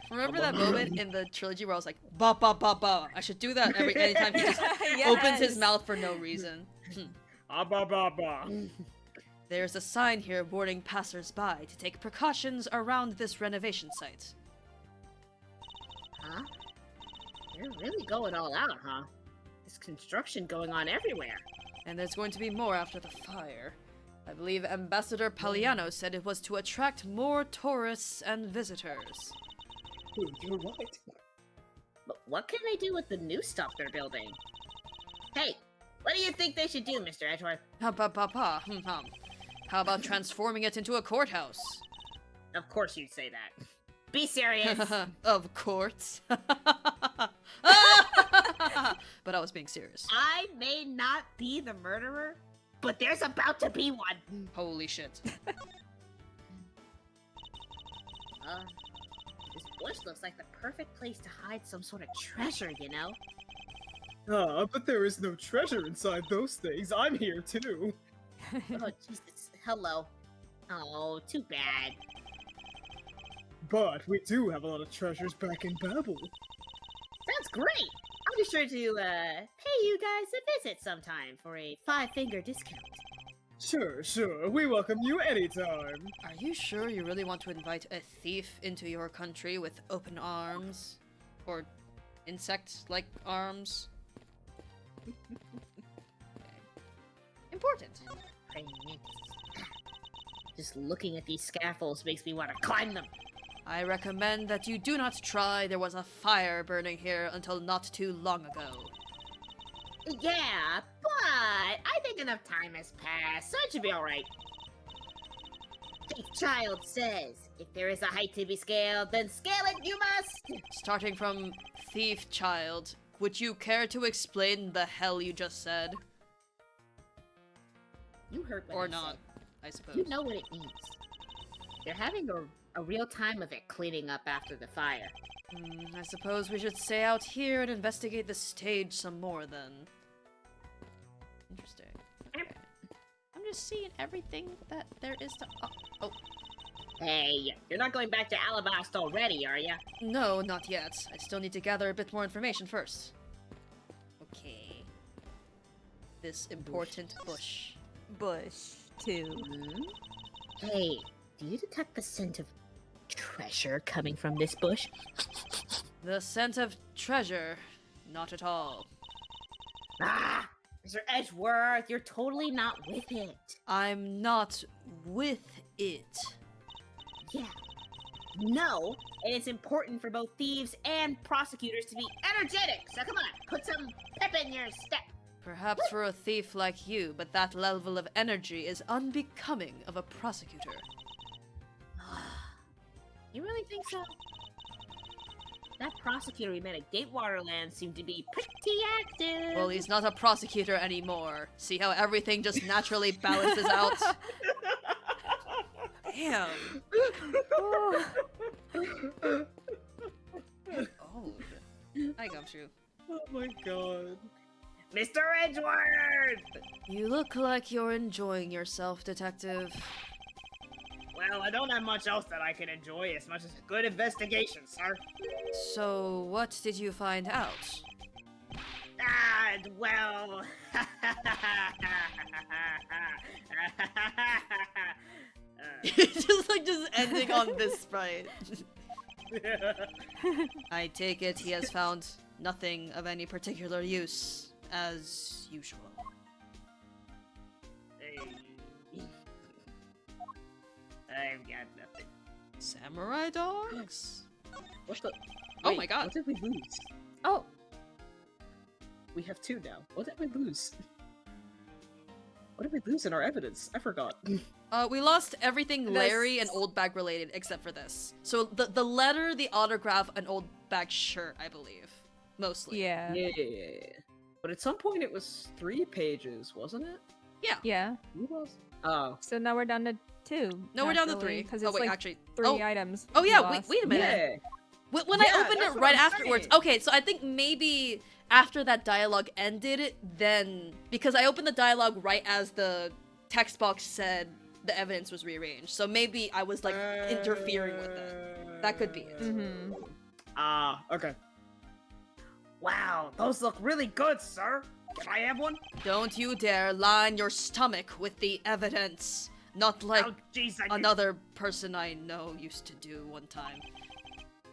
Remember that moment in the trilogy where I was like, ba ba ba ba? I should do that anytime he just opens his mouth for no reason. Ah ba ba ba. There's a sign here warning passers-by to take precautions around this renovation site. Huh? You're really going all out, huh? There's construction going on everywhere. And there's going to be more after the fire. I believe Ambassador Paliano said it was to attract more tourists and visitors. You're right. But what can they do with the new stuff they're building? Hey, what do you think they should do, Mr. Edgeworth? Ha ba ba ba, hum. How about transforming it into a courthouse? Of course you'd say that. Be serious. Of course. But I was being serious. I may not be the murderer, but there's about to be one. Holy shit. This bush looks like the perfect place to hide some sort of treasure, you know? Ah, but there is no treasure inside those things. I'm here too. Oh, Jesus. Hello. Oh, too bad. But we do have a lot of treasures back in Babel. Sounds great! I'll be sure to, pay you guys a visit sometime for a 5-finger discount. Sure. We welcome you anytime. Are you sure you really want to invite a thief into your country with open arms? Or insect-like arms? Okay. Important. Praying mantis. Just looking at these scaffolds makes me want to climb them. I recommend that you do not try. There was a fire burning here until not too long ago. Yeah, but I think enough time has passed, so it should be alright. Thief Child says, if there is a height to be scaled, then scale it you must! Starting from Thief Child, would you care to explain the hell you just said? You heard what Or I not, said. I suppose. You know what it means. They're having a real time of it cleaning up after the fire. I suppose we should stay out here and investigate the stage some more then. Interesting. Okay. I'm just seeing everything that there is to. Oh. Hey, you're not going back to Alabasta already, are ya? No, not yet. I still need to gather a bit more information first. Okay. This important bush. Bush, too. Hey, do you detect the scent of treasure coming from this bush? The scent of treasure. Not at all. Ah! Mr. Edgeworth, you're totally not with it. I'm not with it. Yeah. No, and it's important for both thieves and prosecutors to be energetic. So come on, put some pep in your step. Perhaps for a thief like you, but that level of energy is unbecoming of a prosecutor. You really think so? That prosecutor we met at Gatewaterland seemed to be pretty active. Well, he's not a prosecutor anymore. See how everything just naturally balances out? Damn. Oh. Hi, Gumshoe. Oh my god. Mr. Edgeworth! You look like you're enjoying yourself, Detective. Well, Well, I don't have much else that I can enjoy as much as a good investigation, sir. So, what did you find out? Well... just ending on this sprite. I take it he has found nothing of any particular use, as usual. I've got nothing. Samurai dogs? What the? Oh Wait, my god. What did we lose? Oh, We have 2 now. What did we lose? What did we lose in our evidence? I forgot. We lost everything This- Larry and Old Bag related except for this. So the letter, the autograph, and Old Bag shirt, I believe. Mostly. yeah. Yeah. But at some point it was 3 pages, wasn't it? Yeah. Who was? Oh. So now we're down to 2. No, we're down to 3. Because Oh it's wait, like actually. 3 items. Oh we yeah, lost. wait a minute. Yeah. When Yeah, I opened that's it what right I'm afterwards. saying. Okay, so I think maybe after that dialogue ended, then because I opened the dialogue right as the text box said the evidence was rearranged. So maybe I was like interfering with it. That could be it. Mm-hmm. Okay. Wow, those look really good, sir. Can I have one? Don't you dare line your stomach with the evidence. Not like Oh, jeez, I another person I know used to do one time.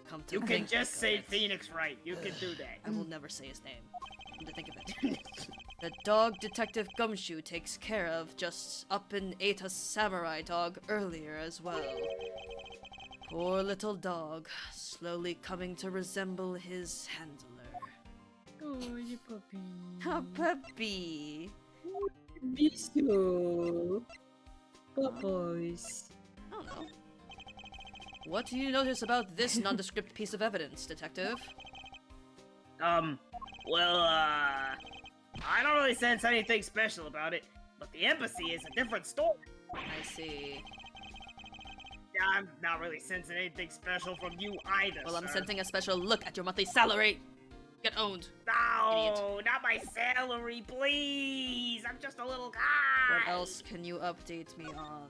Come to You can think just of say it. Phoenix Wright. You can do that. I will never say his name. Come to think of it. The dog Detective Gumshoe takes care of just up and ate a samurai dog earlier as well. Poor little dog, slowly coming to resemble his handler. Oh, you puppy. A puppy. Miss you. Boys. I don't know. What do you notice about this nondescript piece of evidence, Detective? Well, I don't really sense anything special about it, but the embassy is a different story. I see. I'm not really sensing anything special from you either, Well, I'm sir. sensing a special look at your monthly salary. Get owned. No, not my salary, please! I'm just a little guy! What else can you update me on?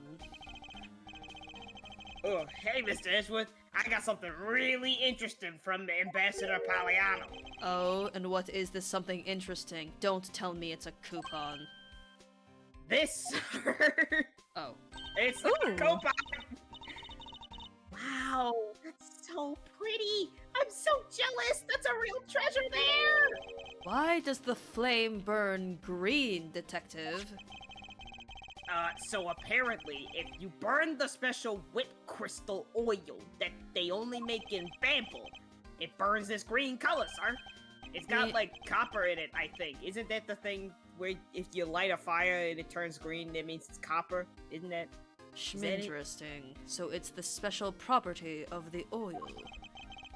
Oh, hey, Mr. Edgeworth. I got something really interesting from the Ambassador Poliano. Oh, and what is this something interesting? Don't tell me it's a coupon. This, sir, Oh. it's not a coupon! Wow, that's so pretty! I'm so jealous! That's a real treasure there! Why does the flame burn green, Detective? So apparently, if you burn the special wit crystal oil that they only make in Bamble, it burns this green color, sir. It's got, Yeah. like, copper in it, I think. Isn't that the thing where if you light a fire and it turns green, that means it's copper? Isn't that? that it? Interesting. So it's the special property of the oil.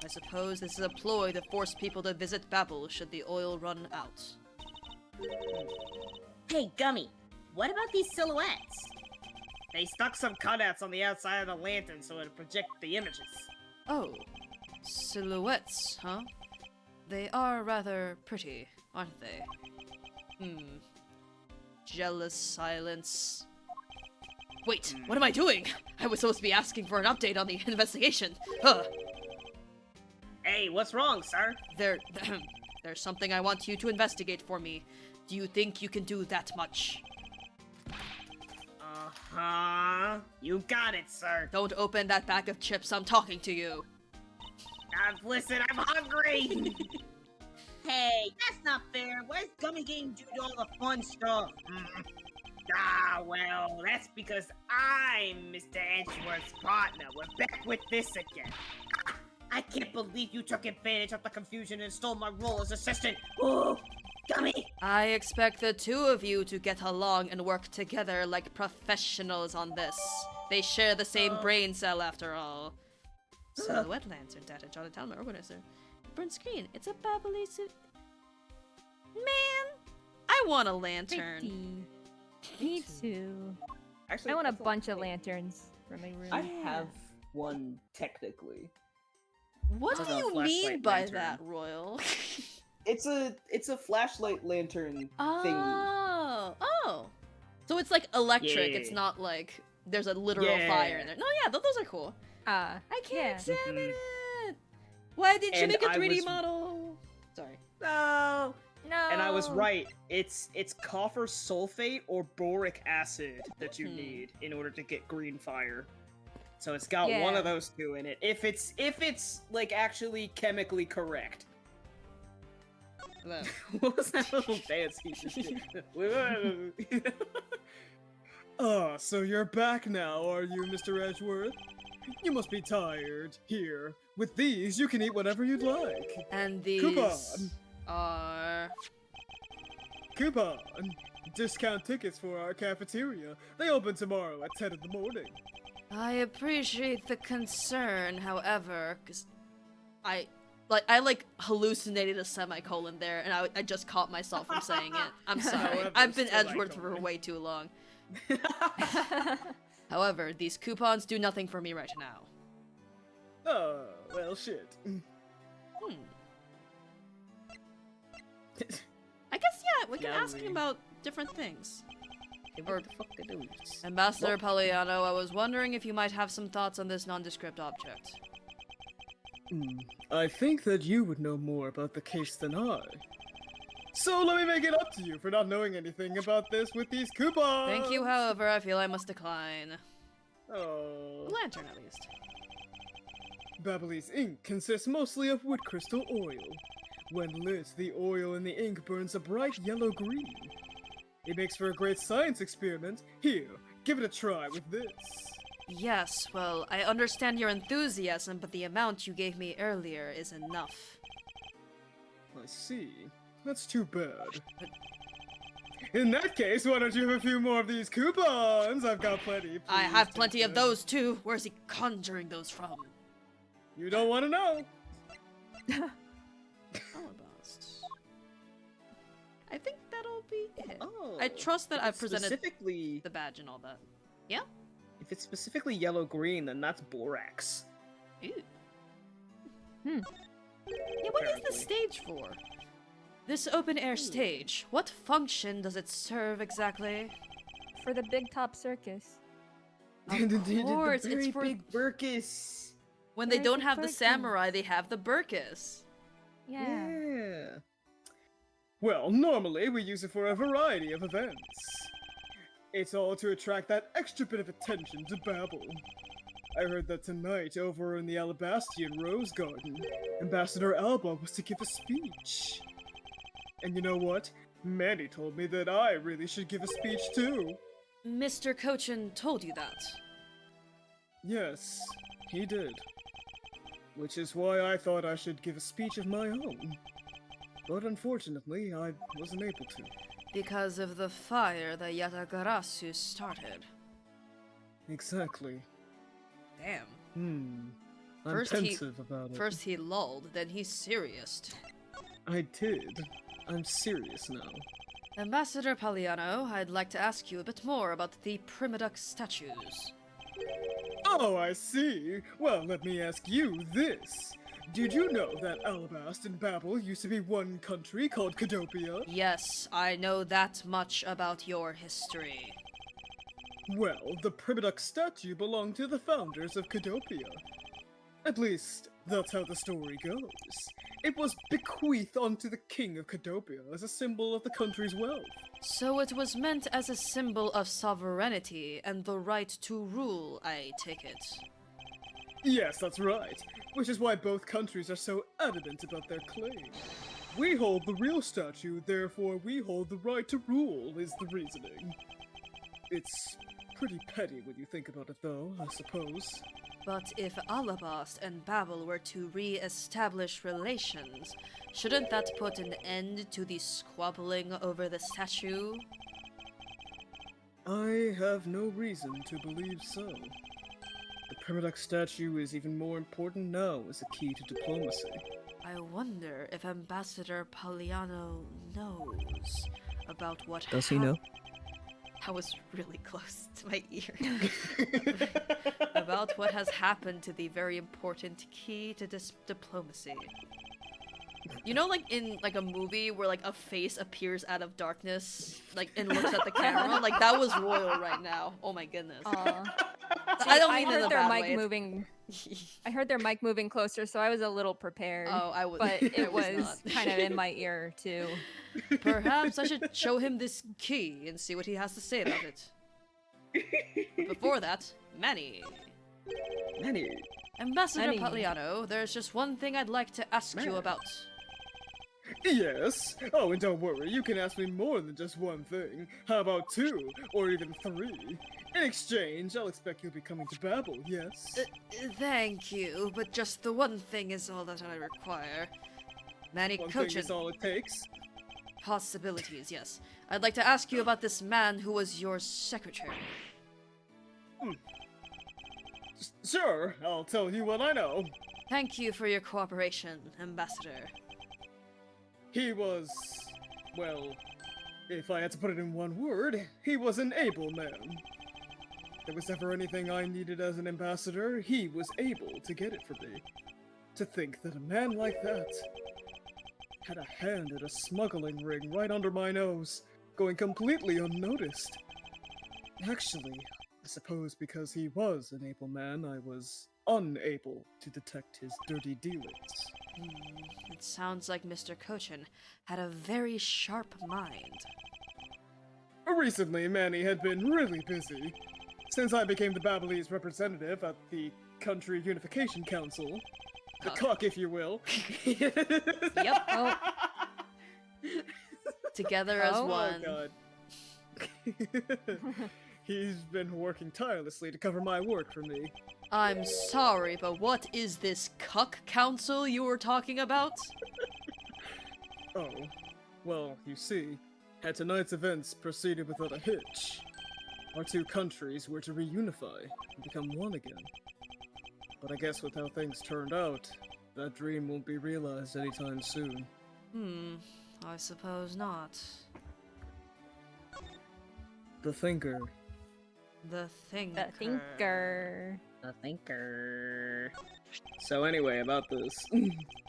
I suppose this is a ploy to force people to visit Babel should the oil run out. Hey, Gummy, what about these silhouettes? They stuck some cutouts on the outside of the lantern so it'll project the images. Oh, silhouettes, huh? They are rather pretty, aren't they? Jealous silence. Wait, what am I doing? I was supposed to be asking for an update on the investigation. Huh. Hey, what's wrong, sir? There's something I want you to investigate for me. Do you think you can do that much? Uh-huh. You got it, sir. Don't open that bag of chips, I'm talking to you. Listen, I'm hungry! Hey, that's not fair. Where's Gummy getting to do all the fun stuff? Well, that's because I'm Mr. Edgeworth's partner. We're back with this again. I can't believe you took advantage of the confusion and stole my role as assistant. Oh, Gummy! I expect the two of you to get along and work together like professionals on this. They share the same brain cell after all. Silhouette lantern data, jotted down my organizer. Burn screen, it's a babbly suit. Man, I want a lantern. Pretty. Me too. Actually, I want a that's bunch of okay. lanterns for my room. I have one technically. What It's do like a you mean flashlight by lantern. that, Royal? It's a flashlight lantern thingy. Oh. So it's like electric, it's Yeah. not like there's a literal Yeah. fire in there. No, yeah, those are cool. I can't yeah. examine it. Why didn't you And make a I 3D was- model? Sorry. No. No. And I was right. It's copper sulfate or boric acid that you need in order to get green fire. So it's got one Yeah. of those two in it. If it's like actually chemically correct. Hello. What was that little dance he just did? Ah, so you're back now, are you, Mr. Edgeworth? You must be tired. Here, with these, you can eat whatever you'd like. And these Coupon. are... Coupon. Discount tickets for our cafeteria. They open tomorrow at 10 in the morning. I appreciate the concern, however, because I hallucinated a semicolon there, and I just caught myself from saying it. I'm sorry. However, I've been Edgeworth for semicolon. way too long. However, these coupons do nothing for me right now. Oh, well, shit. I guess, yeah, we can ask Lovely. him about different things. Or Or- the fuck it is. Ambassador Poliano, I was wondering if you might have some thoughts on this nondescript object. I think that you would know more about the case than I. So let me make it up to you for not knowing anything about this with these coupons! Thank you, however, I feel I must decline. Oh. A lantern, at least. Babbly's ink consists mostly of wood crystal oil. When lit, the oil in the ink burns a bright yellow-green. It makes for a great science experiment. Here, give it a try with this. Yes, well, I understand your enthusiasm, but the amount you gave me earlier is enough. I see. That's too bad. In that case, why don't you have a few more of these coupons? I've got plenty. I Please have take plenty of them. those too. Where's he conjuring those from? You don't want to know. Alabast. I think that'll be it. Oh, I trust that if I've it's presented specifically. the badge and all that. Yeah? If it's specifically yellow green, then that's borax. Ew. Hmm. Yeah, what is the Apparently. stage for? This open-air stage, what function does it serve exactly? For the Big Top Circus. Of course, the very it's for big Burkus. when they Very don't good have the Birkin. samurai, they have the Burkus. Yeah. Yeah. Well, normally we use it for a variety of events. It's all to attract that extra bit of attention to Babel. I heard that tonight, over in the Alabastian Rose Garden, Ambassador Alba was to give a speech. And you know what? Manny told me that I really should give a speech too. Mr. Cochin told you that. Yes, he did. Which is why I thought I should give a speech of my own. But unfortunately, I wasn't able to. Because of the fire that Yatagarasu started. Exactly. Damn. I'm First he- pensive about it. First he lulled, then he's serious. I did. I'm serious now. Ambassador Poliano, I'd like to ask you a bit more about the Primadux statues. Oh, I see. Well, let me ask you this. Did you know that Alabast and Babel used to be one country called Cadopia? Yes, I know that much about your history. Well, the Primadux statue belonged to the founders of Cadopia. At least, that's how the story goes. It was bequeathed onto the king of Cadopia as a symbol of the country's wealth. So it was meant as a symbol of sovereignty and the right to rule, I take it. Yes, that's right. Which is why both countries are so adamant about their claim. We hold the real statue, therefore we hold the right to rule, is the reasoning. It's pretty petty when you think about it, though, I suppose. But if Alabast and Babel were to re-establish relations, shouldn't that put an end to the squabbling over the statue? I have no reason to believe so. The Primadux statue is even more important now as a key to diplomacy. I wonder if Ambassador Poliano knows about what Does he know? That was really close to my ear. About what has happened to the very important key to diplomacy. You know, like in like a movie where like a face appears out of darkness, like and looks at the camera. Like that was Royal right now. Oh my goodness. I don't mean in a heard their bad mic way. moving. I heard their mic moving closer, so I was a little prepared. Oh, I was. But I it was not. kind of in my ear too. Perhaps I should show him this key and see what he has to say about it. But before that, Manny. Manny. Ambassador Manny. Pagliano, there's just one thing I'd like to ask you about. Yes. Oh, and don't worry, you can ask me more than just one thing. How about 2, or even 3? In exchange, I'll expect you'll be coming to Babel, yes? Thank you, but just the one thing is all that I require. Manny One thing Cochin. is all it takes. Possibilities, yes. I'd like to ask you about this man who was your secretary. Sure, I'll tell you what I know. Thank you for your cooperation, Ambassador. He was, well, if I had to put it in one word, he was an able man. If there was ever anything I needed as an ambassador, he was able to get it for me. To think that a man like that had a hand in a smuggling ring right under my nose, going completely unnoticed. Actually, I suppose because he was an able man, I was unable to detect his dirty dealings. It sounds like Mr. Cochin had a very sharp mind. Recently, Manny had been really busy. Since I became the Babylese representative at the Country Unification Council. The cuck, if you will. Yep. Oh, Together as Oh. one. Oh, God. He's been working tirelessly to cover my work for me. I'm sorry, but what is this cuck council you were talking about? Oh, well, you see, had tonight's events proceeded without a hitch, our 2 countries were to reunify and become one again. But I guess with how things turned out, that dream won't be realized anytime soon. I suppose not. The Thinker. The thinker. the thinker. The thinker. So anyway, about this.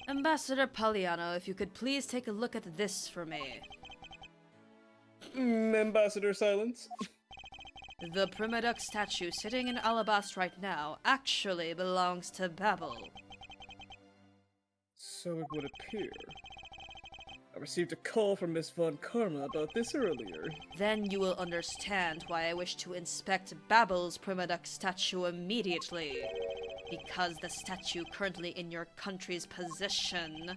Ambassador Pagliano, if you could please take a look at this for me. Ambassador Silence? The Primaduck statue sitting in Alabast right now actually belongs to Babel. So it would appear. I received a call from Miss Von Karma about this earlier. Then you will understand why I wish to inspect Babel's Primaduck statue immediately. Because the statue currently in your country's possession.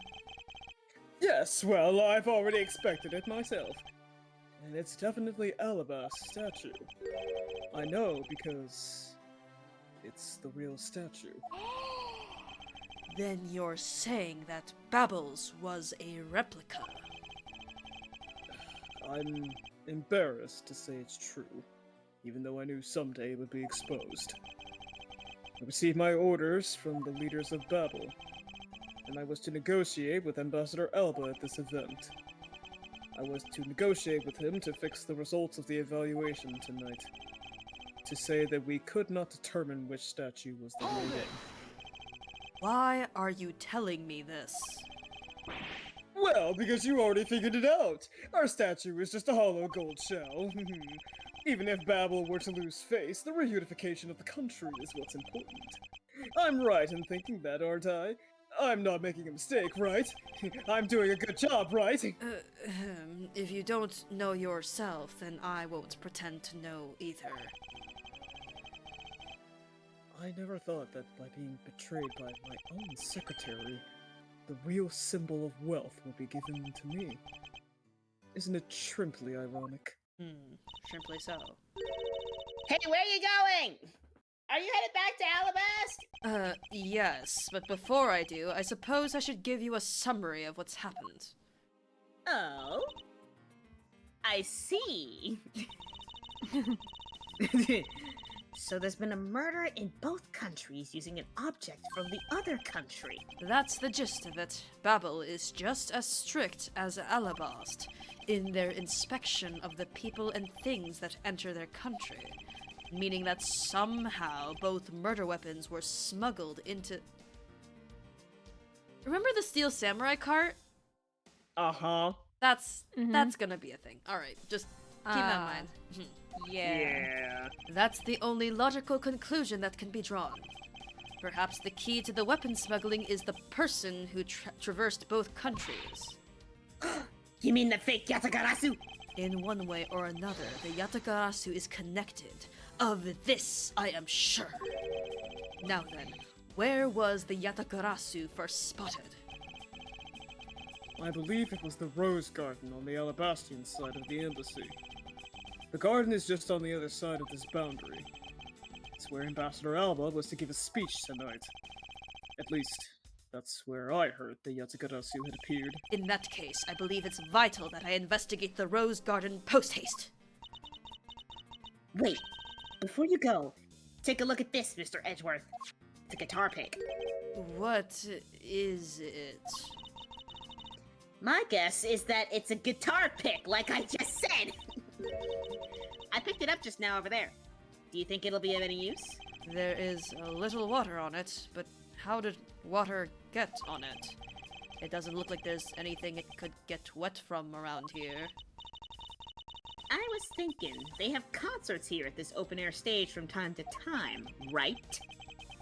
Yes, well, I've already expected it myself. And it's definitely Alabast's statue. I know because it's the real statue. Then you're saying that Babel's was a replica. I'm embarrassed to say it's true, even though I knew someday it would be exposed. I received my orders from the leaders of Babel, and I was to negotiate with Ambassador Alba at this event. I was to negotiate with him to fix the results of the evaluation tonight. To say that we could not determine which statue was the real one. Why are you telling me this? Well, because you already figured it out! Our statue is just a hollow gold shell. Even if Babel were to lose face, the reunification of the country is what's important. I'm right in thinking that, aren't I? I'm not making a mistake, right? I'm doing a good job, right? If you don't know yourself, then I won't pretend to know either. I never thought that by being betrayed by my own secretary, the real symbol of wealth would be given to me. Isn't it shrimply ironic? Shrimply so. Hey, where are you going? Are you headed back to Alabast? Yes, but before I do, I suppose I should give you a summary of what's happened. Oh. I see. So there's been a murder in both countries using an object from the other country. That's the gist of it. Babel is just as strict as Alabast in their inspection of the people and things that enter their country, meaning that somehow both murder weapons were smuggled into... Remember the Steel Samurai cart? Uh-huh. That's Mhm. that's gonna be a thing. All right, just keep that in Ah. mind. Yeah. That's the only logical conclusion that can be drawn. Perhaps the key to the weapon smuggling is the person who traversed both countries. You mean the fake Yatagarasu? In one way or another, the Yatagarasu is connected. Of this, I am sure. Now then, where was the Yatagarasu first spotted? I believe it was the Rose Garden on the Alabastian side of the embassy. The garden is just on the other side of this boundary. It's where Ambassador Alba was to give a speech tonight. At least, that's where I heard the Yatagarasu had appeared. In that case, I believe it's vital that I investigate the Rose Garden post-haste. Wait, before you go, take a look at this, Mr. Edgeworth. It's a guitar pick. What is it? My guess is that it's a guitar pick, like I just said. I picked it up just now over there. Do you think it'll be of any use? There is a little water on it, but how did water get on it? It doesn't look like there's anything it could get wet from around here. I was thinking, they have concerts here at this open-air stage from time to time, right?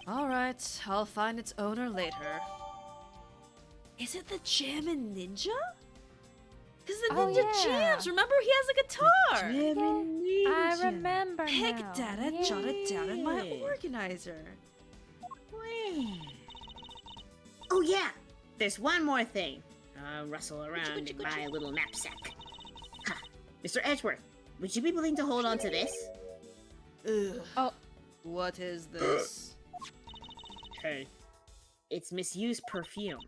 Alright, I'll find its owner later. Is it the Jammin' Ninja? Because the Oh, Ninja yeah. jams! Remember, he has a guitar! I remember Heck, now. Dad, I jotted it down in my Yeah. organizer. Oh yeah, there's one more thing. I'll rustle around in my little knapsack. Ha. Mr. Edgeworth, would you be willing to hold on to this? Ugh. Oh. What is this? Hey, It's misused perfume.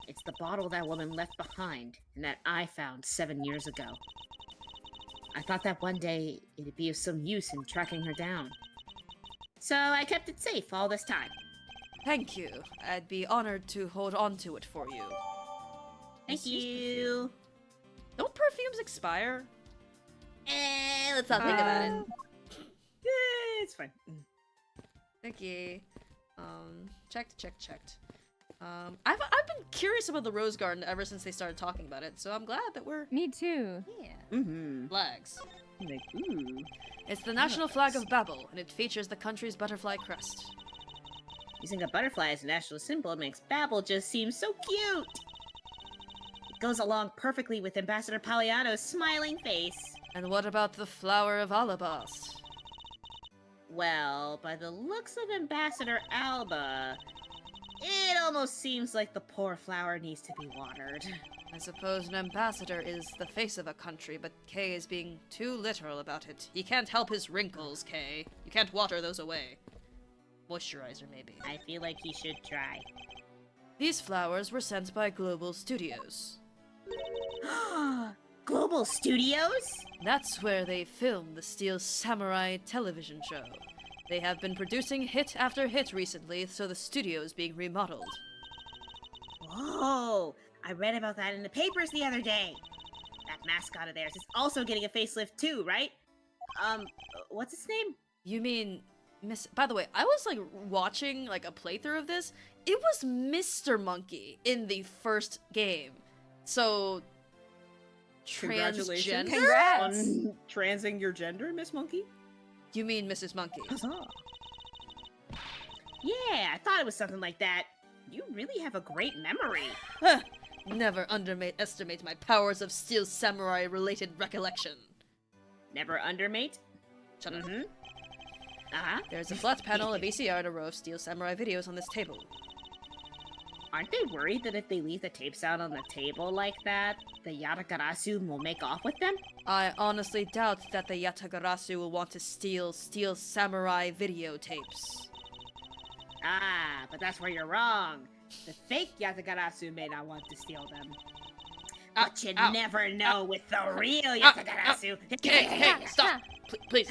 It's the bottle that woman left behind and that I found 7 years ago. I thought that one day it'd be of some use in tracking her down. So I kept it safe all this time. Thank you. I'd be honored to hold on to it for you. Thank you. Don't perfumes expire? Let's not think about it. Yeah, it's fine. Thank you. Checked. I've been curious about the Rose Garden ever since they started talking about it, so I'm glad that we're Me too. Mm-hmm. flags. Like, ooh. It's the national flag of Babel, and it features the country's butterfly crest. Using a butterfly as a national symbol makes Babel just seem so cute. It goes along perfectly with Ambassador Paliano's smiling face. And what about the flower of Alabast? Well, by the looks of Ambassador Alba, it almost seems like the poor flower needs to be watered. I suppose an ambassador is the face of a country, but Kay is being too literal about it. He can't help his wrinkles, Kay. You can't water those away. Moisturizer, maybe. I feel like he should try. These flowers were sent by Global Studios. Global Studios? That's where they filmed the Steel Samurai television show. They have been producing hit after hit recently, so the studio is being remodeled. Whoa! I read about that in the papers the other day. That mascot of theirs is also getting a facelift too, right? What's his name? You mean Miss... By the way, I was, like, watching, like, a playthrough of this. It was Mr. Monkey in the first game. So... Congratulations. Transgender? Congrats. On transing your gender, Miss Monkey? You mean Mrs. Monkey? Huzzah. Yeah, I thought it was something like that. You really have a great memory. Huh. Never underestimate my powers of Steel Samurai-related recollection. Never undermate? Shut up. Mm-hmm. Uh-huh. There's a flat panel, a VCR, and a row of Steel Samurai videos on this table. Aren't they worried that if they leave the tapes out on the table like that, the Yatagarasu will make off with them? I honestly doubt that the Yatagarasu will want to steal Steel Samurai videotapes. Ah, but that's where you're wrong. The fake Yatagarasu may not want to steal them. But you ow, never know with the real Yatagarasu. Hey, stop! Please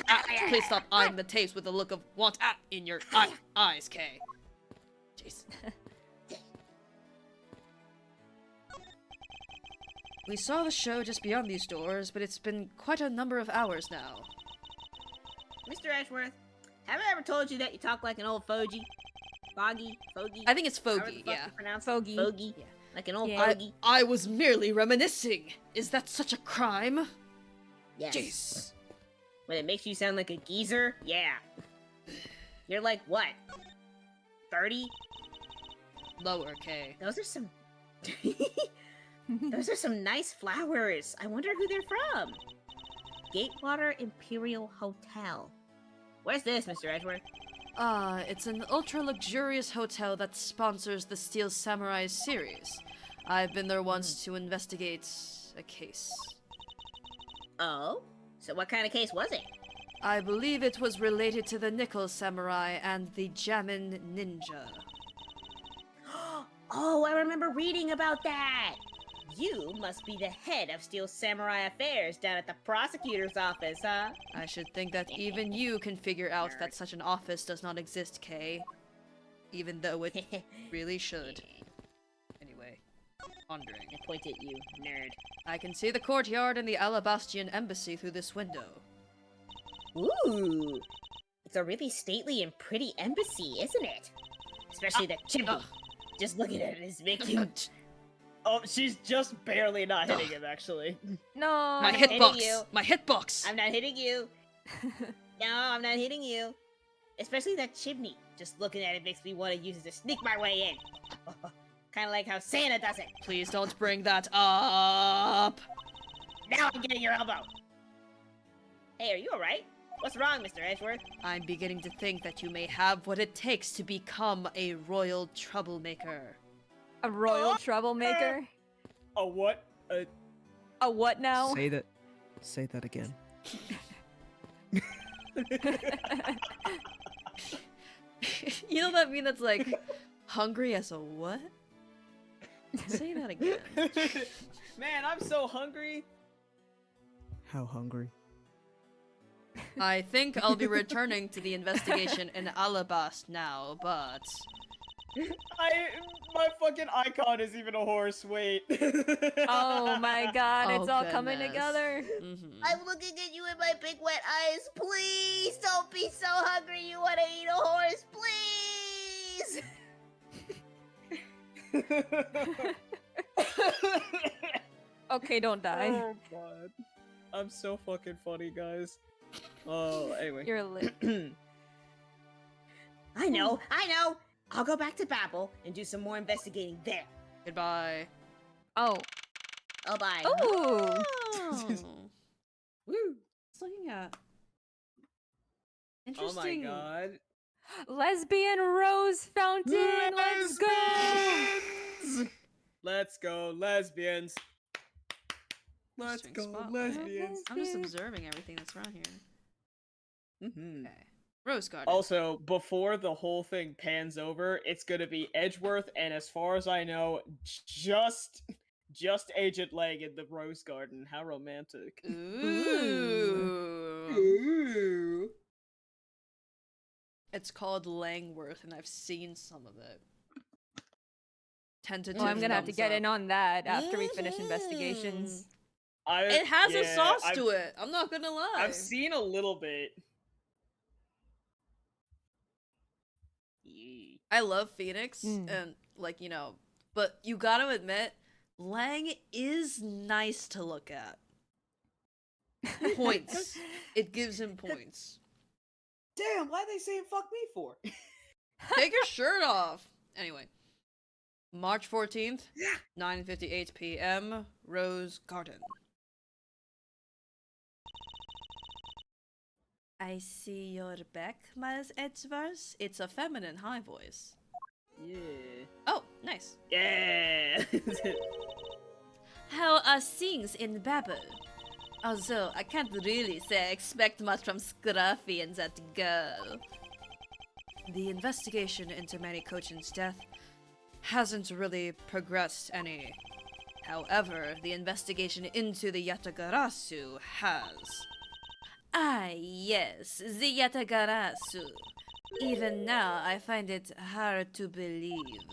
stop eyeing the tapes with a look of want in your eyes, Kay. Jeez. We saw the show just beyond these doors, but it's been quite a number of hours now. Mr. Edgeworth, have I ever told you that you talk like an old fogey? Fogey? I think it's However the Fogey, fuck yeah. you pronounce it. Fogey. Fogey. Yeah. Like an old Yeah. fogey. I was merely reminiscing. Is that such a crime? Yes. Jeez. When it makes you sound like a geezer, yeah. You're like, what? 30? Lower, K. Those are some... Those are some nice flowers. I wonder who they're from. Gatewater Imperial Hotel. Where's this, Mr. Edgeworth? It's an ultra-luxurious hotel that sponsors the Steel Samurai series. I've been there once to investigate a case. Oh? So what kind of case was it? I believe it was related to the Nickel Samurai and the Jamin Ninja. Oh, I remember reading about that! You must be the head of Steel Samurai Affairs down at the prosecutor's office, huh? I should think that even you can figure out that such an office does not exist, Kay. Even though it really should. Anyway, pondering. I point at you, nerd. I can see the courtyard and the Alabastian embassy through this window. Ooh! It's a really stately and pretty embassy, isn't it? Especially the chimney. Just looking at it is making... Oh, she's just barely not hitting him, actually. No. My hitting hitbox! you. My hitbox! I'm not hitting you. No, I'm not hitting you. Especially that chimney. Just looking at it makes me want to use it to sneak my way in. Kind of like how Santa does it. Please don't bring that up! Now I'm getting your elbow. Hey, are you alright? What's wrong, Mr. Edgeworth? I'm beginning to think that you may have what it takes to become a royal troublemaker. A royal troublemaker? A what? A what now? Say that. Say that again. You know that meme that's like, hungry as a what? Say that again. Man, I'm so hungry. How hungry? I think I'll be returning to the investigation in Alabast now, but... My fucking icon is even a horse, wait. Oh my god, it's Oh, all coming goodness. together. Mhm. I'm looking at you in my big wet eyes. Please don't be so hungry you want to eat a horse. Please. Okay, don't die. Oh god. I'm so fucking funny, guys. Oh, anyway. You're lit. I know. I'll go back to Babel and do some more investigating there. Goodbye. Oh. Oh, bye. Ooh. Oh. Woo. Just looking at... Oh my Interesting. god. Lesbian rose fountain. Let's go. Let's go, lesbians. Let's Interesting go, spotlight. lesbians. I'm just observing everything that's around here. Mm-hmm. Okay. Rose Garden. Also, before the whole thing pans over, it's gonna be Edgeworth, and as far as I know, just Agent Lang in the Rose Garden. How romantic. Ooh. Ooh. It's called Langworth, and I've seen some of it. Tentative. Well, I'm gonna have to thumbs get up. in on that after we finish investigations. It has a sauce I've- to it. I'm not gonna lie. I've seen a little bit. I love Phoenix, Mm. and like but you gotta admit, Lang is nice to look at. Points. It gives him points. Damn, why are they saying fuck me for? Take your shirt off. Anyway, March 14th, 9:58 p.m. Rose Garden. I see you're back, Miles Edgeworth. It's a feminine high voice. Yeah. Oh, nice. Yeah. How are things in Babel? Although I can't really say I expect much from Scruffy and that girl. The investigation into Manny Cochin's death hasn't really progressed any. However, the investigation into the Yatagarasu has. Ah, yes, the Yatagarasu. Even now, I find it hard to believe.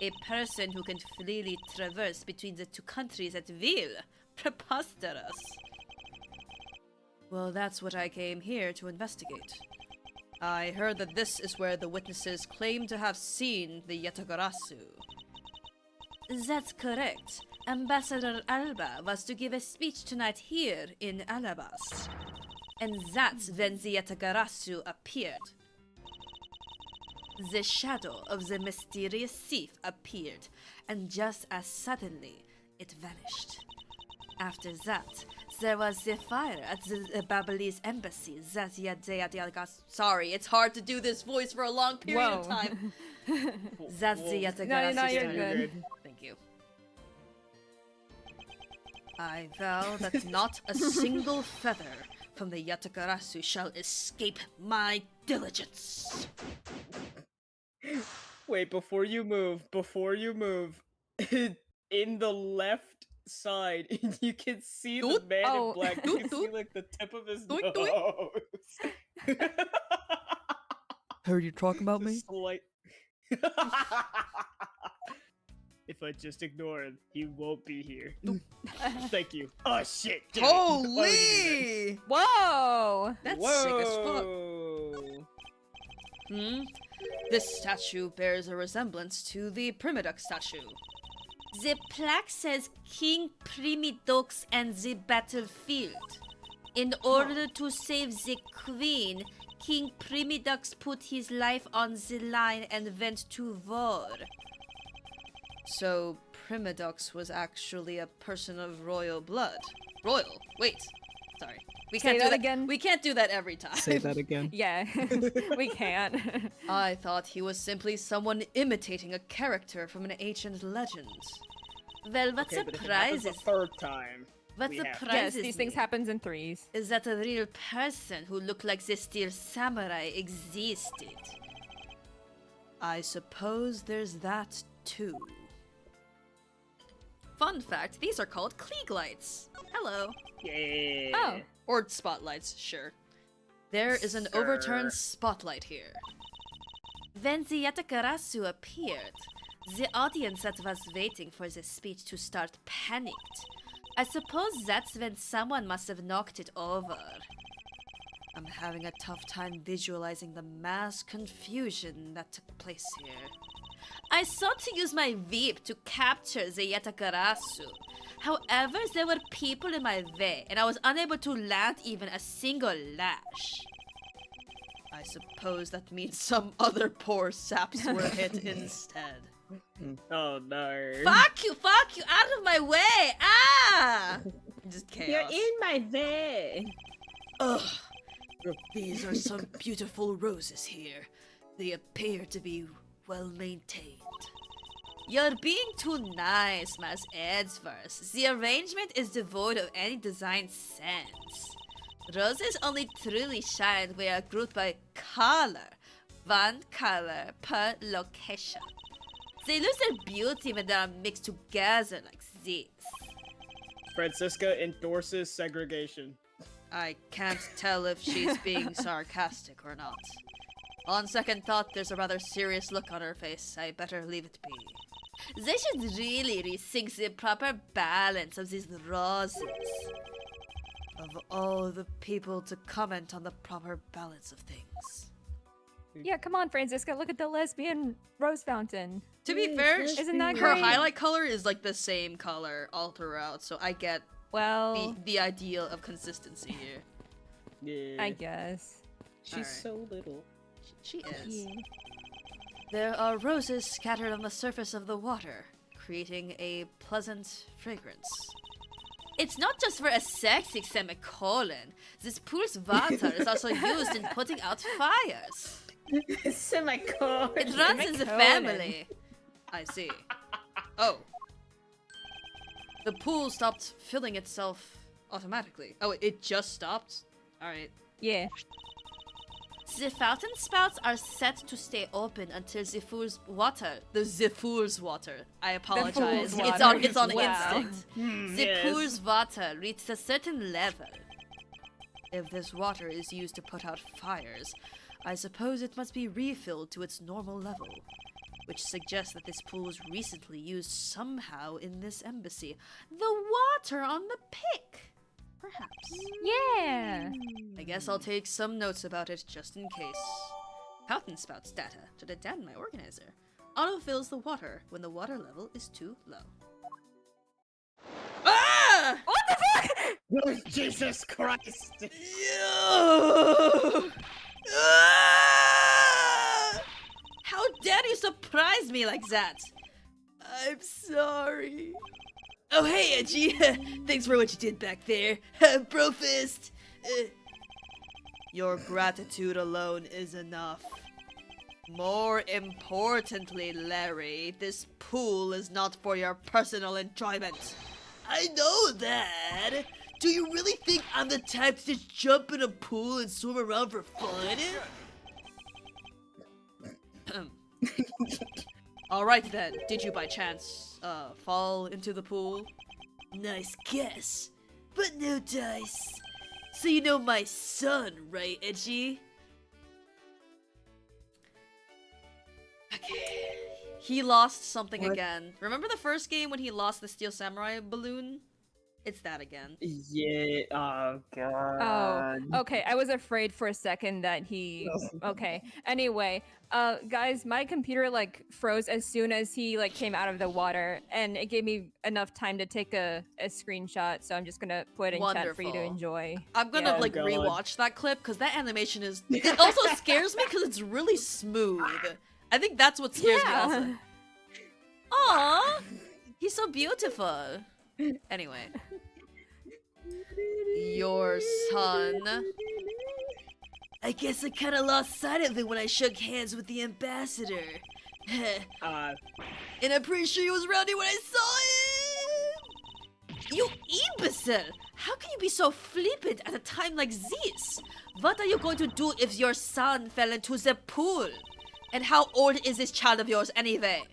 A person who can freely traverse between the two countries at will. Preposterous. Well, that's what I came here to investigate. I heard that this is where the witnesses claim to have seen the Yatagarasu. That's correct. Ambassador Alba was to give a speech tonight here in Alabas. And that's when the Yatagarasu appeared. The shadow of the mysterious thief appeared, and just as suddenly, it vanished. After that, there was the fire at the Babalese embassy. Sorry, it's hard to do this voice for a long period of time. That's the Yatagarasu. No, you're story. good. Thank you. I vow that not a single feather from the Yatagarasu shall escape my diligence. Wait, before you move, in the left side, you can see the Doot. man Oh. in black. You can see like the tip of his Doink, nose. Heard you talking about me? Slight. If I just ignore him, he won't be here. Thank you. Oh shit! damn it. Why would you do Holy! Whoa! That's that? sick as fuck. Whoa. This statue bears a resemblance to the Primiduck statue. The plaque says King Primidux and the battlefield. In order to save the queen, King Primidux put his life on the line and went to war. So, Primidux was actually a person of royal blood. Royal? Wait. Sorry. We Say can't do that that again. We can't do that every time. Say that again. Yeah, we can't. I thought he was simply someone imitating a character from an ancient legend. Well, what Okay, but if it happens surprises the third time, what we have to- Yes, surprises these things me happens in threes. is that a real person who looked like the steel samurai existed. I suppose there's that too. Fun fact, these are called Klieg lights. Hello. yeah. Oh. Or spotlights, sure. There is an Sure. overturned spotlight here. When the Yatakarasu appeared, the audience that was waiting for the speech to start panicked. I suppose that's when someone must have knocked it over. I'm having a tough time visualizing the mass confusion that took place here. I sought to use my whip to capture the Yatakarasu. However, there were people in my way, and I was unable to land even a single lash. I suppose that means some other poor saps were hit instead. Oh no. Fuck you, out of my way! Ah! Just chaos. You're in my way. Ugh. These are some beautiful roses here. They appear to be well maintained. You're being too nice, Mas Edgeworth. The arrangement is devoid of any design sense. Roses only truly shine when they are grouped by color. One color per location. They lose their beauty when they are mixed together like this. Francisca endorses segregation. I can't tell if she's being sarcastic or not. On second thought, there's a rather serious look on her face. I better leave it be. They should really rethink the proper balance of these roses. Of all the people to comment on the proper balance of things. Yeah, come on, Francisca. Look at the lesbian rose fountain. To be fair, Isn't that her great? highlight color is like the same color all throughout, so I get Well, the ideal of consistency here. Yeah. I guess. She's Alright. so little. She is. Yeah. There are roses scattered on the surface of the water, creating a pleasant fragrance. It's not just for a sexy semicolon. This pool's water is also used in putting out fires. Semicolon. It runs in the Semicolon. family. I see. Oh. The pool stopped filling itself automatically. Oh, it just stopped? Alright. Yeah. The fountain spouts are set to stay open until the fool's water. The pool's water. I apologize. pool's It's on Wow. instinct. The yes. pool's water reaches a certain level. If this water is used to put out fires, I suppose it must be refilled to its normal level, which suggests that this pool was recently used somehow in this embassy. The water on the pick. Perhaps. Yeah. I guess I'll take some notes about it just in case. Fountain spouts data to the Dan, my organizer. autofills the water when the water level is too low. Ah! What the fuck? Oh, Jesus Christ! Ah! How dare you surprise me like that? I'm sorry. Oh, hey, Edgy. Thanks for what you did back there. Bro fist. Your gratitude alone is enough. More importantly, Larry, this pool is not for your personal enjoyment. I know that. Do you really think I'm the type to just jump in a pool and swim around for fun? Alright then, did you by chance, fall into the pool? Nice guess, but no dice. So you know my son, right, Edgy? Okay. He lost something again. Remember the first game when he lost the Steel Samurai balloon? It's that again. Yeah. Oh Oh, god. okay. I was afraid for a second that he. Okay. Anyway, guys, my computer like froze as soon as he like came out of the water, and it gave me enough time to take a screenshot. So I'm just gonna put it in chat for you to Wonderful. enjoy. I'm gonna Yeah. like God. rewatch that clip because that animation is. It also scares me because it's really smooth. I think that's what scares me also. Aww, he's so beautiful. Anyway, your son. I guess I kind of lost sight of it when I shook hands with the ambassador. And I'm pretty sure he was around here when I saw him! You imbecile! How can you be so flippant at a time like this? What are you going to do if your son fell into the pool? And how old is this child of yours anyway?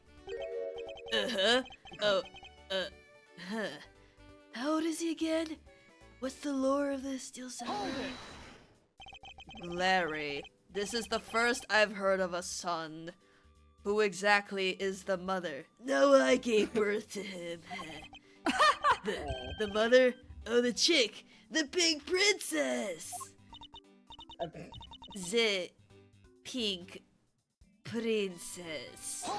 Uh-huh. Oh, huh. How old is he again? What's the lore of the Steel Samurai? Larry, this is the first I've heard of a son. Who exactly is the mother? No, I gave birth to him. the mother? Oh, the chick. The pink princess. The pink princess.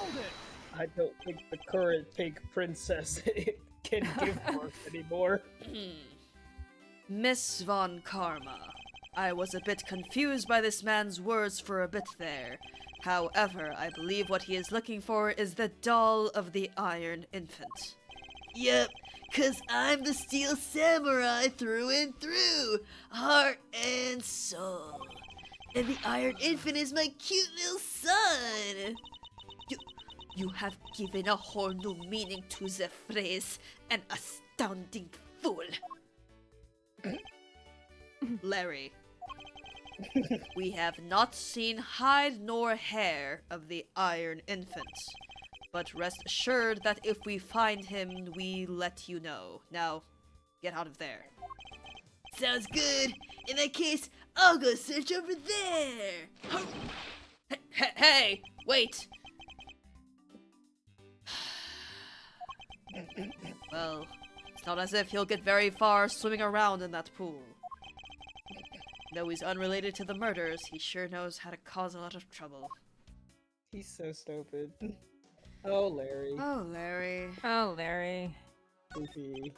I don't think the current pink princess can give birth anymore. Miss Von Karma. I was a bit confused by this man's words for a bit there. However, I believe what he is looking for is the doll of the Iron Infant. Yep, 'cause I'm the Steel Samurai through and through, heart and soul. And the Iron Infant is my cute little son. You have given a whole new meaning to the phrase, an astounding fool. Larry, we have not seen hide nor hair of the Iron Infant, but rest assured that if we find him, we let you know. Now, get out of there. Sounds good. In that case, I'll go search over there. Hey, wait. Well, it's not as if he'll get very far swimming around in that pool. Though he's unrelated to the murders, he sure knows how to cause a lot of trouble. He's so stupid. Oh, Larry. Oh, Larry. Oh, Larry. Goofy.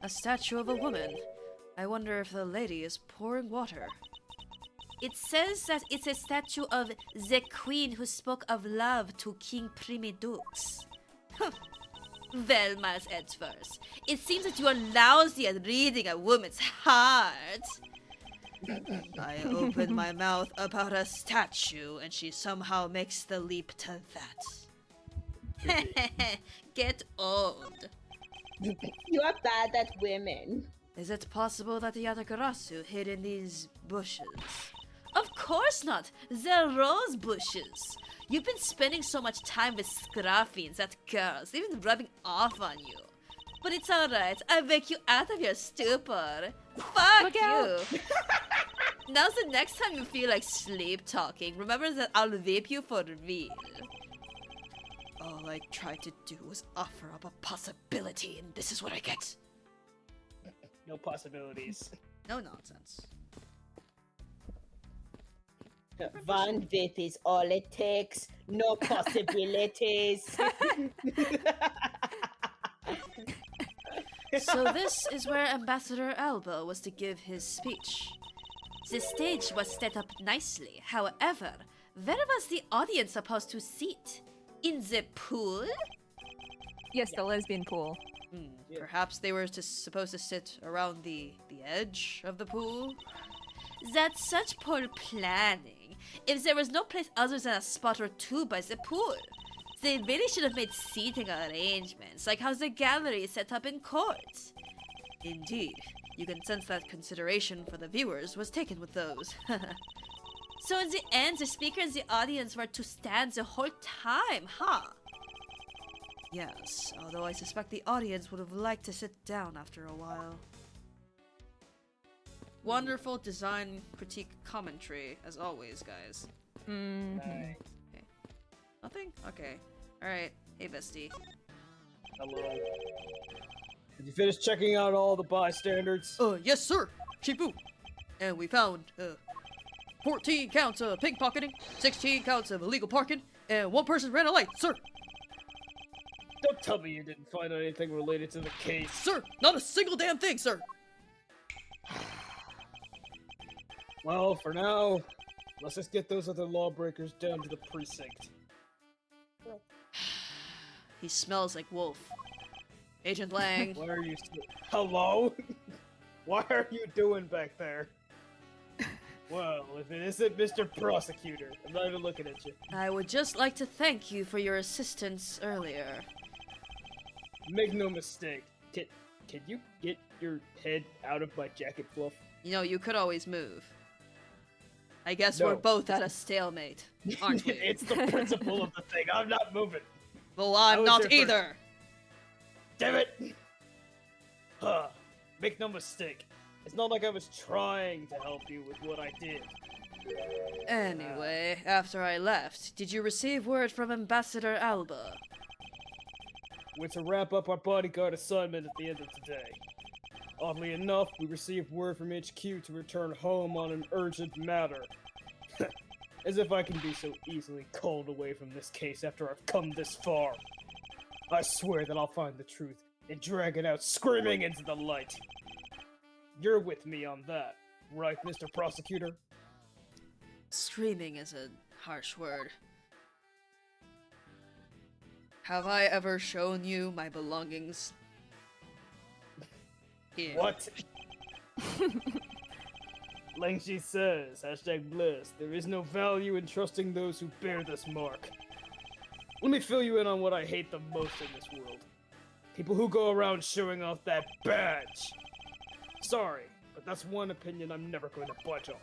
A statue of a woman. I wonder if the lady is pouring water. It says that it's a statue of the queen who spoke of love to King Primidux. Well, Miles Edgeworth, it seems that you are lousy at reading a woman's heart. I open my mouth about a statue and she somehow makes the leap to that. Get old. You are bad at women. Is it possible that the Yatagarasu hid in these bushes? Of course not! They're rose bushes! You've been spending so much time with Scruffy and that girl, they've been rubbing off on you. But it's alright, I'll wake you out of your stupor. Fuck Look you! out. Now's the next time you feel like sleep talking, remember that I'll vape you for real. All I tried to do was offer up a possibility, and this is what I get. No possibilities. No nonsense. One whip is all it takes. No possibilities. So this is where Ambassador Alba was to give his speech. The stage was set up nicely. However, where was the audience supposed to sit? In the pool? Yes, the lesbian pool. Perhaps they were supposed to sit around the edge of the pool? That's such poor planning. If there was no place other than a spot or two by the pool, they really should have made seating arrangements, like how the gallery is set up in court. Indeed, you can sense that consideration for the viewers was taken with those. So in the end, the speaker and the audience were to stand the whole time, huh? Yes, although I suspect the audience would have liked to sit down after a while. Wonderful design critique commentary, as always, guys. Mhm. Nothing? Okay. Alright. Hey, bestie. Hello. Did you finish checking out all the bystanders? Yes, sir! Chifu! And we found, 14 counts of pickpocketing, 16 counts of illegal parking, and one person ran a light, sir! Don't tell me you didn't find anything related to the case. Sir! Not a single damn thing, sir! Well, for now, let's just get those other lawbreakers down to the precinct. He smells like wolf. Agent Lang. Why are you Hello? What are you doing back there? Well, if it isn't Mr. Prosecutor, I'm not even looking at you. I would just like to thank you for your assistance earlier. Make no mistake. Can you get your head out of my jacket fluff? You know, you could always move. I guess No. we're both at a stalemate, aren't we? It's the principle of the thing. I'm not moving. Well, I I'm was not here first. either! Damn it! Huh. Make no mistake. It's not like I was trying to help you with what I did. Anyway, after I left, did you receive word from Ambassador Alba? We're to wrap up our bodyguard assignment at the end of today. Oddly enough, we received word from HQ to return home on an urgent matter. As if I can be so easily called away from this case after I've come this far. I swear that I'll find the truth and drag it out screaming into the light. You're with me on that, right, Mr. Prosecutor? Screaming is a harsh word. Have I ever shown you my belongings? Here. What? Langshi says, #blessed, there is no value in trusting those who bear this mark. Let me fill you in on what I hate the most in this world. People who go around showing off that badge. Sorry, but that's one opinion I'm never going to budge on.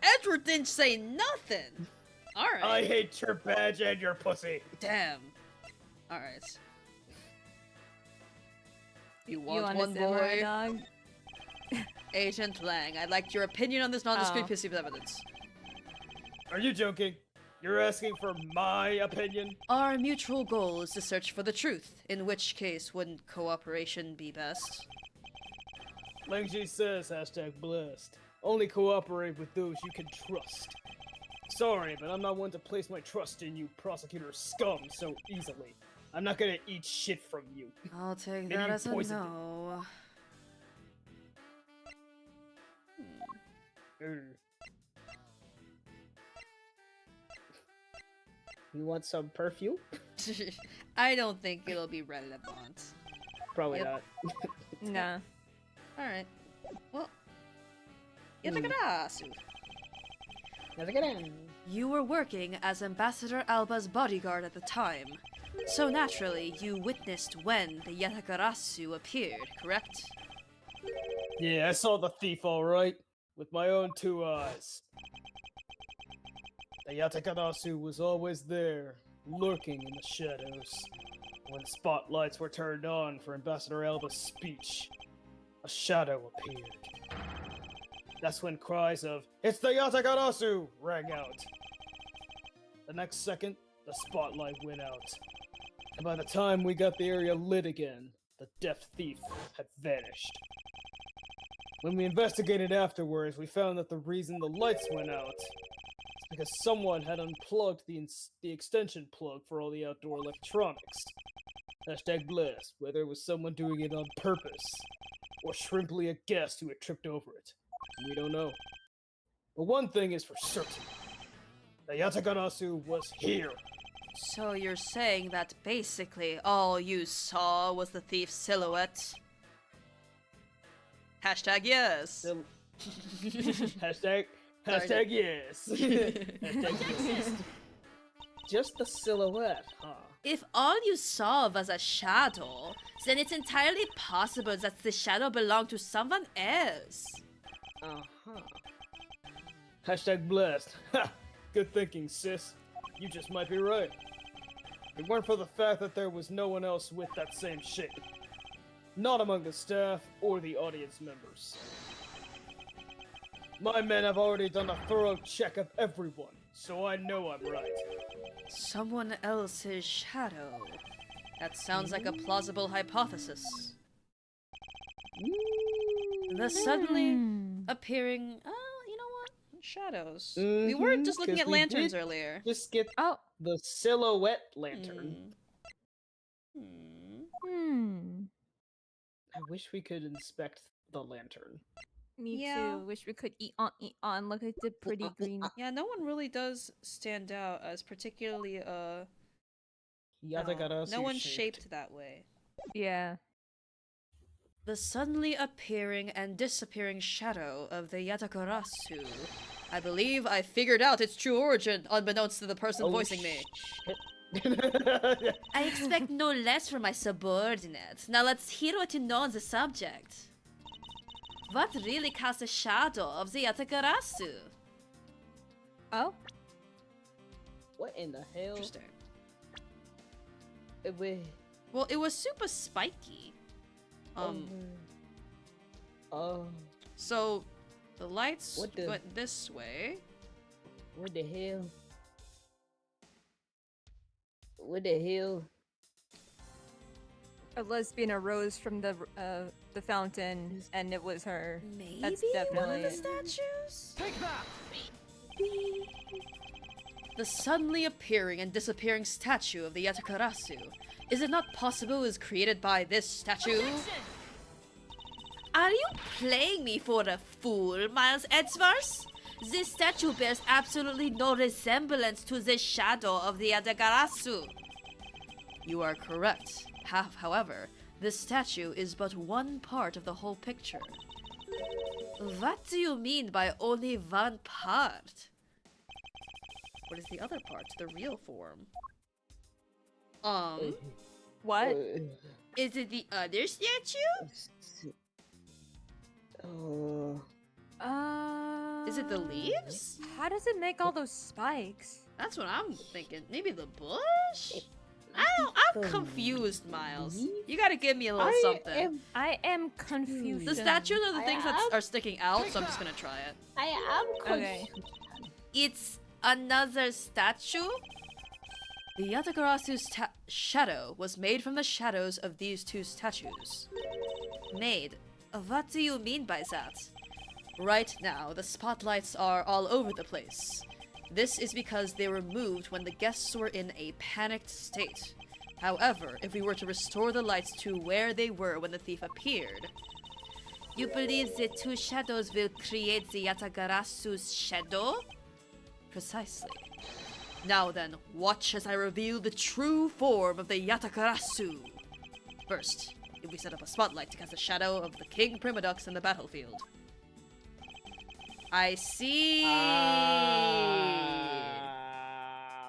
Edgeworth didn't say nothing! Alright. I hate your badge and your pussy. Damn. Alright. You You want want one a samurai boy? dog? Agent Lang, I'd like your opinion on this nondescript Oh. piece of evidence. Are you joking? You're asking for my opinion? Our mutual goal is to search for the truth, in which case wouldn't cooperation be best? Langji says, #blessed. Only cooperate with those you can trust. Sorry, but I'm not one to place my trust in you prosecutor scum so easily. I'm not gonna eat shit from you. I'll take Maybe that you as a poisoned it. no. You want some perfume? I don't think it'll be relevant. Probably Yep. not. Nah. Alright. Well. Yatagarasu. You were working as Ambassador Alba's bodyguard at the time. So naturally, you witnessed when the Yatakarasu appeared, correct? Yeah, I saw the thief alright. With my own 2 eyes. The Yatakarasu was always there, lurking in the shadows. When spotlights were turned on for Ambassador Alba's speech, a shadow appeared. That's when cries of, "It's the Yatakarasu!" rang out. The next second, the spotlight went out. And by the time we got the area lit again, the deaf thief had vanished. When we investigated afterwards, we found that the reason the lights went out is because someone had unplugged the extension plug for all the outdoor electronics. Hashtag blessed, whether it was someone doing it on purpose, or simply a guest who had tripped over it. We don't know. But one thing is for certain. The Yatagarasu was here. So you're saying that basically all you saw was the thief's silhouette? Hashtag yes. Hashtag yes. Hashtag yes. Just the silhouette, huh? If all you saw was a shadow, then it's entirely possible that the shadow belonged to someone else. Uh-huh. Hashtag blessed. Ha! Good thinking, sis. You just might be right. If it weren't for the fact that there was no one else with that same shape. Not among the staff or the audience members. My men have already done a thorough check of everyone, so I know I'm right. Someone else's shadow. That sounds like a plausible hypothesis. The suddenly appearing, you know what? Shadows. We weren't just looking 'cause at we lanterns did earlier. Just get Oh. the silhouette lantern. I wish we could inspect the lantern. Me Yeah. too. Wish we could eat on. Look at the pretty green. Yeah, no one really does stand out as particularly, Yatagarasu no one's shaped that way. Yeah. The suddenly appearing and disappearing shadow of the Yatakarasu. I believe I figured out its true origin, unbeknownst to the person voicing me. I expect no less from my subordinates. Now let's hear what you know on the subject. What really casts a shadow of the Yatakarasu? Oh. What in the hell? Interesting. Well, it was super spiky. So the lights went this way. What the hell? What the hell? A lesbian arose from the fountain, and it was her. Maybe That's one definitely of the statues? Take that! The suddenly appearing and disappearing statue of the Yatakarasu. Is it not possible it was created by this statue? Are you playing me for a fool, Miles Edgeworth? This statue bears absolutely no resemblance to the shadow of the Yatakarasu. You are correct. However, this statue is but one part of the whole picture. What do you mean by only one part? What is the other part? The real form. What? Is it the other statue? Is it the leaves? How does it make all those spikes? That's what I'm thinking. Maybe the bush? I'm confused, Miles. You gotta give me a little something. I am confused. The statues are the things that are sticking out, so I'm just gonna try it. I am confused. Okay. It's another statue? The Yatakarasu's shadow was made from the shadows of these two statues. Made? What do you mean by that? Right now, the spotlights are all over the place. This is because they were moved when the guests were in a panicked state. However, if we were to restore the lights to where they were when the thief appeared... You believe the two shadows will create the Yatakarasu's shadow? Precisely. Now then, watch as I reveal the true form of the Yatakarasu. First, if we set up a spotlight to cast a shadow of the King Primadux in the battlefield. I see.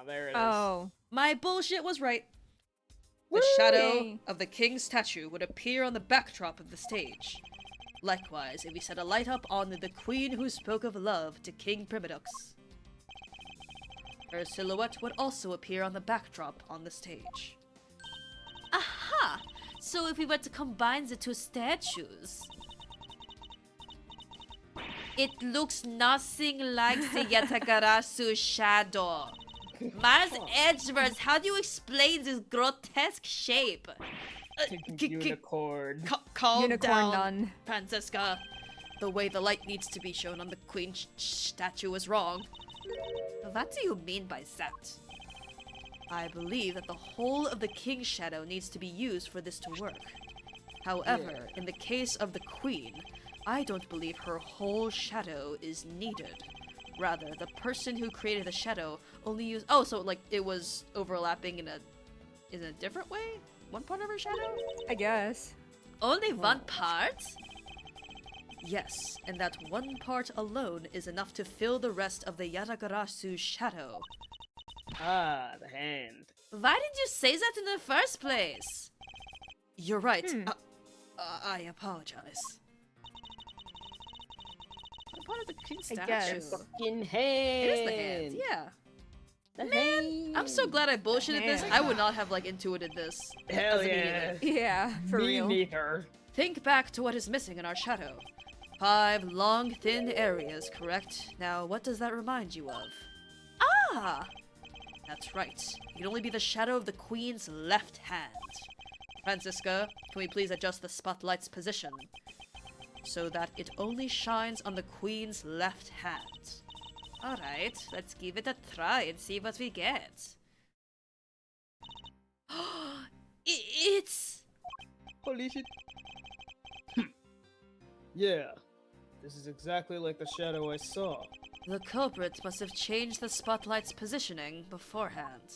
There it is. Oh. My bullshit was right. The shadow of the king's statue would appear on the backdrop of the stage. Likewise, if we set a light up on the queen who spoke of love to King Primadux. Her silhouette would also appear on the backdrop on the stage. Aha! So if we were to combine the two statues... It looks nothing like the Yatakarasu shadow. Miles Edgeworth, how do you explain this grotesque shape? Unicorn. Calm Unicorn down, nun. Francesca. the way the light needs to be shown on the queen statue is wrong. What do you mean by that? I believe that the whole of the king's shadow needs to be used for this to work. However, in the case of the queen, I don't believe her whole shadow is needed. Rather, the person who created the shadow only used— oh, so like it was overlapping in a different way? One part of her shadow? I guess. Only one part? Yes, and that one part alone is enough to fill the rest of the Yatagarasu's shadow. Ah, the hand. Why did you say that in the first place? You're right. I apologize. What part of the king I statue? guess. Fucking hand. It is the hand, yeah. Man, I'm so glad I bullshitted this. I would not have like intuited this. Hell as yeah. immediately. Yeah, for Me real. neither. Think back to what is missing in our shadow. 5 long, thin areas, correct? Now, what does that remind you of? Ah! That's right. It can only be the shadow of the queen's left hand. Francisca, can we please adjust the spotlight's position so that it only shines on the queen's left hand? Alright, let's give it a try and see what we get. It's... Holy shit. Yeah, this is exactly like the shadow I saw. The culprit must have changed the spotlight's positioning beforehand,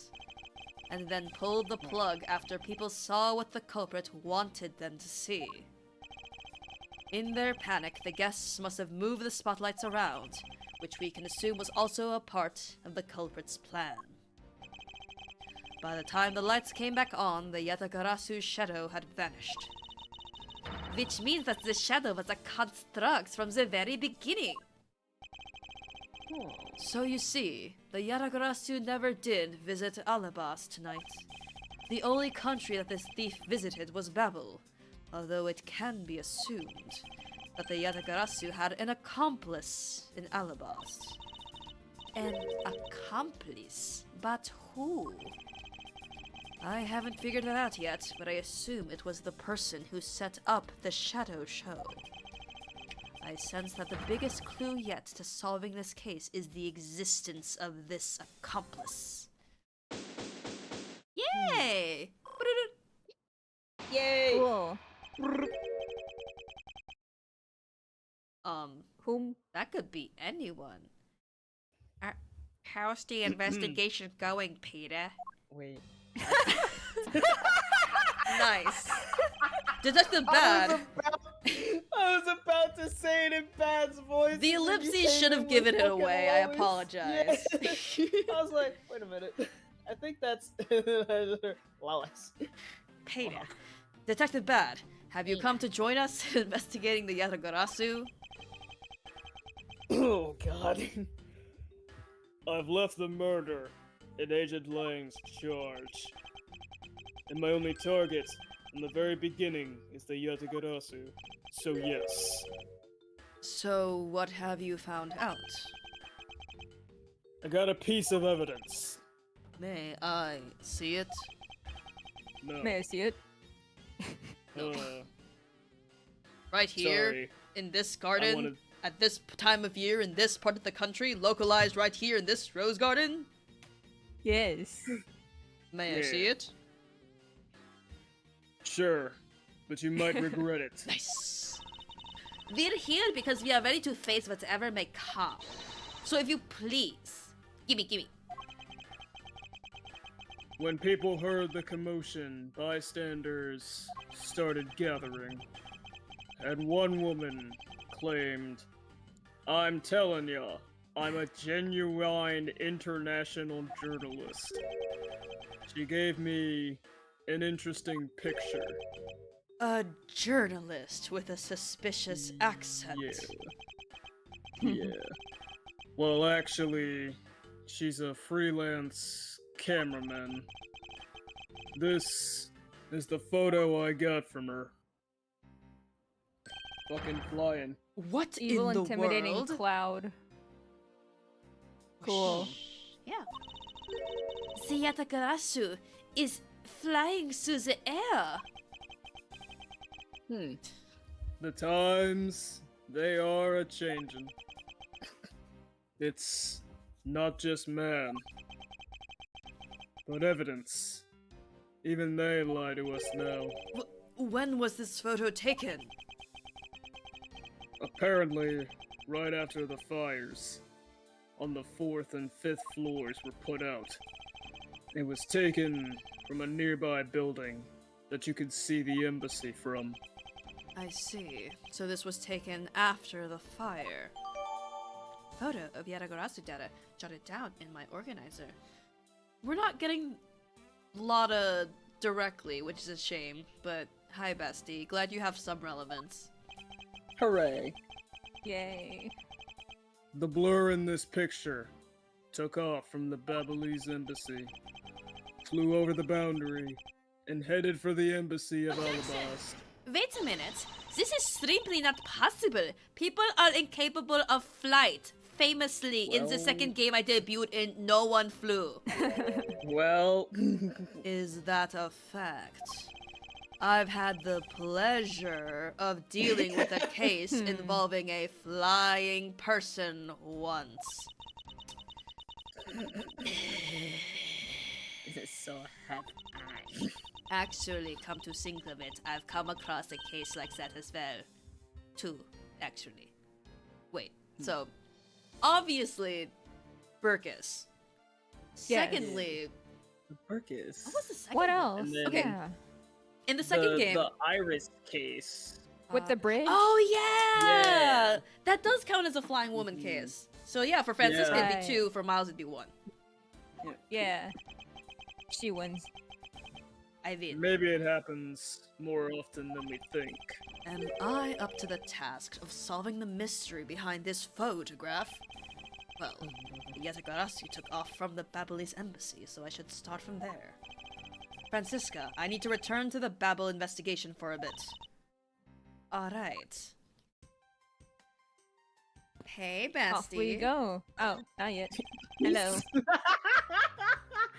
and then pulled the plug after people saw what the culprit wanted them to see. In their panic, the guests must have moved the spotlights around, which we can assume was also a part of the culprit's plan. By the time the lights came back on, the Yatagarasu's shadow had vanished. Which means that the shadow was a construct from the very beginning. So you see, the Yatagarasu never did visit Alabas tonight. The only country that this thief visited was Babel, although it can be assumed that the Yatagarasu had an accomplice in Alabas. An accomplice? But who? I haven't figured that out yet, but I assume it was the person who set up the shadow show. I sense that the biggest clue yet to solving this case is the existence of this accomplice. Yay! Yay! Cool. Whom? That could be anyone. How's the investigation going, Peter? Wait. Nice. Detective Bad. I was about to say it in Bad's voice. The and you ellipses came should have in given with it fucking away. I Lois. apologize. Yeah. I was like, wait a minute. I think that's Lois. Peter. Detective Bad, have you come to join us in investigating the Yatagarasu? Oh god. I've left the murder in Agent Lang's charge. And my only target from the very beginning is the Yatagarasu. So yes. So, what have you found out? I got a piece of evidence. May I see it? No. May I see it? Uh, Right here, sorry. in this I garden, wanted... at this time of year, in this part of the country, localized right here in this rose garden? Yes. May I Yeah. see it? Sure, but you might regret it. Nice. We're here because we are ready to face whatever may come. So if you please, gimme. When people heard the commotion, bystanders started gathering. And one woman claimed, "I'm telling ya, I'm a genuine international journalist." She gave me an interesting picture. A journalist with a suspicious accent. Yeah. Well, actually, she's a freelance cameraman. This is the photo I got from her. Fucking flying. What Evil, in the intimidating world? cloud. Cool. Yeah. The Yatagarasu is flying through the air. The times They are a changin'. It's not just man, but evidence. Even they lie to us now. When was this photo taken? Apparently, right after the fires, on the 4th and 5th floors were put out. It was taken from a nearby building that you could see the embassy from. I see. So this was taken after the fire. Photo of Yatagarasu data jotted down in my organizer. We're not getting Lotta directly, which is a shame, but hi bestie, glad you have some relevance. Hooray. Yay. The blur in this picture took off from the Babalese embassy, flew over the boundary, and headed for the embassy of Alabast. Wait a minute, this is simply not possible. People are incapable of flight. Famously, in the second game I debuted in, no one flew. Well, Is that a fact? I've had the pleasure of dealing with a case involving a flying person once. So have I. Actually, come to think of it, I've come across a case like that as well. Two, actually. Wait, so, obviously, Burkus. Secondly, Burkus. what was the second What one? else? And then- Okay. Yeah. In the second game, The Iris case. With the bridge? oh yeah! Yeah. That does count as a flying woman case. So yeah, for Francisca Yeah. it'd be 2, for Miles it'd be 1. Yeah. She wins. I win. Maybe it happens more often than we think. Am I up to the task of solving the mystery behind this photograph? Well, Yatagarasu took off from the Babalese embassy, so I should start from there. Francisca, I need to return to the Babel investigation for a bit. Alright. Hey, bestie. Off we go. Oh, not yet. Hello.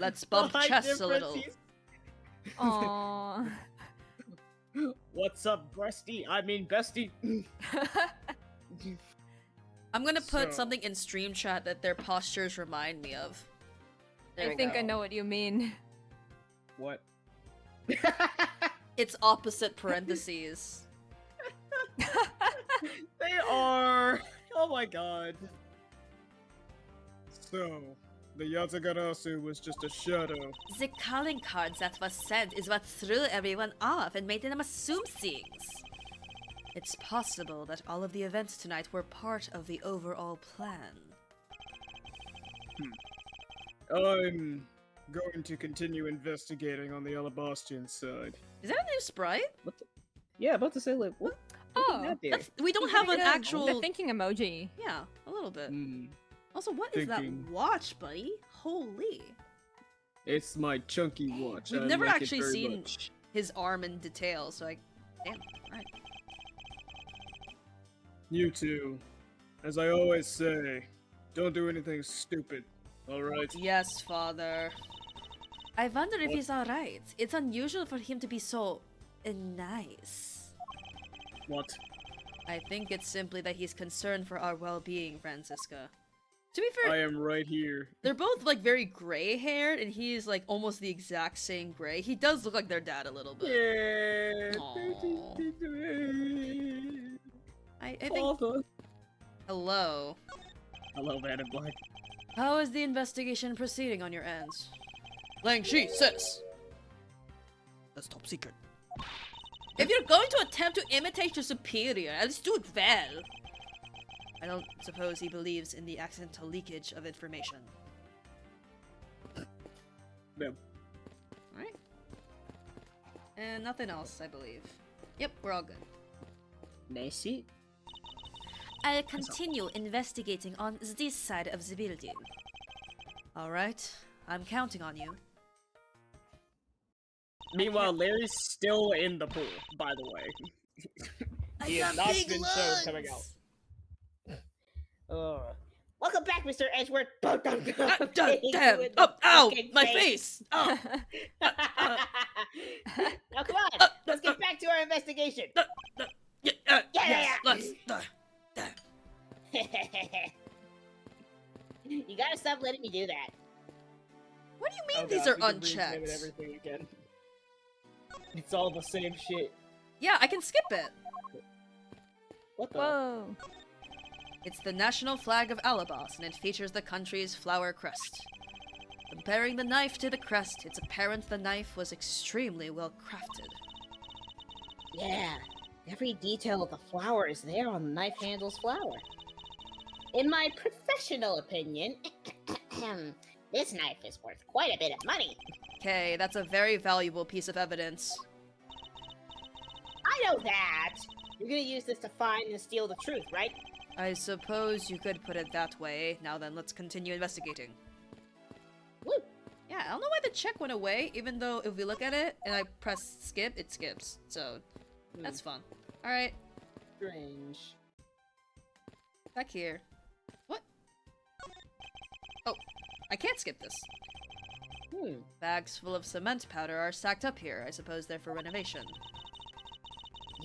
Let's bump Hi, chests a little. differences. Aww. What's up, breasty? I mean, bestie. I'm gonna put So- something in stream chat that their postures remind me of. There I we think go. I know what you mean. What? It's opposite parentheses. They are. Oh my god. So, the Yatagarasu was just a shadow. The calling card that was sent is what threw everyone off and made them assume things. It's possible that all of the events tonight were part of the overall plan. I'm going to continue investigating on the Alabastian side. Is that a new sprite? Yeah, about to say, like, what? Oh, We don't have an the actual... thinking emoji. Yeah, a little bit. Hmm. Also, what is Thinking. that watch, buddy? Holy. It's my chunky watch. We've I never like it actually very seen much. his arm in detail, so I... Damn, alright. You two, as I always say, don't do anything stupid, alright? Yes, father. I wonder if he's alright. It's unusual for him to be so... nice. What? I think it's simply that he's concerned for our well-being, Francisca. To be fair, I am right here. they're both like very gray-haired, and he's like almost the exact same gray. He does look like their dad a little bit. Yeah. Aw. I think. Hello. Hello, man in black. How is the investigation proceeding on your ends? Lang Shi, sis. That's top secret. If you're going to attempt to imitate your superior, at least do it well. I don't suppose he believes in the accidental leakage of information. No. Alright. And nothing else, I believe. Yep, we're all good. Messi? I'll continue investigating on this side of the building. Alright, I'm counting on you. Meanwhile, Larry's still in the pool, by the way. He has not been shown coming out. Welcome back, Mr. Edgeworth. Damn! Oh, ow! My face! Oh. Now come on, let's get back to our investigation. Yes, let's. You gotta stop letting me do that. What do you mean Oh these God, are we can rename unchecked? it everything again. It's all the same shit. Yeah, I can skip it. What the? Whoa. It's the national flag of Alabas, and it features the country's flower crest. Comparing the knife to the crest, it's apparent the knife was extremely well crafted. Yeah, every detail of the flower is there on the knife handle's flower. In my professional opinion, this knife is worth quite a bit of money. Okay, that's a very valuable piece of evidence. I know that! You're gonna use this to find and steal the truth, right? I suppose you could put it that way. Now then, let's continue investigating. Woo! Yeah, I don't know why the check went away, even though if we look at it and I press skip, it skips. So, that's fun. Alright, Strange. back here. What? Oh, I can't skip this. Bags full of cement powder are stacked up here. I suppose they're for renovation.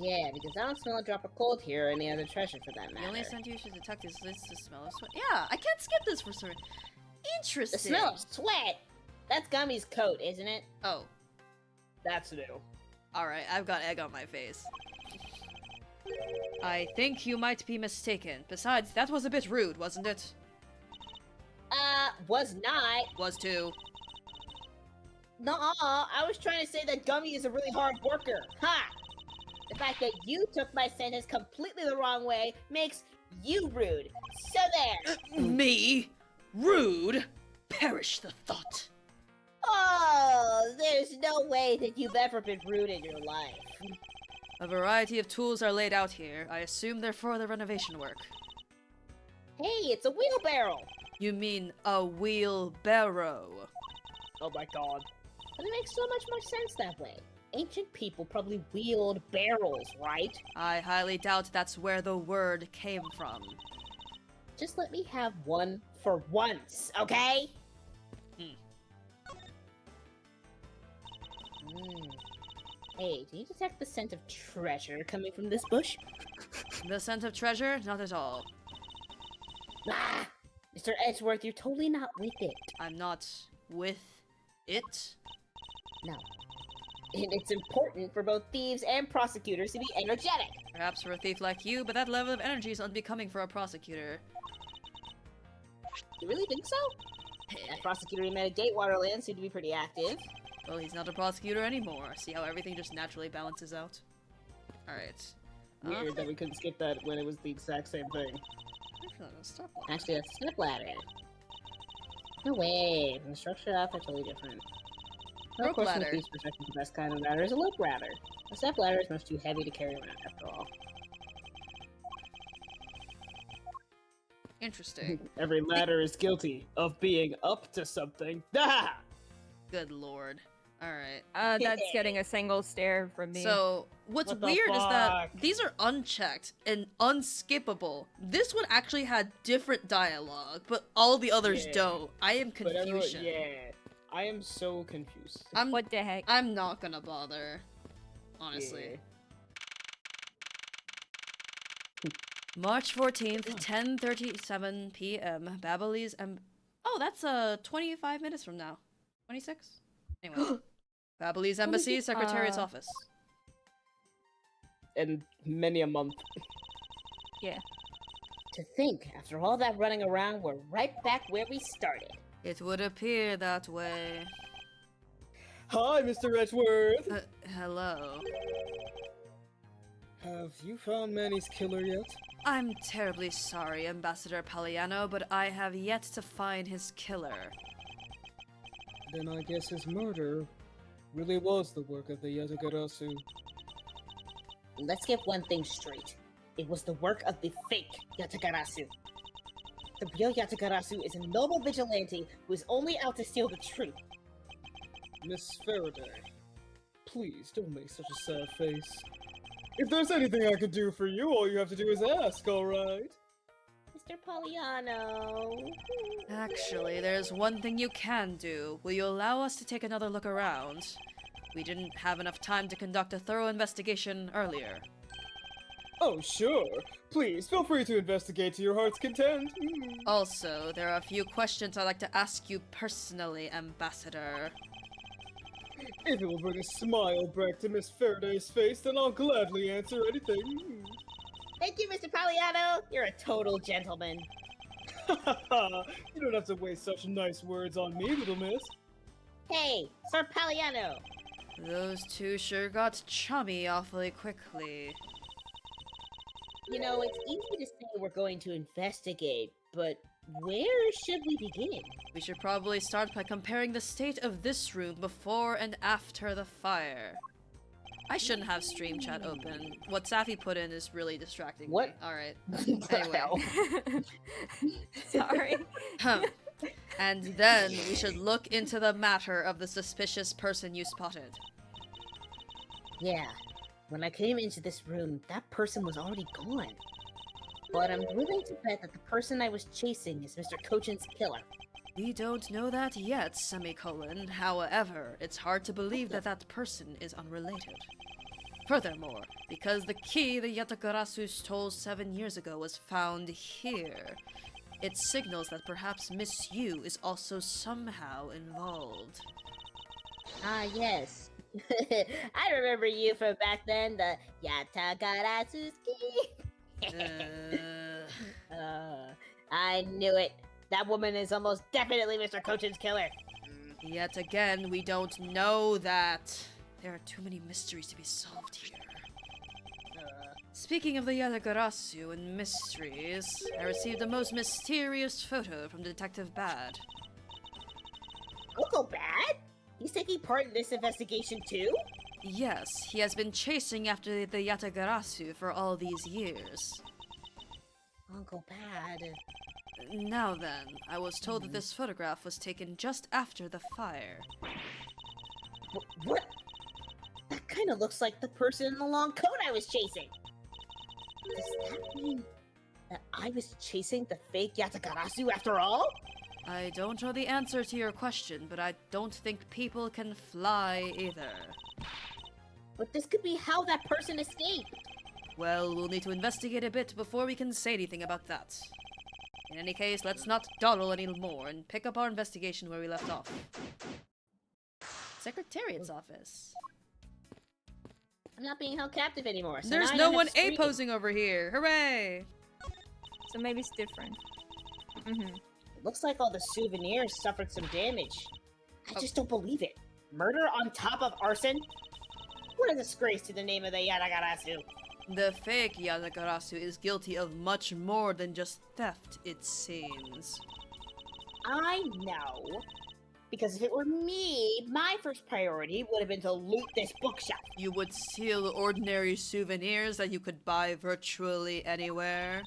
Yeah, because I don't smell a drop of cold here or any other treasure for that The only matter. scent you should detect is the smell of sweat. Yeah, I can't skip this for certain. The Interesting. smell of sweat! That's Gummy's coat, isn't it? Oh, That's new. alright, I've got egg on my face. I think you might be mistaken. Besides, that was a bit rude, wasn't it? Was not. Was too. Nuh-uh, I was trying to say that Gummy is a really hard worker. Ha! The fact that you took my sentence completely the wrong way makes you rude. So there! Me? Rude? Perish the thought. Oh, there's no way that you've ever been rude in your life. A variety of tools are laid out here. I assume they're for the renovation work. Hey, it's a wheelbarrow! You mean a wheelbarrow? Oh my god. But it makes so much more sense that way. Ancient people probably wheeled barrels, right? I highly doubt that's where the word came from. Just let me have one for once, okay? Hey, do you detect the scent of treasure coming from this bush? The scent of treasure? Not at all. Ah! Mr. Edgeworth, you're totally not with it. I'm not with it. No. And it's important for both thieves and prosecutors to be energetic. Perhaps for a thief like you, but that level of energy is unbecoming for a prosecutor. You really think so? That prosecutor we met at Gatewaterland seemed to be pretty active. Well, he's not a prosecutor anymore. See how everything just naturally balances out? Alright. Weird that we couldn't skip that when it was the exact same thing. Actually, that's a step ladder. No way. From the structure up, they're totally different. Well, Rope of course, from the ladder. thief's perspective, the best kind of ladder is a rope ladder. A step ladder is much too heavy to carry around, after all. Interesting. Every ladder is guilty of being up to something. Ah! Good lord. Alright. That's getting a single stare from me. So, what's What the weird is that fuck? these are unchecked and unskippable. This one actually had different dialogue, but all the others Yeah. don't. I am But everyone, confusion. yeah. I am so confused. What the heck? I'm not gonna bother. Honestly. March 14th, 10:37 p.m. Babalese Oh, that's 25 minutes from now. 26? Anyway. Babalese Embassy, Secretariat's office. And many a month. Yeah. To think, after all that running around, we're right back where we started. It would appear that way. Hi, Mr. Edgeworth! Hello. Have you found Manny's killer yet? I'm terribly sorry, Ambassador Palliano, but I have yet to find his killer. Then I guess his murder really was the work of the Yatagarasu. Let's get one thing straight. It was the work of the fake Yatagarasu. The real Yatagarasu is a noble vigilante who is only out to steal the truth. Miss Faraday, please don't make such a sad face. If there's anything I could do for you, all you have to do is ask, alright? Mr. Palliano. Actually, there's one thing you can do. Will you allow us to take another look around? We didn't have enough time to conduct a thorough investigation earlier. Oh, sure. Please, feel free to investigate to your heart's content. Also, there are a few questions I'd like to ask you personally, Ambassador. If it will bring a smile back to Miss Faraday's face, then I'll gladly answer anything. Thank you, Mr. Palliano. You're a total gentleman. You don't have to waste such nice words on me, little miss. Hey, Sir Palliano. Those two sure got chummy awfully quickly. You know, it's easy to say we're going to investigate, but where should we begin? We should probably start by comparing the state of this room before and after the fire. I shouldn't have stream chat open. What Safi put in is really distracting What? me. Alright. What the Anyway. hell? Sorry. And then we should look into the matter of the suspicious person you spotted. Yeah, when I came into this room, that person was already gone. But I'm willing to bet that the person I was chasing is Mr. Cochin's killer. We don't know that yet, semicolon. However, it's hard to believe that that person is unrelated. Furthermore, because the key the Yatagarasu stole 7 years ago was found here, it signals that perhaps Miss Yu is also somehow involved. Ah, yes. I remember you from back then, the Yatagarasu's key. I knew it. That woman is almost definitely Mr. Cochin's killer. Yet again, we don't know that. There are too many mysteries to be solved here. Speaking of the Yatagarasu and mysteries, I received a most mysterious photo from Detective Bad. Uncle Bad? He's taking part in this investigation too? Yes, he has been chasing after the Yatagarasu for all these years. Uncle Bad. Now then, I was told that this photograph was taken just after the fire. What? That kind of looks like the person in the long coat I was chasing. Does that mean that I was chasing the fake Yatagarasu after all? I don't know the answer to your question, but I don't think people can fly either. But this could be how that person escaped. Well, we'll need to investigate a bit before we can say anything about that. In any case, let's not dawdle any more and pick up our investigation where we left off. Secretariat's office. I'm not being held captive anymore. So There's now I no don't have one to scream. A-posing over here. Hooray! So maybe it's different. It looks like all the souvenirs suffered some damage. I just don't believe it. Murder on top of arson? What a disgrace to the name of the Yatagarasu. The fake Yatagarasu is guilty of much more than just theft, it seems. I know. Because if it were me, my first priority would have been to loot this bookshelf. You would steal ordinary souvenirs that you could buy virtually anywhere?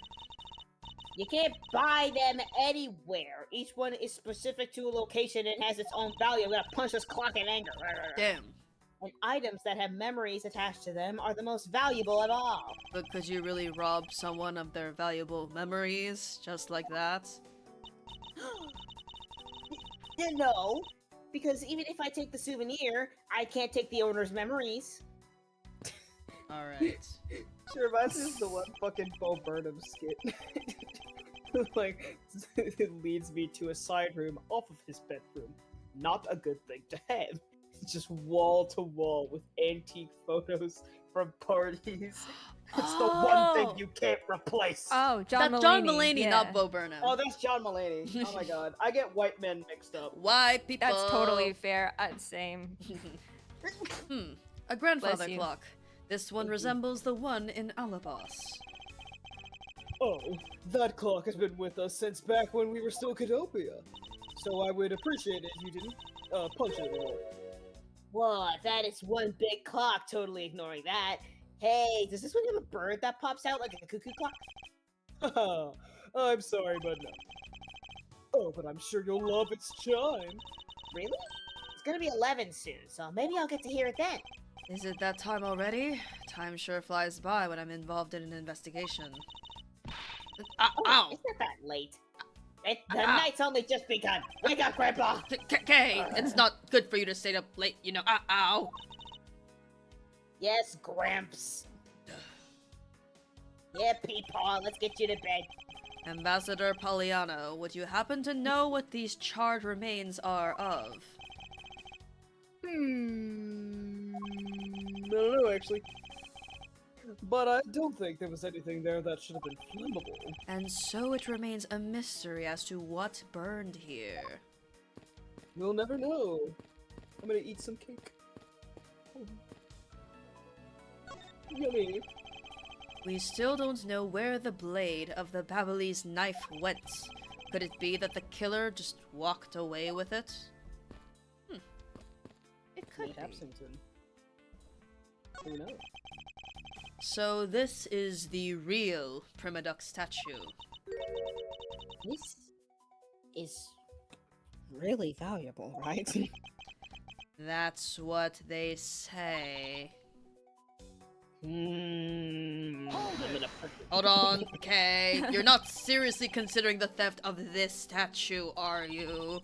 You can't buy them anywhere. Each one is specific to a location and has its own value. I'm gonna punch this clock in anger. Damn. And items that have memories attached to them are the most valuable of all. But could you really rob someone of their valuable memories, just like that? No, because even if I take the souvenir, I can't take the owner's memories. Alright. She reminds me of the one fucking Bo Burnham skit. Like, it leads me to a side room off of his bedroom. Not a good thing to have. It's just wall to wall with antique photos from parties. It's the one thing you can't replace. Oh, John That's Mulaney. John Mulaney, yeah. not Bo Burnham. Oh, that's John Mulaney. Oh my god. I get white men mixed up. White people. That's totally fair. Same. A grandfather Bless you. clock. This one resembles the one in Alabas. Oh, that clock has been with us since back when we were still Catopia. So I would appreciate it if you didn't punch it anymore. Whoa, that is one big clock, totally ignoring that. Hey, does this one have a bird that pops out like a cuckoo clock? Haha, I'm sorry, but no. Oh, but I'm sure you'll love its chime. Really? It's gonna be 11 soon, so maybe I'll get to hear it then. Is it that time already? Time sure flies by when I'm involved in an investigation. Oh, Ow! it's not that late. The night's only just begun. Wake up, Grandpa! Okay, it's not good for you to stay up late, you know. Ow! Yes, Gramps. Yeah, Peepaw, let's get you to bed. Ambassador Poliano, would you happen to know what these charred remains are of? I don't know, actually. But I don't think there was anything there that should have been flammable. And so it remains a mystery as to what burned here. We'll never know. I'm gonna eat some cake. Yummy. We still don't know where the blade of the Babalese knife went. Could it be that the killer just walked away with it? It could be. Absington. Who knows? So this is the real Primaduck statue. This is really valuable, right? That's what they say. I'm gonna put Hold on, okay. You're not seriously considering the theft of this statue, are you?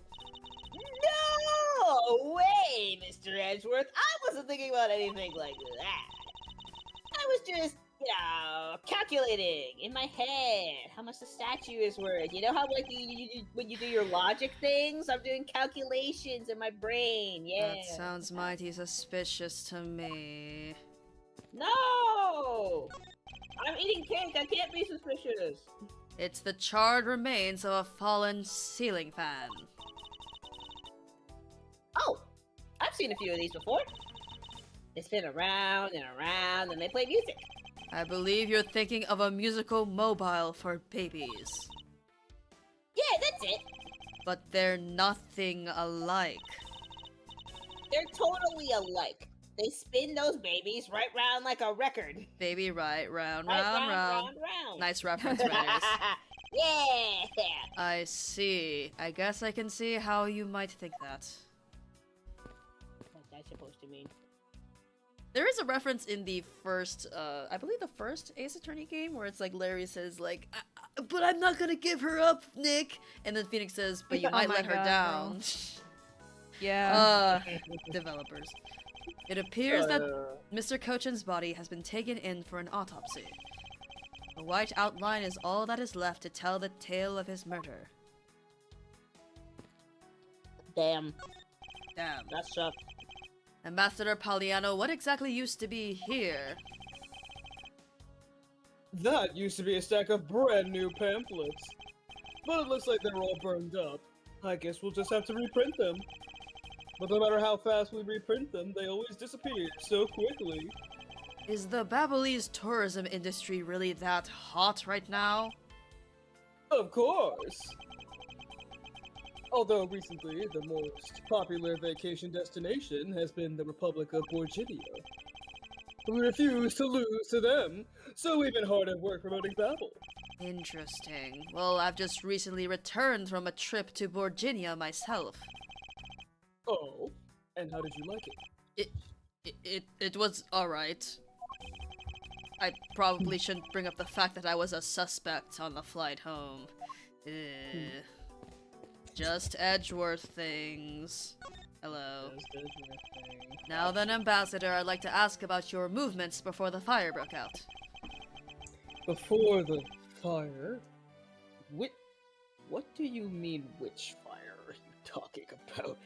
No way, Mr. Edgeworth. I wasn't thinking about anything like that. I was just, calculating in my head how much the statue is worth. You know how, like, when you do your logic things? I'm doing calculations in my brain, yeah. That sounds mighty suspicious to me. No! I'm eating cake, I can't be suspicious. It's the charred remains of a fallen ceiling fan. Oh, I've seen a few of these before. They spin around and around and they play music. I believe you're thinking of a musical mobile for babies. Yeah, that's it. But they're nothing alike. They're totally alike. They spin those babies right round like a record. Baby right, round, Right, round, round. round. Nice reference, Reyes. Yeah. I see. I guess I can see how you might think that. What's that supposed to mean? There is a reference in the first, I believe the first Ace Attorney game where it's like Larry says like, but I'm not gonna give her up, Nick. And then Phoenix says, but you Oh might my let her God, down. Yeah. Developers. It appears that Mr. Cochin's body has been taken in for an autopsy. The white outline is all that is left to tell the tale of his murder. Damn. Damn. That sucks. Ambassador Poliano, what exactly used to be here? That used to be a stack of brand new pamphlets. But it looks like they're all burned up. I guess we'll just have to reprint them. But no matter how fast we reprint them, they always disappear so quickly. Is the Babalese tourism industry really that hot right now? Of course! Although recently, the most popular vacation destination has been the Republic of Borginia. We refuse to lose to them, so we've been hard at work promoting Babel. Interesting. Well, I've just recently returned from a trip to Borginia myself. Oh, and how did you like it? It was alright. I probably shouldn't bring up the fact that I was a suspect on the flight home. Just Edgeworth things. Hello. Now then, Ambassador, I'd like to ask about your movements before the fire broke out. Before the fire? What do you mean, which fire are you talking about?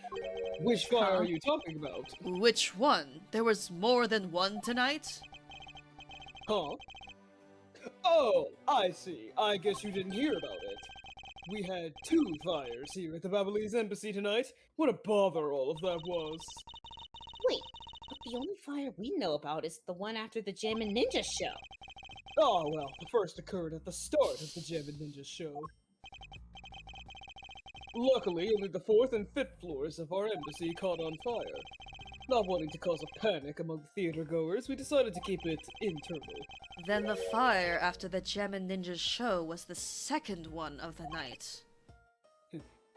Which fire are you talking about? Which one? There was more than one tonight? Huh? Oh, I see. I guess you didn't hear about it. We had 2 fires here at the Babalese embassy tonight. What a bother all of that was. Wait, but the only fire we know about is the one after the Gem and Ninja show. Oh, well, the first occurred at the start of the Gem and Ninja show. Luckily, only the 4th and 5th floors of our embassy caught on fire. Not wanting to cause a panic among the theater goers, we decided to keep it internal. Then the fire after the Gem and Ninja show was the second one of the night.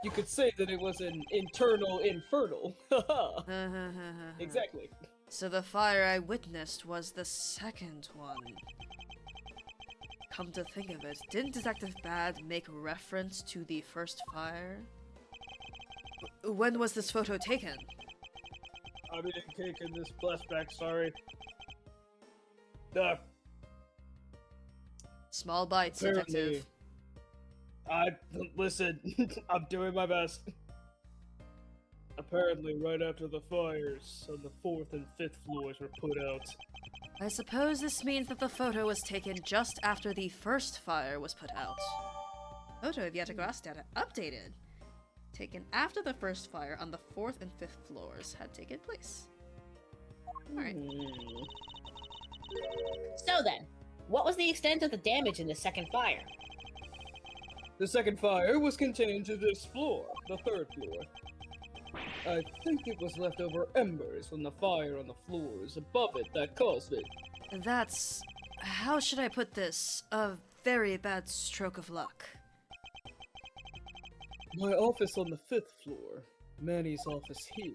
You could say that it was an internal infernal. Haha. Exactly. So the fire I witnessed was the second one. Come to think of it, didn't Detective Bad make reference to the first fire? When was this photo taken? I'm eating cake in this flashback, sorry. Small bites, Apparently, detective. listen. I'm doing my best. Apparently, right after the fires on the 4th and 5th floors were put out. I suppose this means that the photo was taken just after the first fire was put out. Photo of Yatagrass data updated. Taken after the first fire on the 4th and 5th floors had taken place. Alright. So then, what was the extent of the damage in the second fire? The second fire was contained to this floor, the 3rd floor. I think it was leftover embers from the fire on the floors above it that caused it. That's... how should I put this? A very bad stroke of luck. My office on the 5th floor, Manny's office here,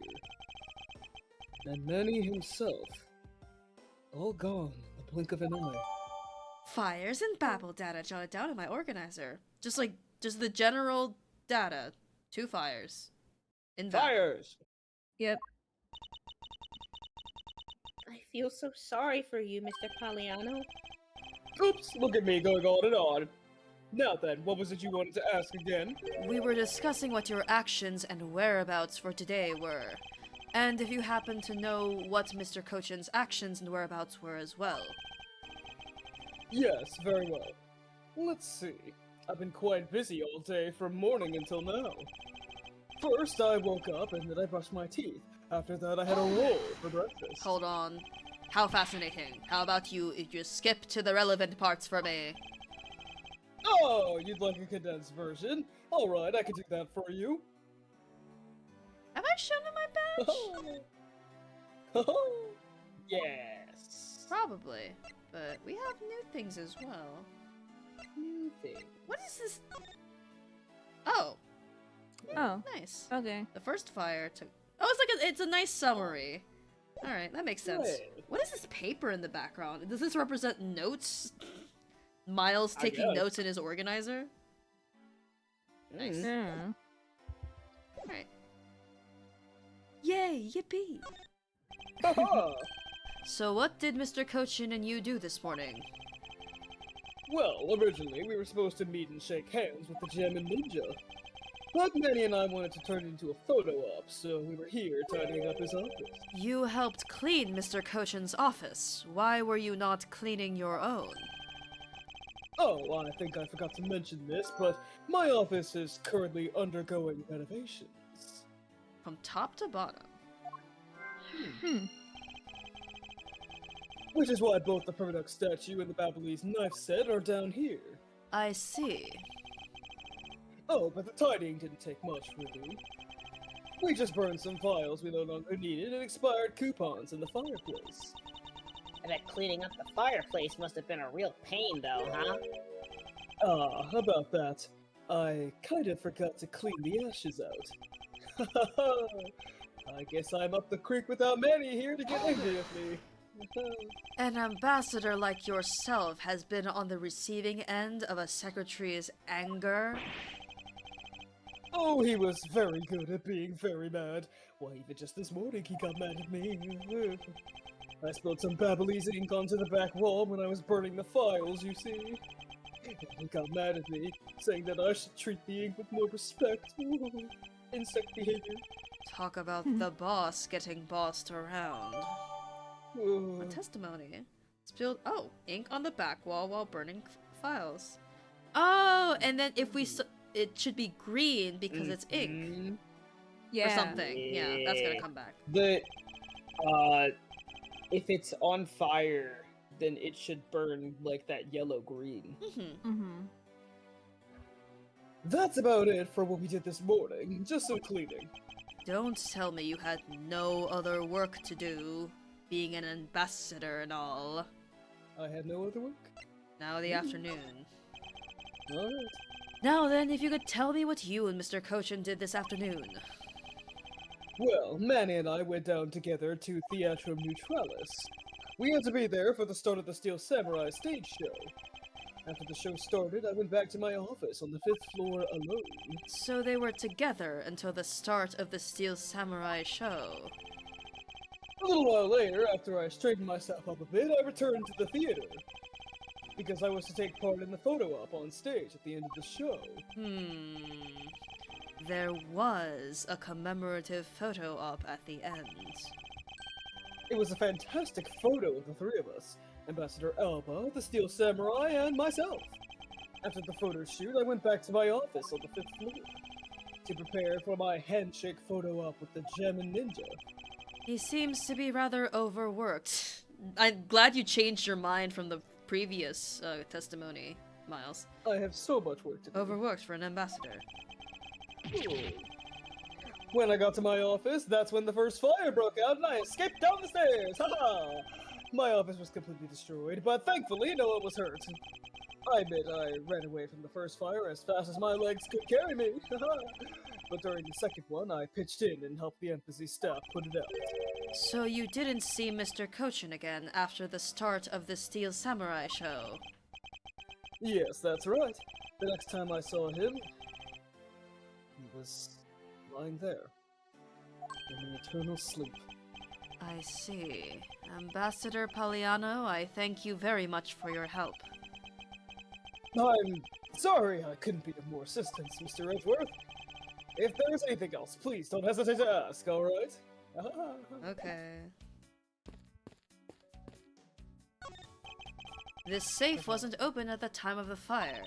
and Manny himself, all gone in the blink of an eye. Fires and babble data jotted down in my organizer. Just the general data. 2 fires. In that. Fires! Yep. I feel so sorry for you, Mr. Poliano. Oops, look at me going on and on. Now then, what was it you wanted to ask again? We were discussing what your actions and whereabouts for today were. And if you happen to know what Mr. Cochin's actions and whereabouts were as well. Yes, very well. Let's see. I've been quite busy all day from morning until now. First, I woke up and then I brushed my teeth. After that, I had a roll for breakfast. Hold on. How fascinating. How about you just skip to the relevant parts for me? Oh, you'd like a condensed version? Alright, I can do that for you. Have I shown him my badge? Yes. Probably. But we have new things as well. New thing. What is this? Oh. Oh, Nice. okay. The first fire took... Oh, it's like it's a nice summary. Alright, that makes sense. Right. What is this paper in the background? Does this represent notes? Miles I taking guess. notes in his organizer? Nice. Mm. Alright. Yay, yippee! Haha! So what did Mr. Cochin and you do this morning? Well, originally we were supposed to meet and shake hands with the Gem and Ninja. But Manny and I wanted to turn it into a photo op, so we were here tidying up his office. You helped clean Mr. Cochin's office. Why were you not cleaning your own? Oh, I think I forgot to mention this, but my office is currently undergoing renovations. From top to bottom. Which is why both the Permaduck statue and the Babyliss knife set are down here. I see. Oh, but the tidying didn't take much, really. We just burned some files we no longer needed and expired coupons in the fireplace. I bet cleaning up the fireplace must have been a real pain, though, huh? Ah, about that. I kind of forgot to clean the ashes out. I guess I'm up the creek without Manny here to get angry with me. An ambassador like yourself has been on the receiving end of a secretary's anger. Oh, he was very good at being very mad. Why, even just this morning he got mad at me. I spilled some Babyliss ink onto the back wall when I was burning the files, you see. He got mad at me, saying that I should treat the ink with more respect. Insect behavior. Talk about the boss getting bossed around. A testimony. Spilled ink on the back wall while burning files. Oh, and then if we it should be green because it's ink Yeah. or something. Yeah, that's gonna come back. If it's on fire, then it should burn like that yellow-green. Mm-hmm. That's about it for what we did this morning. Just some cleaning. Don't tell me you had no other work to do, being an ambassador and all. I had no other work. Now the afternoon. Alright. Now then, if you could tell me what you and Mr. Cochin did this afternoon. Well, Manny and I went down together to Theatrum Neutralis. We had to be there for the start of the Steel Samurai stage show. After the show started, I went back to my office on the 5th floor alone. So they were together until the start of the Steel Samurai show. A little while later, after I straightened myself up a bit, I returned to the theater. because I was to take part in the photo op on stage at the end of the show. There was a commemorative photo op at the end. It was a fantastic photo of the three of us, Ambassador Alba, the Steel Samurai, and myself. After the photo shoot, I went back to my office on the 5th floor to prepare for my handshake photo op with the Gemin Ninja. He seems to be rather overworked. I'm glad you changed your mind from the previous testimony, Miles. I have so much work to do. Overworked for an ambassador. When I got to my office, that's when the first fire broke out and I escaped down the stairs! Haha! My office was completely destroyed, but thankfully no one was hurt. I admit I ran away from the first fire as fast as my legs could carry me, but during the second one I pitched in and helped the embassy staff put it out. So you didn't see Mr. Kochin again after the start of the Steel Samurai show? Yes, that's right. The next time I saw him, he was lying there, in an eternal sleep. I see. Ambassador Palliano, I thank you very much for your help. I'm sorry I couldn't be of more assistance, Mr. Edgeworth. If there's anything else, please don't hesitate to ask, alright? Okay. This safe wasn't open at the time of the fire.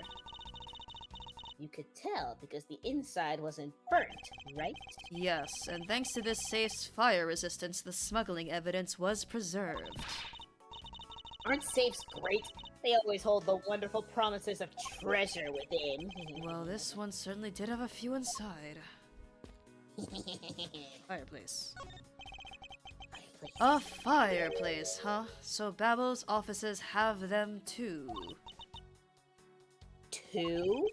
You could tell because the inside wasn't burnt, right? Yes, and thanks to this safe's fire resistance, the smuggling evidence was preserved. Aren't safes great? They always hold the wonderful promises of treasure within. Well, this one certainly did have a few inside. Fireplace. A fireplace, huh? So Babel's offices have them too. Two?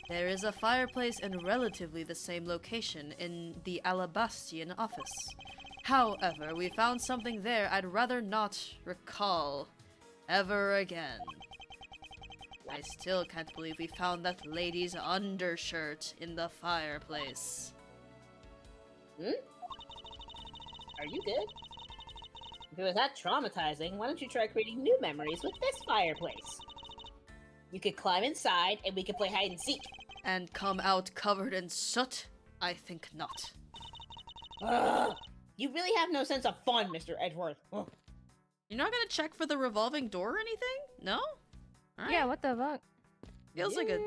There is a fireplace in relatively the same location in the Alabastian office. However, we found something there I'd rather not recall ever again. I still can't believe we found that lady's undershirt in the fireplace. Hmm? Are you good? If it was that traumatizing, why don't you try creating new memories with this fireplace? You could climb inside, and we could play hide and seek. And come out covered in soot? I think not. Ugh! You really have no sense of fun, Mr. Edgeworth. Ugh. You're not gonna check for the revolving door or anything? No? Alright. Yeah, what the fuck? Feels like a...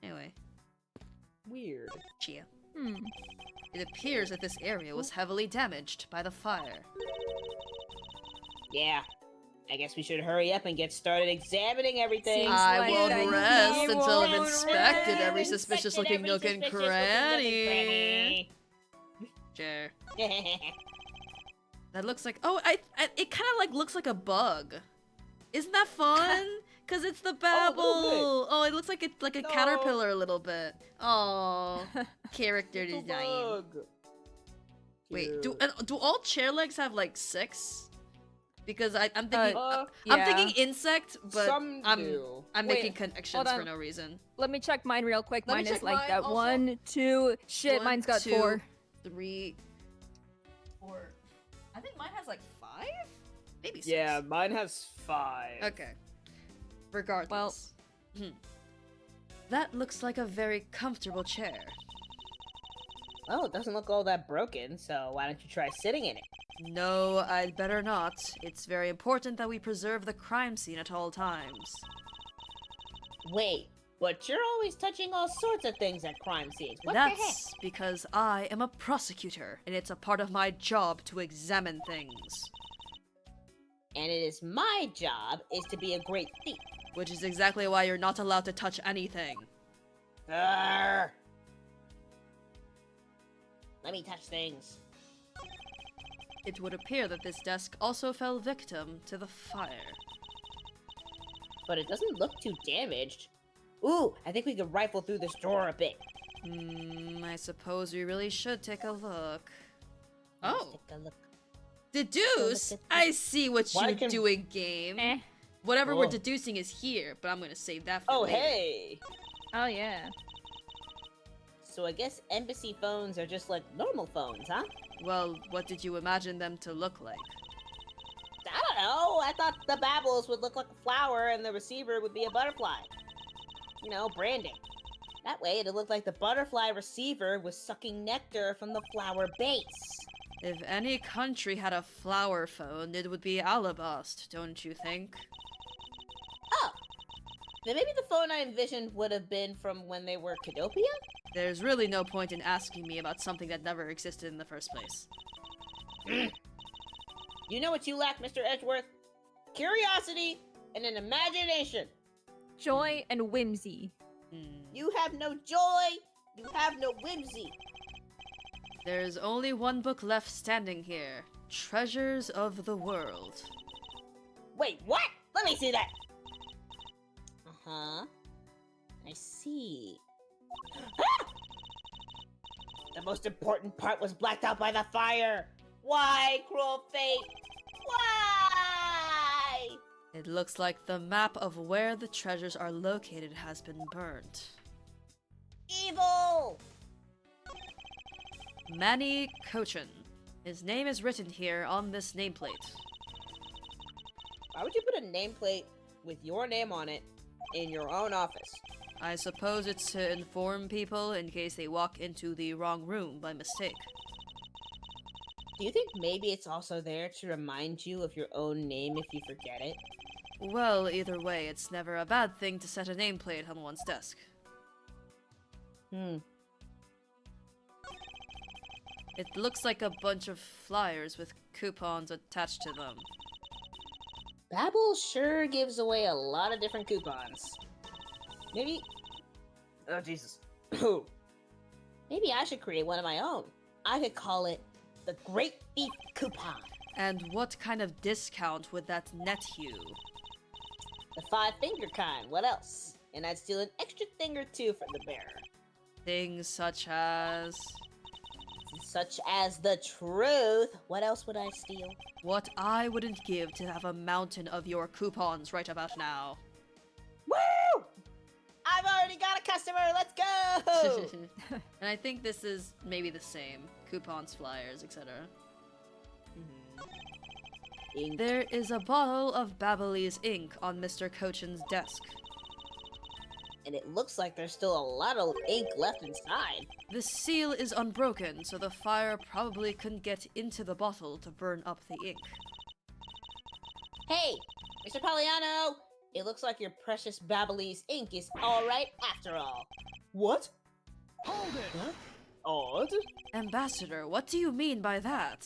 Anyway. Weird. Chia. Hmm. It appears that this area was heavily damaged by the fire. Yeah. I guess we should hurry up and get started examining everything. Seems I like won't I rest need until I've one inspected rest. every suspicious-looking nook and cranny. Sure. That looks like... Oh, it kind of like looks like a bug. Isn't that fun? Cause it's the Babel. Oh, it looks like it's like a caterpillar a little bit. Oh, character Little design. bug. Wait, Cute. do all chair legs have like 6? Because I'm thinking I'm yeah. thinking insect, but Some I'm do. making Wait, connections hold for on. no reason. Let me check mine real quick. Let me Mine is check like mine that. also. 1, 2. Shit, 1, mine's got 2, 4. 3, 4. I think mine has like 5, maybe 6. Yeah, mine has 5. Okay. Regardless. That looks like a very comfortable chair. Well, it doesn't look all that broken, so why don't you try sitting in it? No, I'd better not. It's very important that we preserve the crime scene at all times. Wait, but you're always touching all sorts of things at crime scenes. What the heck? That's because I am a prosecutor, and it's a part of my job to examine things. And it is my job is to be a great thief. Which is exactly why you're not allowed to touch anything. Arrgh. Let me touch things. It would appear that this desk also fell victim to the fire. But it doesn't look too damaged. Ooh, I think we could rifle through this drawer a bit. I suppose we really should take a look. Let's Oh, take a look. deduce? I see what Why you're can- doing, game. Eh. Whatever we're Oh. deducing is here, but I'm gonna save that for Oh, later. hey! Oh yeah. So I guess embassy phones are just like normal phones, huh? Well, what did you imagine them to look like? I don't don't know. I thought the Babbles would look like a flower and the receiver would be a butterfly. You know, branding. That way it'd look like the butterfly receiver was sucking nectar from the flower base. If any country had a flower phone, it would be Alabast, don't you think? Oh. Then maybe the phone I envisioned would have been from when they were Kidopia? There's really no point in asking me about something that never existed in the first place. You know what you lack, Mr. Edgeworth? Curiosity and an imagination. Joy and whimsy. You have no joy. You have no whimsy. There's only one book left standing here. Treasures of the World. Wait, what? Let me see that. Uh-huh. I see. Ah! The most important part was blacked out by the fire. Why, cruel fate? Why? It looks like the map of where the treasures are located has been burnt. Evil! Manny Cochin. His name is written here on this nameplate. Why would you put a nameplate with your name on it in your own office? I suppose it's to inform people in case they walk into the wrong room by mistake. Do you think maybe it's also there to remind you of your own name if you forget it? Well, either way, it's never a bad thing to set a nameplate on one's desk. It looks like a bunch of flyers with coupons attached to them. Babel sure gives away a lot of different coupons. Maybe... Oh, Jesus. Maybe I should create one of my own. I could call it the Great Thief Coupon. And what kind of discount would that net you? The 5-finger kind, what else? And I'd steal an extra thing or two from the bearer. Things such as... Such as the truth. What else would I steal? What I wouldn't give to have a mountain of your coupons right about now. Woo! I've already got a customer, let's go! And I think this is maybe the same. Coupons, flyers, etc. Ink. There is a bottle of Babbly's ink on Mr. Cochin's desk. And it looks like there's still a lot of ink left inside. The seal is unbroken, so the fire probably couldn't get into the bottle to burn up the ink. Hey, Mr. Poliano! It looks like your precious Babbly's ink is alright after all. What? Hold it! Huh? Odd? Ambassador, what do you mean by that?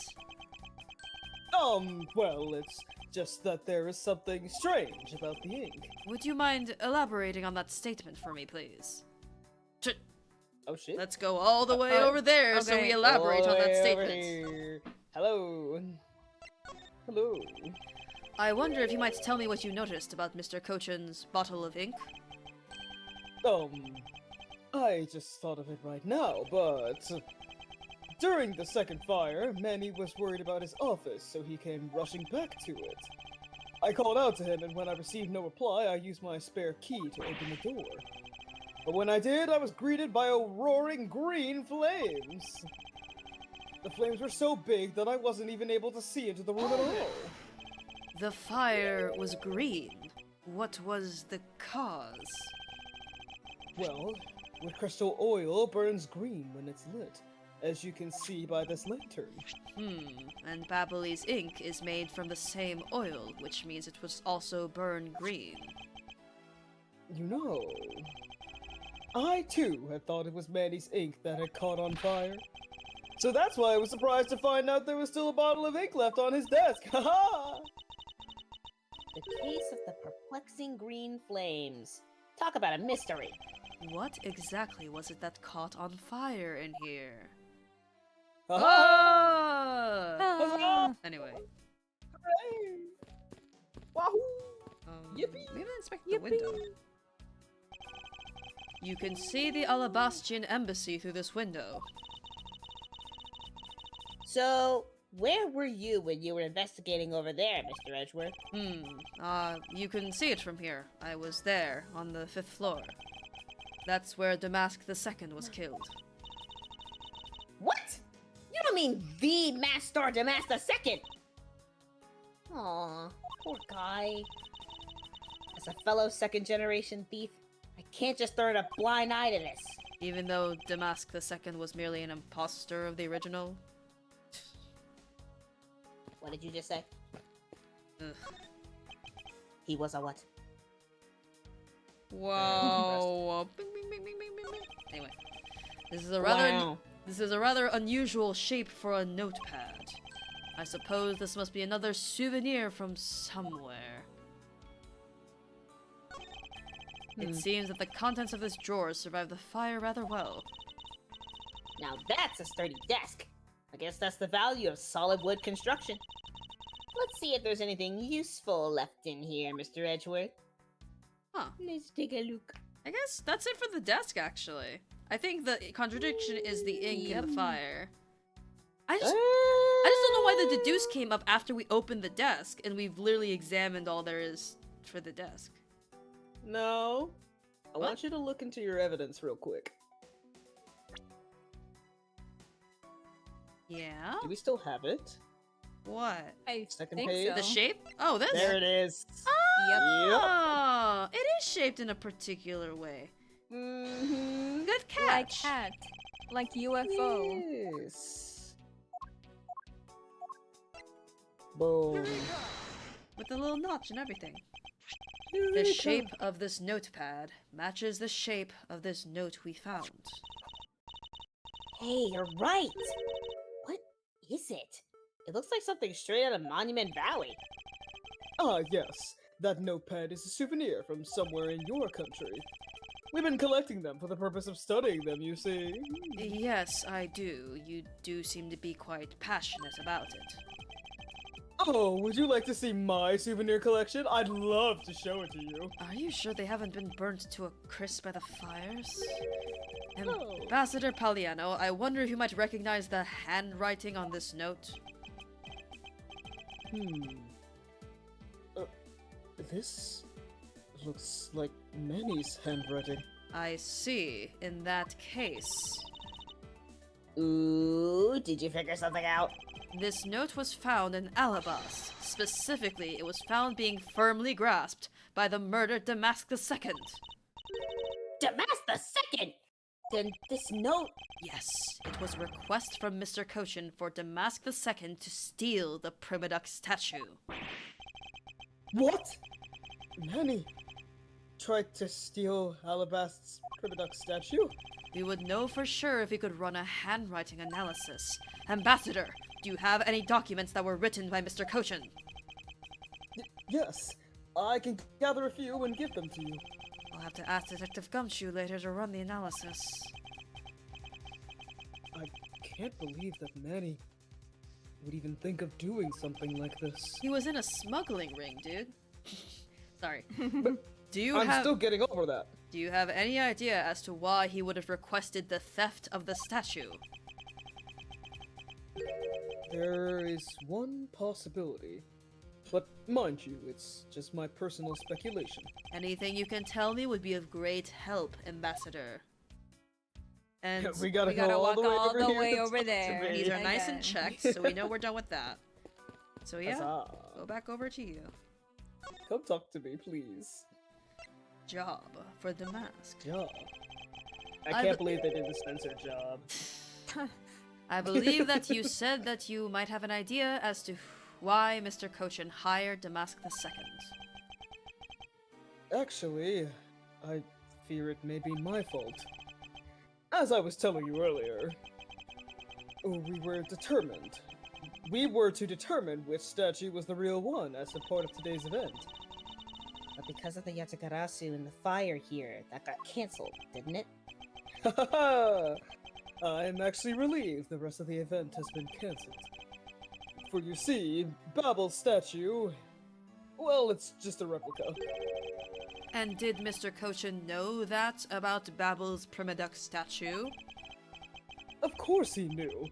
Well, it's just that there is something strange about the ink. Would you mind elaborating on that statement for me, please? Oh shit. Let's go all the way over there so we elaborate on that statement. Here. Hello. Hello. I wonder if you might tell me what you noticed about Mr. Cochin's bottle of ink? I just thought of it right now, but... During the second fire, Manny was worried about his office, so he came rushing back to it. I called out to him, and when I received no reply, I used my spare key to open the door. But when I did, I was greeted by a roaring green flames! The flames were so big that I wasn't even able to see into the room at all. The fire was green. What was the cause? Well, with crystal oil burns green when it's lit, as you can see by this lantern. And Babbly's ink is made from the same oil, which means it was also burned green. You know, I too had thought it was Manny's ink that had caught on fire. So that's why I was surprised to find out there was still a bottle of ink left on his desk. Haha! The case of the perplexing green flames. Talk about a mystery. What exactly was it that caught on fire in here? Haha! Ah! Anyway. Hooray! Wahoo! Maybe inspect the window. You can see the Alabastian embassy through this window. So, where were you when you were investigating over there, Mr. Edgeworth? You can see it from here. I was there, on the 5th floor. That's where Damask II was killed. What? You don't mean the Master Damask II? Aww. Poor guy. As a fellow second-generation thief, I can't just turn a blind eye to this. Even though Damask II was merely an imposter of the original. What did you just say? Ugh. He was a what? Whoa. Bing, bing, bing, bing, bing, bing, bing. Anyway, this is a rather unusual shape for a notepad. I suppose this must be another souvenir from somewhere. It seems that the contents of this drawer survived the fire rather well. Now that's a sturdy desk. I guess that's the value of solid wood construction. Let's see if there's anything useful left in here, Mr. Edgeworth. Huh. Let's take a look. I guess that's it for the desk, actually. I think the contradiction is the ink in the fire. I just don't know why the deduce came up after we opened the desk, and we've literally examined all there is for the desk. No. I What? want you to look into your evidence real quick. Yeah? Do we still have it? What? I Second think page. so. The shape? Oh, this? There it is. Oh, it is shaped in a particular way. Mm-hmm. Good catch. Like hat. Like UFO. Yes. Boom. With the little notch and everything. The shape of this notepad matches the shape of this note we found. Hey, you're right! What is it? It looks like something straight out of Monument Valley. Ah, yes. That notepad is a souvenir from somewhere in your country. We've been collecting them for the purpose of studying them, you see. Yes, I do. You do seem to be quite passionate about it. Oh, would you like to see my souvenir collection? I'd love to show it to you. Are you sure they haven't been burnt to a crisp by the fires? Ambassador Palliano, I wonder if you might recognize the handwriting on this note. This looks like Manny's handwriting. I see. In that case, Ooh, did you figure something out? this note was found in Alabas. Specifically, it was found being firmly grasped by the murdered Damask II. Damask the Second! Then this note... Yes, it was a request from Mr. Cochin for Damask II to steal the Primaduck statue. What? Manny tried to steal Alabast's Primaduck statue? We would know for sure if we could run a handwriting analysis. Ambassador, do you have any documents that were written by Mr. Cochin? Yes, I can gather a few and give them to you. I'll have to ask Detective Gumshoe later to run the analysis. I can't believe that Manny would even think of doing something like this. He was in a smuggling ring, dude. Sorry. Do you I'm still getting over that. Do you have any idea as to why he would have requested the theft of the statue? There is one possibility. But mind you, it's just my personal speculation. Anything you can tell me would be of great help, Ambassador. And We gotta We gotta go walk all the way over here. there. these are I nice and guess. checked, so we know we're done with that. So yeah, Huzzah. go back over to you. Come talk to me, please. Job for the mask. Yeah. I I can't be- believe they did the Spencer job. I believe that you said that you might have an idea as to why Mr. Cochin hired Damask II. Actually, I fear it may be my fault. As I was telling you earlier, we were determined. We were to determine which statue was the real one as a part of today's event. But because of the Yatagarasu and the fire here, that got cancelled, didn't it? I'm actually relieved the rest of the event has been cancelled. For you see, Babel's statue, well, it's just a replica. And did Mr. Cochin know that about Babel's Primaduck statue? Of course he knew.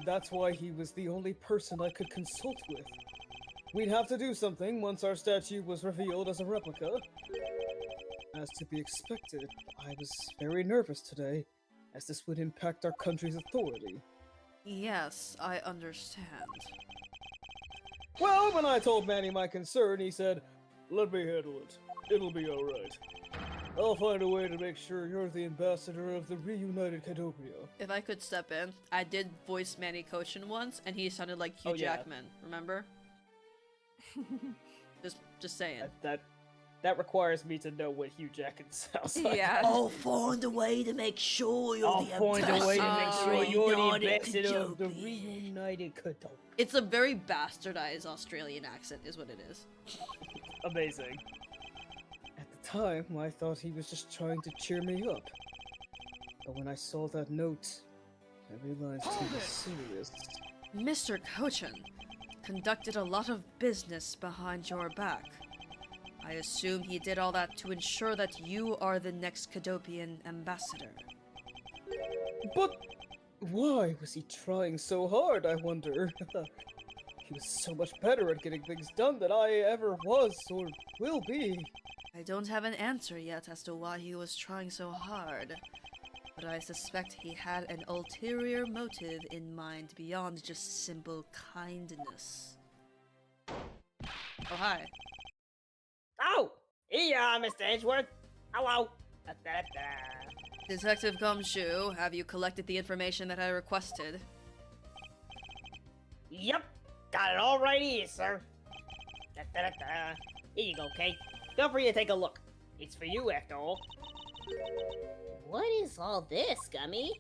That's why he was the only person I could consult with. We'd have to do something once our statue was revealed as a replica. As to be expected, I was very nervous today, as this would impact our country's authority. Yes, I understand. Well, when I told Manny my concern, he said, "Let me handle it. It'll be alright. I'll find a way to make sure you're the ambassador of the reunited Cadopia." If I could step in, I did voice Manny Cochin once, and he sounded like Hugh Oh, yeah. Jackman. Remember? just saying. That requires me to know what Hugh Jackman sounds like. Yeah. I'll find a way to make sure you're I'll the find a way to make ambassador sure of you're the reunited ambassador of the Cadopia. reunited Cadopia. It's a very bastardized Australian accent, is what it is. Amazing. At the time, I thought he was just trying to cheer me up. But when I saw that note, I realized he was serious. Mr. Cochin conducted a lot of business behind your back. I assume he did all that to ensure that you are the next Cadopian ambassador. But why was he trying so hard, I wonder? He was so much better at getting things done than I ever was or will be. I don't have an answer yet as to why he was trying so hard, but I suspect he had an ulterior motive in mind beyond just simple kindness. Oh, hi. Oh! Here you are, Mr. Edgeworth. Hello. Da-da-da. Detective Gumshoe, have you collected the information that I requested? Yep. Got it all right here, sir. Da-da-da-da. Here you go, Kay. Feel free to take a look. It's for you, after all. What is all this, Gummy?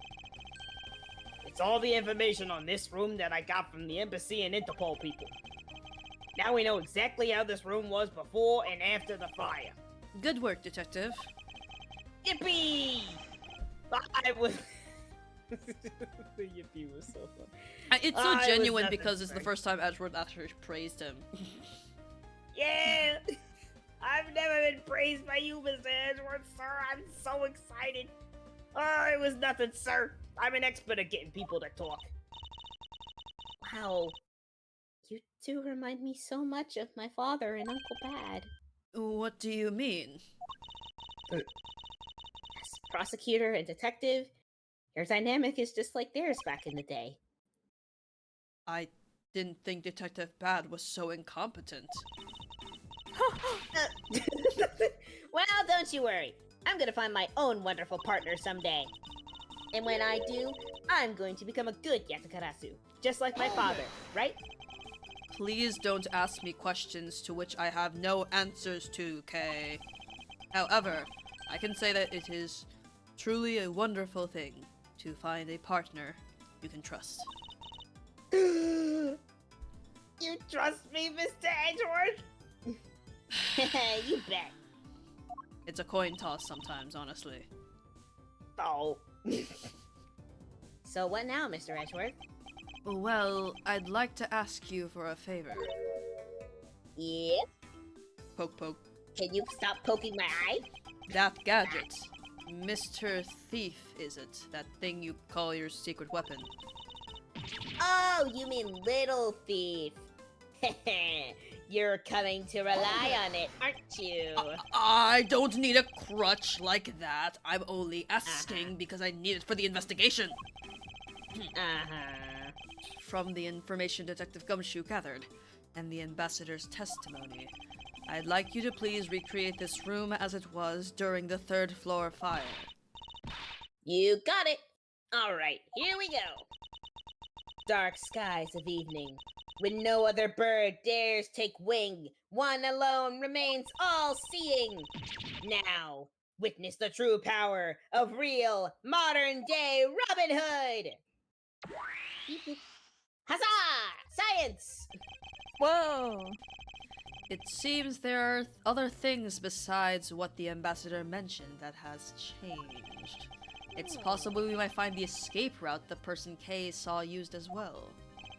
It's all the information on this room that I got from the embassy and Interpol people. Now we know exactly how this room was before and after the fire. Good work, Detective. Yippee! I was... The yippee was so fun. It's I so was genuine nothing, because it's the sir. first time Edgeworth actually praised him. Yeah! I've never been praised by you, Mr. Edgeworth, sir. I'm so excited. Oh, it was nothing, sir. I'm an expert at getting people to talk. Wow. You two remind me so much of my father and Uncle Bad. What do you mean? As prosecutor and detective, your dynamic is just like theirs back in the day. I didn't think Detective Bad was so incompetent. Well, don't you worry. I'm gonna find my own wonderful partner someday. And when I do, I'm going to become a good Yatakarasu, just like my father, right? Please don't ask me questions to which I have no answers to, Kay. However, I can say that it is truly a wonderful thing to find a partner you can trust. You trust me, Mr. Edgeworth? You bet. It's a coin toss sometimes, honestly. Oh. So what now, Mr. Edgeworth? Well, I'd like to ask you for a favor. Yeah? Poke poke. Can you stop poking my eye? That gadget. Mr. Thief, is it? That thing you call your secret weapon. Oh, you mean Little Thief. You're coming to rely on it, aren't you? I don't need a crutch like that. I'm only asking because I need it for the investigation. Uh-huh. From the information Detective Gumshoe gathered, and the ambassador's testimony, I'd like you to please recreate this room as it was during the third floor fire. You got it! Alright, here we go. Dark skies of evening, when no other bird dares take wing, one alone remains all-seeing. Now, witness the true power of real, modern-day Robin Hood! Huzzah! Science! Whoa. It seems there are other things besides what the ambassador mentioned that has changed. It's possible we might find the escape route the person K saw used as well.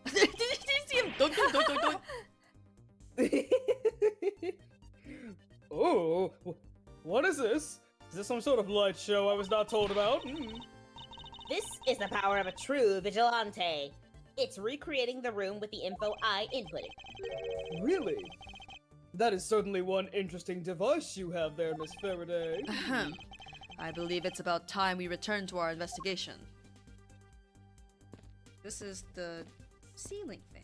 Did you see him? Dunk, dunk, dunk, dunk, dunk. Oh, what is this? Is this some sort of light show I was not told about? This is the power of a true vigilante. It's recreating the room with the info I inputted. Really? That is certainly one interesting device you have there, Miss Faraday. Ahem. I believe it's about time we return to our investigation. This is the ceiling fan.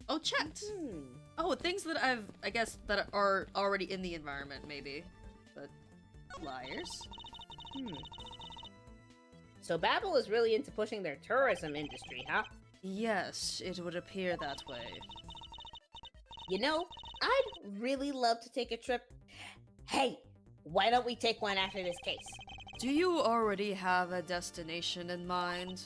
Oh, checked. Hmm. Oh, things that I guess, that are already in the environment, maybe. But liars? Hmm. So Babel is really into pushing their tourism industry, huh? Yes, it would appear that way. You know, I'd really love to take a trip. Hey, why don't we take one after this case? Do you already have a destination in mind?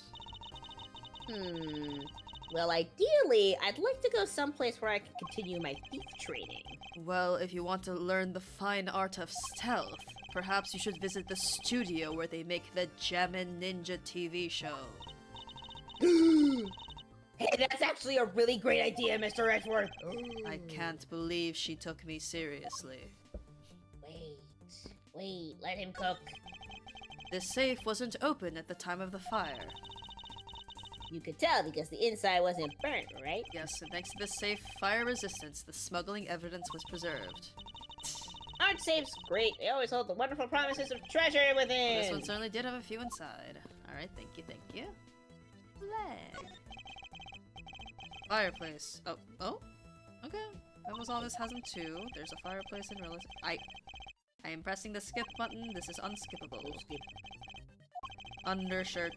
Well, ideally, I'd like to go someplace where I can continue my thief training. Well, if you want to learn the fine art of stealth, perhaps you should visit the studio where they make the Jammin' Ninja TV show. Hey, that's actually a really great idea, Mr. Edgeworth. I can't believe she took me seriously. Wait, let him cook. This safe wasn't open at the time of the fire. You could tell because the inside wasn't burnt, right? Yes, and thanks to this safe fire resistance, the smuggling evidence was preserved. Aren't safes great? They always hold the wonderful promises of treasure within. This one certainly did have a few inside. Alright, thank you. Flag. Fireplace. Oh? Okay. That was all this has in 2. There's a fireplace in relative. I am pressing the skip button. This is unskippable. Undershirt.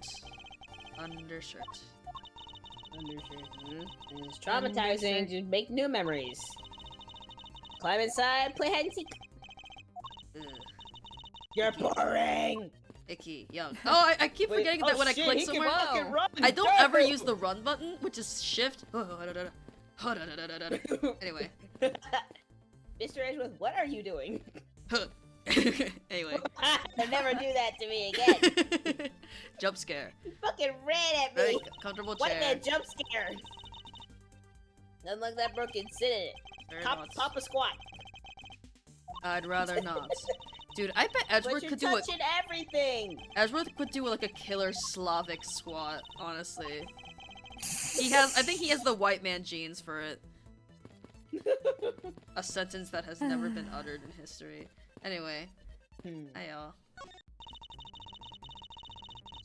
It's traumatizing to make new memories. Climb inside, play hide and seek. Ugh. You're boring! Icky. Yuck. Oh, I keep Wait, forgetting oh that when shit, I click he can somewhere. fucking run! I don't Go! ever use the run button, which is shift. Anyway. Mr. Edgeworth, what are you doing? Anyway. Never do that to me again. Jump scare. You fucking ran at Very me. comfortable What chair. a jump scare. Nothing like that broken. Sit in it. Very Pop a squat. I'd rather not. Dude, I bet But Edgeworth you're could do touching everything. Edgeworth could do like a killer Slavic squat, honestly. I think he has the white man genes for it. A sentence that has never been uttered in history. Anyway. Hi y'all.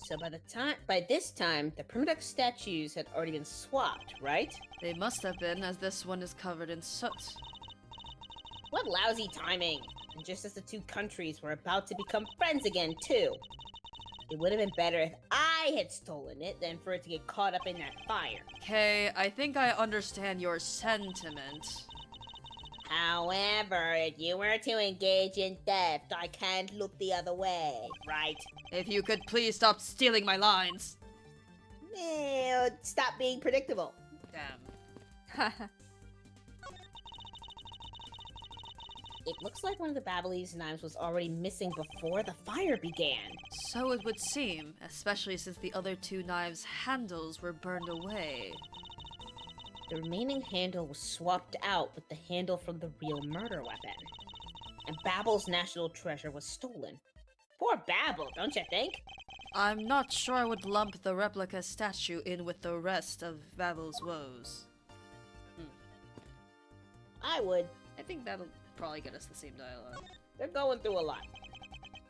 So by this time, the primitive statues had already been swapped, right? They must have been, as this one is covered in soot. What lousy timing! And just as the two countries were about to become friends again, too. It would have been better if I had stolen it than for it to get caught up in that fire. Okay, I think I understand your sentiment. However, if you were to engage in theft, I can't look the other way, right? If you could please stop stealing my lines. Stop being predictable. Damn. It looks like one of the Babylese knives was already missing before the fire began. So it would seem, especially since the other 2 knives' handles were burned away. The remaining handle was swapped out with the handle from the real murder weapon. And Babel's national treasure was stolen. Poor Babel, don't you think? I'm not sure I would lump the replica statue in with the rest of Babel's woes. I would. I think that'll probably get us the same dialogue. They're going through a lot.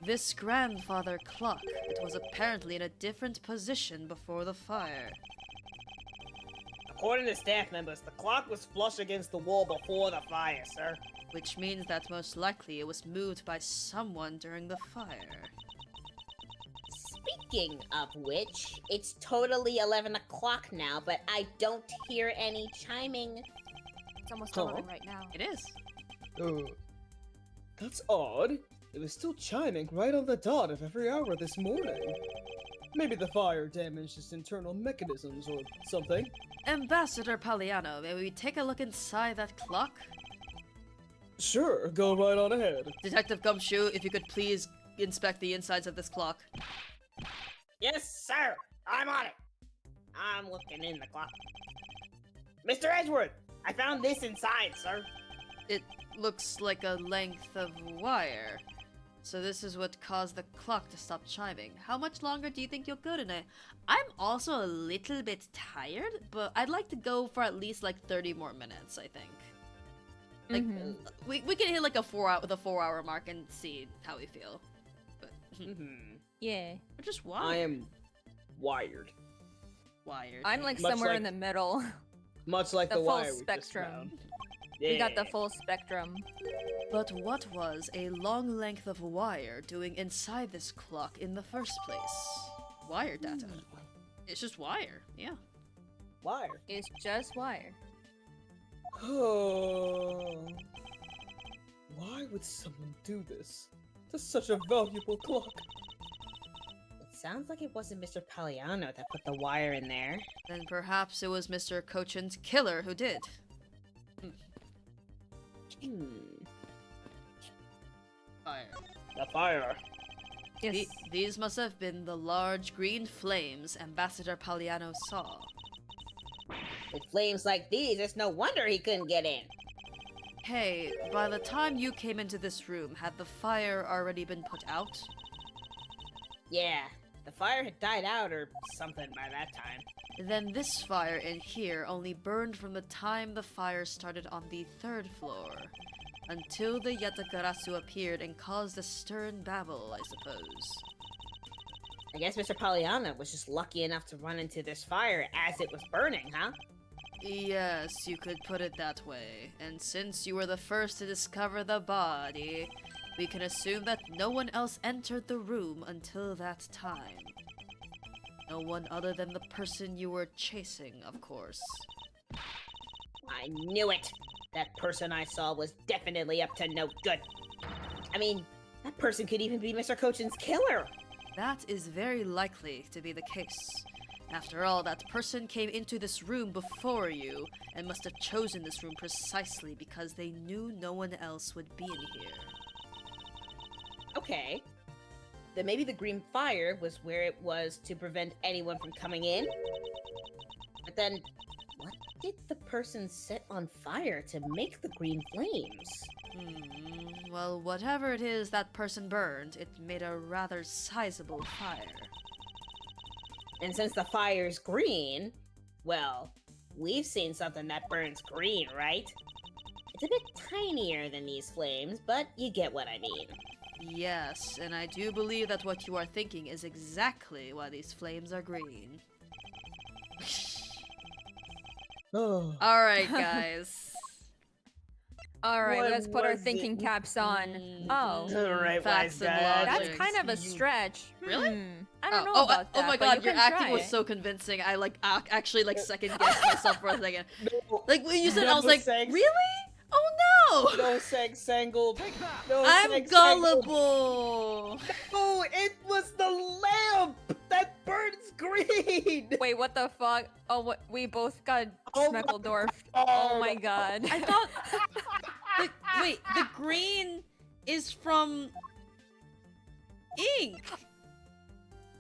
This grandfather clock, it was apparently in a different position before the fire. According to staff members, the clock was flush against the wall before the fire, sir. Which means that most likely it was moved by someone during the fire. Speaking of which, it's totally 11 o'clock now, but I don't hear any chiming. It's almost Huh? 11 right now. It is. That's odd. It was still chiming right on the dot of every hour this morning. Maybe the fire damaged its internal mechanisms or something. Ambassador Palliano, may we take a look inside that clock? Sure, go right on ahead. Detective Gumshoe, if you could please inspect the insides of this clock. Yes, sir! I'm on it! I'm looking in the clock. Mr. Edgeworth! I found this inside, sir! It looks like a length of wire. So this is what caused the clock to stop chiming. How much longer do you think you'll go tonight? I'm also a little bit tired, but I'd like to go for at least like 30 more minutes, I think. Like, we can hit like the 4-hour mark and see how we feel. But, Yeah. we're just I wired. am wired. Wired. I'm like Much somewhere like- in the middle. Much like The the full wire we just spectrum. found. We got the Yeah. full spectrum. But what was a long length of wire doing inside this clock in the first place? Wire data. It's just wire, yeah. Wire. It's just wire. Oh. Why would someone do this? To such a valuable clock. It sounds like it wasn't Mr. Palliano that put the wire in there. Then perhaps it was Mr. Cochin's killer who did. Fire. The fire. Yes. These must have been the large green flames Ambassador Palliano saw. With flames like these, it's no wonder he couldn't get in. Hey, by the time you came into this room, had the fire already been put out? Yeah, the fire had died out or something by that time. Then this fire in here only burned from the time the fire started on the 3rd floor, until the Yatakarasu appeared and caused a stir and babble, I suppose. I guess Mr. Palliano was just lucky enough to run into this fire as it was burning, huh? Yes, you could put it that way. And since you were the first to discover the body, we can assume that no one else entered the room until that time. No one other than the person you were chasing, of course. I knew it! That person I saw was definitely up to no good. I mean, that person could even be Mr. Cochin's killer! That is very likely to be the case. After all, that person came into this room before you, and must have chosen this room precisely because they knew no one else would be in here. Okay. Then maybe the green fire was where it was to prevent anyone from coming in? But then, what did the person set on fire to make the green flames? Well, whatever it is that person burned, it made a rather sizable fire. And since the fire's green, well, we've seen something that burns green, right? It's a bit tinier than these flames, but you get what I mean. Yes, and I do believe that what you are thinking is exactly why these flames are green. Oh. Alright, guys. Alright, What let's put our was thinking it? caps on. Oh. Alright, Facts wise and guy. That's logic. kind of a You- stretch. Really? I don't know oh, about that. oh my but god, you your can acting try was it. so convincing. I actually second guessed myself for a second. No, Like when you said, I was Never like, sang- really? Oh no! no sangle. No I'm sangle. gullible. No, it was the lamp that burns green. Wait, what the fuck? Oh, what? We both got Oh my Schmeckledorf. God. Oh my god. I thought. Wait, the green is from ink.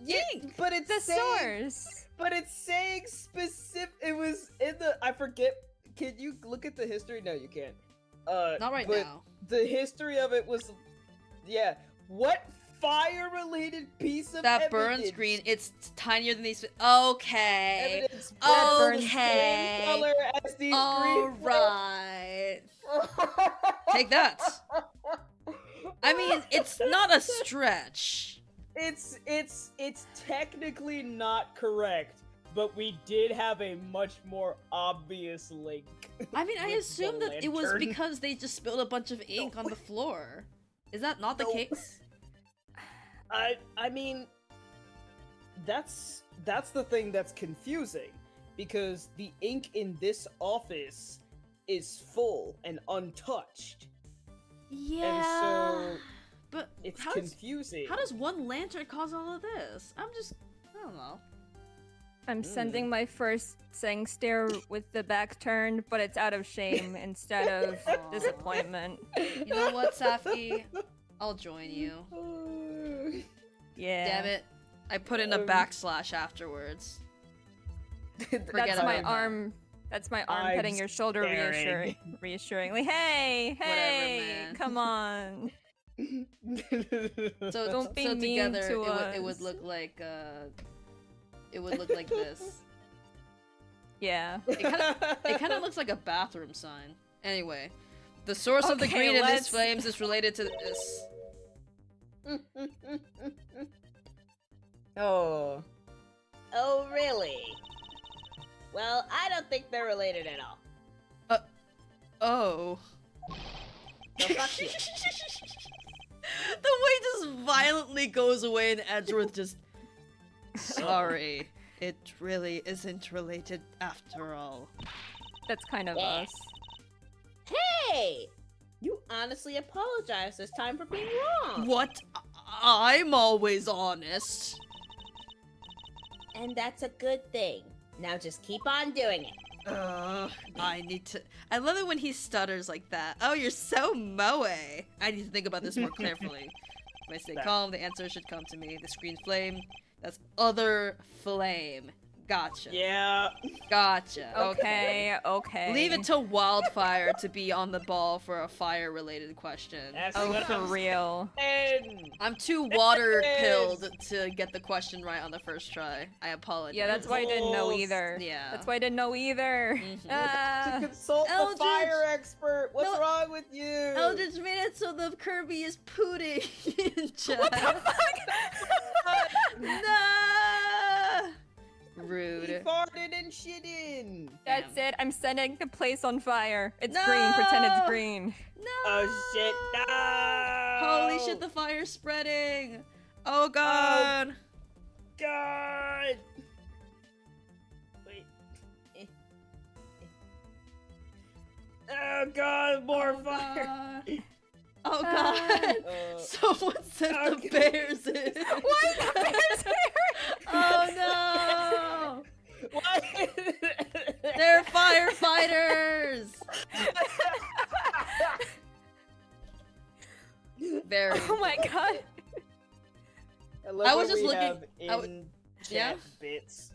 Yeah, Ink. but it's the saying, source. but it's saying specific. It was in the. I forget. Can you look at the history? No, you can't. Not right but now. The history of it was, yeah. What fire-related piece of That burns evidence- green. It's tinier than these. Okay. Evidence burns Okay. same color as these All green right. Take that. I mean, it's not a stretch. It's technically not correct, but we did have a much more obvious link. I mean, I with the assumed that it was lantern. because they just spilled a bunch of ink on the floor. Is that not the No. case? I mean, that's the thing that's confusing, because the ink in this office is full and untouched. Yeah. so but It's how does, confusing. how does one lantern cause all of this? I don't know. I'm sending my first sang stare with the back turned, but it's out of shame instead of Aw. disappointment. You know what, Safi? I'll join you. Yeah. Damn it. I put in a backslash afterwards. Forget That's my about that. arm. That's my arm I'm petting your shoulder staring. reassuringly. Hey, hey, man. come on. So Don't be so mean together to it would us. look like this. Yeah. It kind of looks like a bathroom sign. Anyway, the source of the Okay, green in these let's- flames is related to this. Oh. Oh, really? Well, I don't think they're related at all. Oh. So fuck you. The way just violently goes away and Edgeworth just... Sorry. It really isn't related after all. That's kind of Yeah. us. Hey! You honestly apologized this time for being wrong. What? I'm always honest. And that's a good thing. Now just keep on doing it. I need to... I love it when he stutters like that. Oh, you're so moe. I need to think about this more carefully. If I stay calm, the answer should come to me. The screen flame. That's other flame. Gotcha. Yeah. Gotcha. Okay, okay. Leave it to Wildfire to be on the ball for a fire-related question. That's Oh, what for I'm real. saying. I'm too water-pilled to get the question right on the first try. I apologize. Yeah, that's why I didn't know either. Yeah. That's why I didn't know either. Mhm. Ah. Consult Eldritch! the fire expert. What's No. wrong with you? Eldritch made it so the Kirby is pooting in chat. What the fuck? No! He Rude. farted and shit in. That's it. I'm setting the place on fire. It's No! green. Pretend it's green. No! Oh shit! No! Holy shit, the fire's spreading! Oh god! God! Wait. Oh god! More Oh, fire! God. Oh god! Someone sent the okay. bears in! Why is the bears here? Oh no! Why? They're firefighters! Very. Oh my god. I was just looking- I w- in Yeah? chat bits.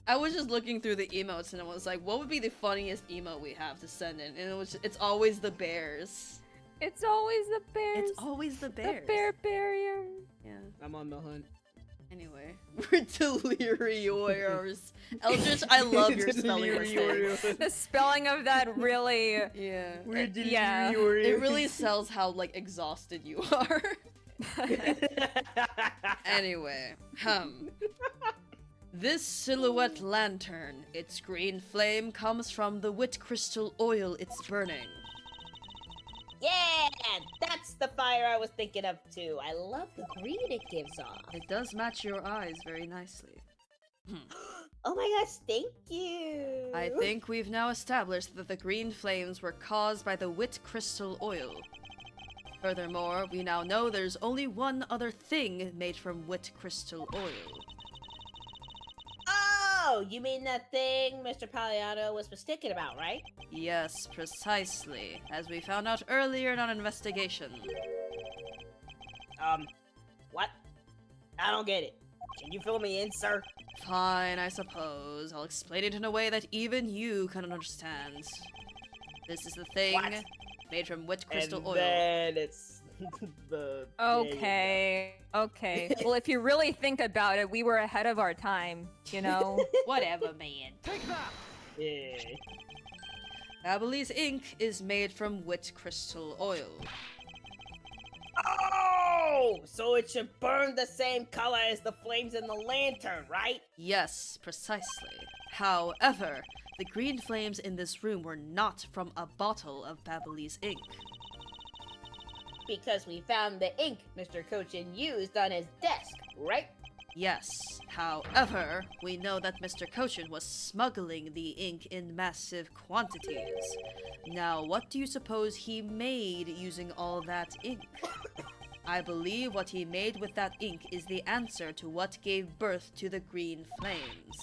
I was just looking through the emotes and I was like, what would be the funniest emote we have to send in? And it's always the bears. It's always the bears. It's always the bears. The bear barrier. Yeah. I'm on the hunt. Anyway, we're delirious. Eldritch, I love your spelling mistake. The spelling of that really. Yeah. We're yeah. It really sells how like exhausted you are. Anyway, this silhouette lantern, its green flame comes from the wit crystal oil it's burning. Yeah, that's the fire I was thinking of too. I love the green it gives off. It does match your eyes very nicely. Oh my gosh, thank you. I think we've now established that the green flames were caused by the wit crystal oil. Furthermore, we now know there's only one other thing made from wit crystal oil. Oh, you mean that thing Mr. Paliano was mistaken about, right? Yes, precisely, as we found out earlier in our investigation. What? I don't get it. Can you fill me in, sir? Fine, I suppose. I'll explain it in a way that even you can understand. This is the thing What? made from wit crystal and oil. then it's the Okay. Okay. Well, if you really think about it, we were ahead of our time. You know. Whatever, man. Yeah. Babyliss ink is made from wit crystal oil. Oh, so it should burn the same color as the flames in the lantern, right? Yes, precisely. However, the green flames in this room were not from a bottle of Babyliss ink. Because we found the ink Mr. Cochin used on his desk, right? Yes, however, we know that Mr. Cochin was smuggling the ink in massive quantities. Now, what do you suppose he made using all that ink? I believe what he made with that ink is the answer to what gave birth to the green flames.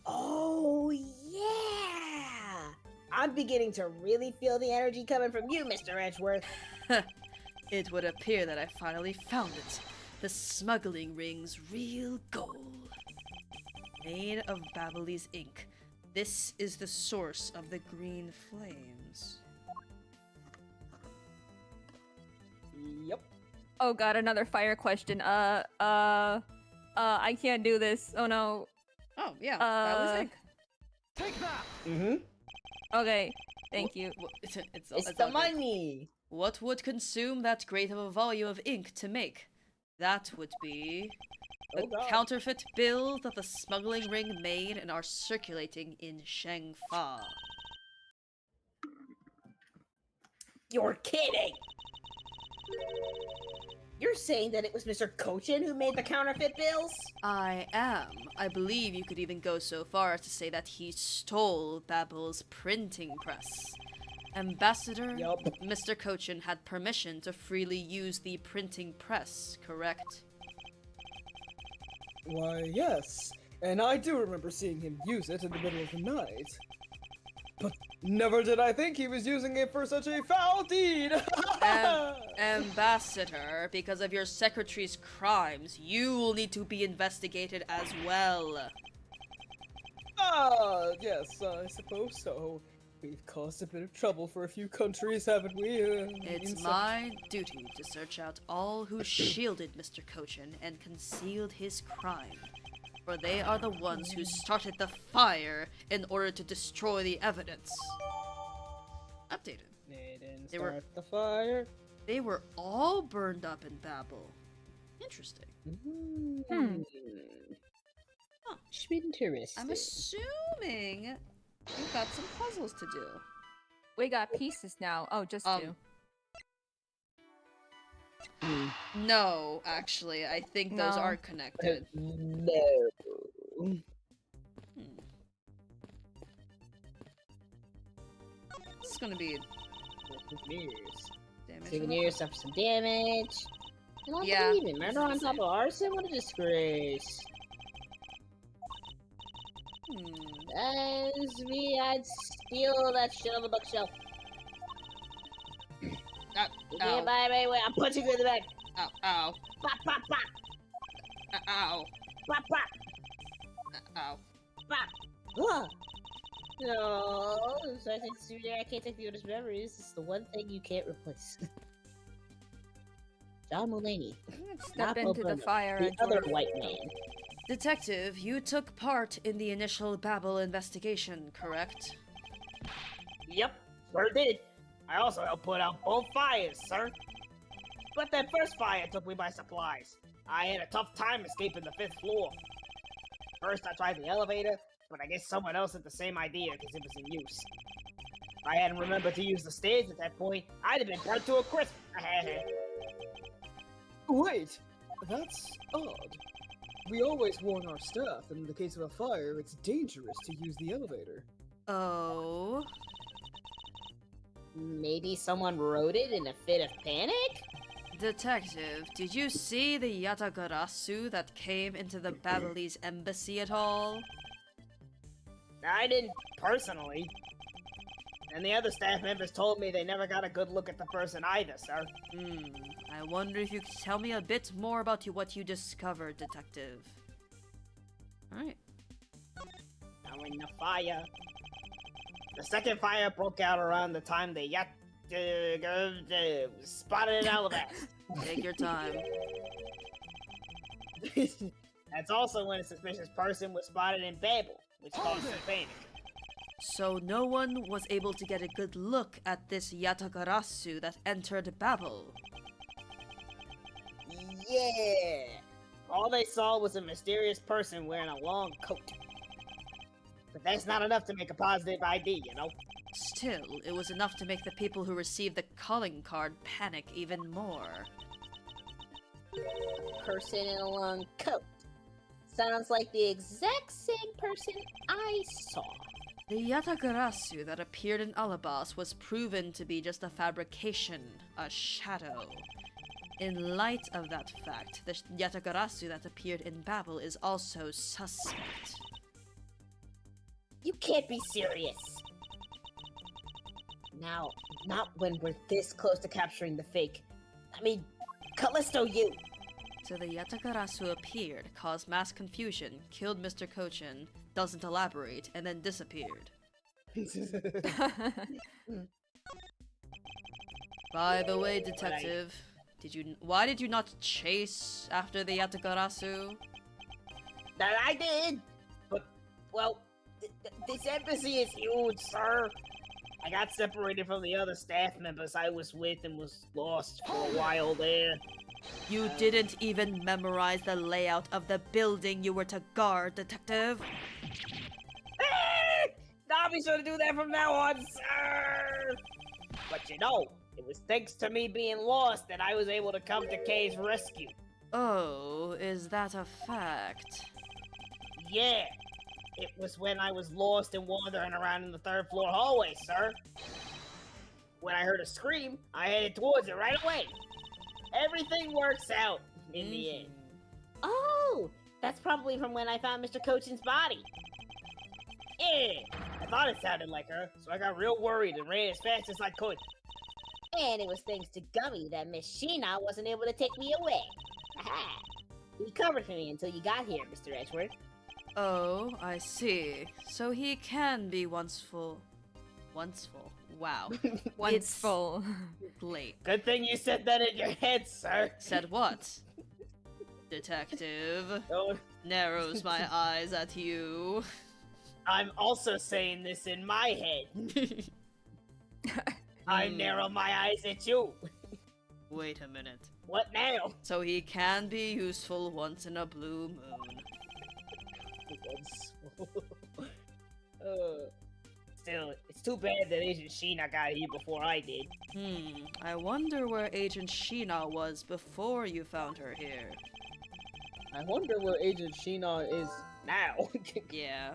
Oh, yeah! I'm beginning to really feel the energy coming from you, Mr. Edgeworth. It would appear that I finally found it. The smuggling ring's real goal. Made of Babyliss ink. This is the source of the green flames. Yep. Oh god, another fire question. I can't do this. Oh no. Oh, yeah, Babyliss ink. Mm-hmm. Okay. Thank you. It's all the good. money. What would consume that great of a volume of ink to make? That would be The Oh, God. counterfeit bills that the smuggling ring made and are circulating in Shangfa. You're kidding! You're saying that it was Mr. Kochin who made the counterfeit bills? I am. I believe you could even go so far as to say that he stole Babel's printing press. Ambassador, Yup. Mr. Kochin had permission to freely use the printing press, correct? Why, yes. And I do remember seeing him use it in the middle of the night. But never did I think he was using it for such a foul deed! Ambassador, because of your secretary's crimes, you will need to be investigated as well. Ah, yes, I suppose so. We've caused a bit of trouble for a few countries, haven't we? It's my duty to search out all who shielded Mr. Kochin and concealed his crime. For they are the ones who started the fire in order to destroy the evidence. Updated. They didn't They were- start the fire. They were all burned up in Babel. Interesting. Hmm. Huh. Interesting. I'm assuming you've got some puzzles to do. We got pieces now. Oh, just two. No, actually, I think those No. are connected. No. This is gonna be Souvenirs. damage. Souvenirs suffer some damage. And I Yeah, believe it. this Murder is on the top same. of arson? What a disgrace. As me, I'd steal that shit on the bookshelf. You Ow. can't buy me away. I'm punching you in the back. Ow, ow, Pop, pop, pop. ow, Pop, pop, ow. pop. Ah. No, so I think souvenir I can't take the oldest memories. It's the one thing you can't replace. John Mulaney, Step into the fire. the other Edgeworth. white man. Detective, you took part in the initial Babel investigation, correct? Yep, sure did. I also helped put out both fires, sir. But that first fire took me by surprise. I had a tough time escaping the 5th floor. First, I tried the elevator, but I guess someone else had the same idea because it was in use. If I hadn't remembered to use the stairs at that point, I'd have been burnt to a crisp. Wait, that's odd. We always warn our staff that in the case of a fire, it's dangerous to use the elevator. Oh. Maybe someone wrote it in a fit of panic? Detective, did you see the Yatagarasu that came into the Babelese embassy at all? I didn't personally. And the other staff members told me they never got a good look at the person either, sir. I wonder if you could tell me a bit more about what you discovered, Detective. Alright. Now in the fire. The second fire broke out around the time the spotted an elevator. Take your time. That's also when a suspicious person was spotted in Babel, which caused some panic. So no one was able to get a good look at this Yatagarasu that entered Babel. Yeah. All they saw was a mysterious person wearing a long coat. But that's not enough to make a positive ID, you know? Still, it was enough to make the people who received the calling card panic even more. Person in a long coat. Sounds like the exact same person I saw. The Yatagarasu that appeared in Alabas was proven to be just a fabrication, a shadow. In light of that fact, the Yatagarasu that appeared in Babel is also suspect. You can't be serious. Now, not when we're this close to capturing the fake. I mean, Callisto, you. So the Yatagarasu appeared, caused mass confusion, killed Mr. Kochin, doesn't elaborate, and then disappeared. By the way, Detective, why did you not chase after the Yatagarasu? That I did! But, well, this embassy is huge, sir. I got separated from the other staff members I was with and was lost for a while there. You didn't even memorize the layout of the building you were to guard, Detective. I'll be sure to do that from now on, sir! But you know, it was thanks to me being lost that I was able to come to Kay's rescue. Oh, is that a fact? Yeah, it was when I was lost and wandering around in the third floor hallway, sir. When I heard a scream, I headed towards it right away. Everything works out in the end. Oh, that's probably from when I found Mr. Cochin's body. Yeah, I thought it sounded like her, so I got real worried and ran as fast as I could. And it was thanks to Gummy that Miss Sheena wasn't able to take me away. Aha! He covered for me until you got here, Mr. Edgeworth. Oh, I see. So he can be onceful. Onceful. Wow. Once It's full. late. Good thing you said that in your head, sir. Said what? Detective. Oh, Narrows my eyes at you. I'm also saying this in my head. I narrow my eyes at you. Wait a minute. What now? So he can be useful once in a blue moon. Still, it's too bad that Agent Sheena got here before I did. I wonder where Agent Sheena was before you found her here. I wonder where Agent Sheena is Now. Yeah.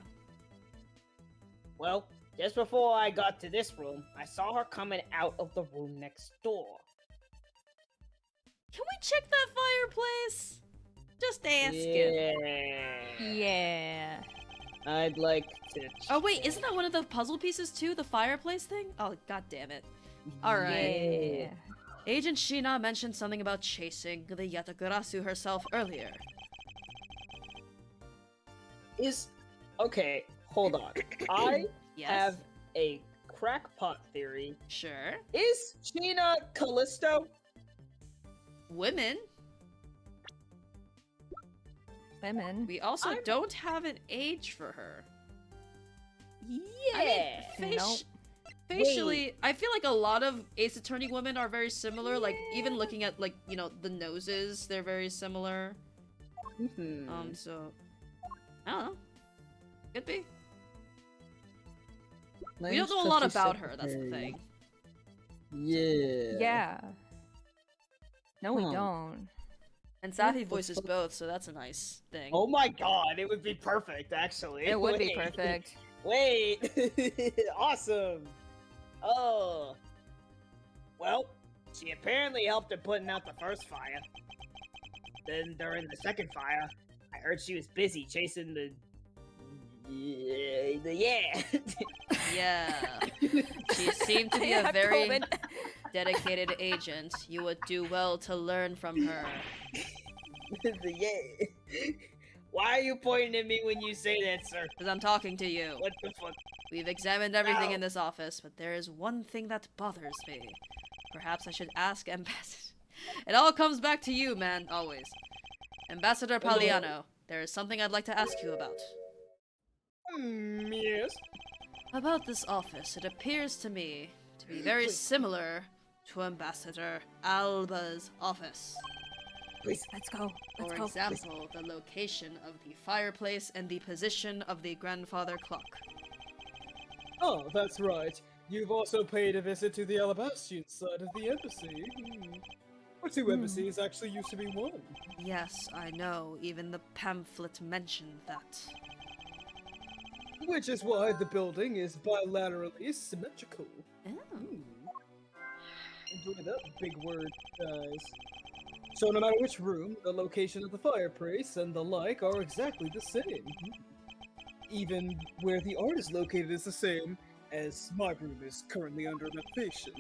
Well, just before I got to this room, I saw her coming out of the room next door. Can we check that fireplace? Just asking. Yeah. I'd like to. Oh wait, isn't that one of the puzzle pieces too? The fireplace thing? Oh, god damn it. Alright. Yeah. Agent Sheena mentioned something about chasing the Yatagarasu herself earlier. Okay, hold on. I Yes? have a crackpot theory. Sure. Is Sheena Callisto? Women? Women. We also don't have an age for her. Yeah. Nope. Facially, I feel like a lot of Ace Attorney women are very similar. Like, even looking at, like, you know, the noses, they're very similar. So... I don't know. Could be. We don't know a lot about her, that's the thing. Yeah. Yeah. No, we Huh. don't. And Safi voices both, so that's a nice thing. Oh my god, it would be perfect, actually. It would be Wait. perfect. Wait! Awesome! Oh. Well, she apparently helped in putting out the first fire. Then during the second fire, I heard she was busy chasing the... Yeah. Yeah. She seemed to be Yeah, a very COVID. dedicated agent. You would do well to learn from her. Yeah. Why are you pointing at me when you say that, sir? Because I'm talking to you. What the fuck? We've examined everything Ow. in this office, but there is one thing that bothers me. Perhaps I should ask Ambassador. It all comes back to you, man, always. Ambassador Paliano, there is something I'd like to ask you about. Yes. About this office, it appears to me to be very similar to Ambassador Alba's office. Please. Let's go. Let's For go. example, the location of the fireplace and the position of the grandfather clock. Oh, that's right. You've also paid a visit to the Alabastian side of the embassy. Or two embassies actually used to be one. Yes, I know. Even the pamphlet mentioned that. Which is why the building is bilaterally symmetrical. Oh. Enjoy that big word, guys. So no matter which room, the location of the fireplace and the like are exactly the same. Even where the art is located is the same, as my room is currently under renovation.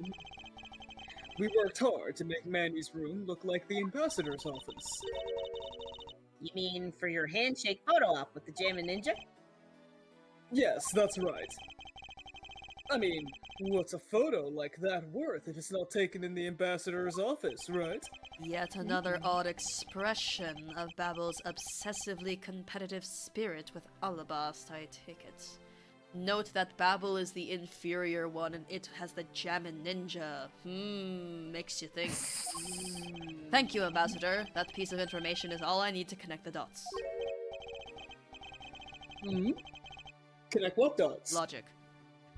We worked hard to make Manny's room look like the ambassador's office. You mean for your handshake photo op with the Jammin' Ninja? Yes, that's right. I mean, what's a photo like that worth if it's not taken in the ambassador's office, right? Yet another odd expression of Babel's obsessively competitive spirit with Alabast, I take it. Note that Babel is the inferior one and it has the Jammin' Ninja. Makes you think. Thank you, Ambassador. That piece of information is all I need to connect the dots. Connect what dots? Logic.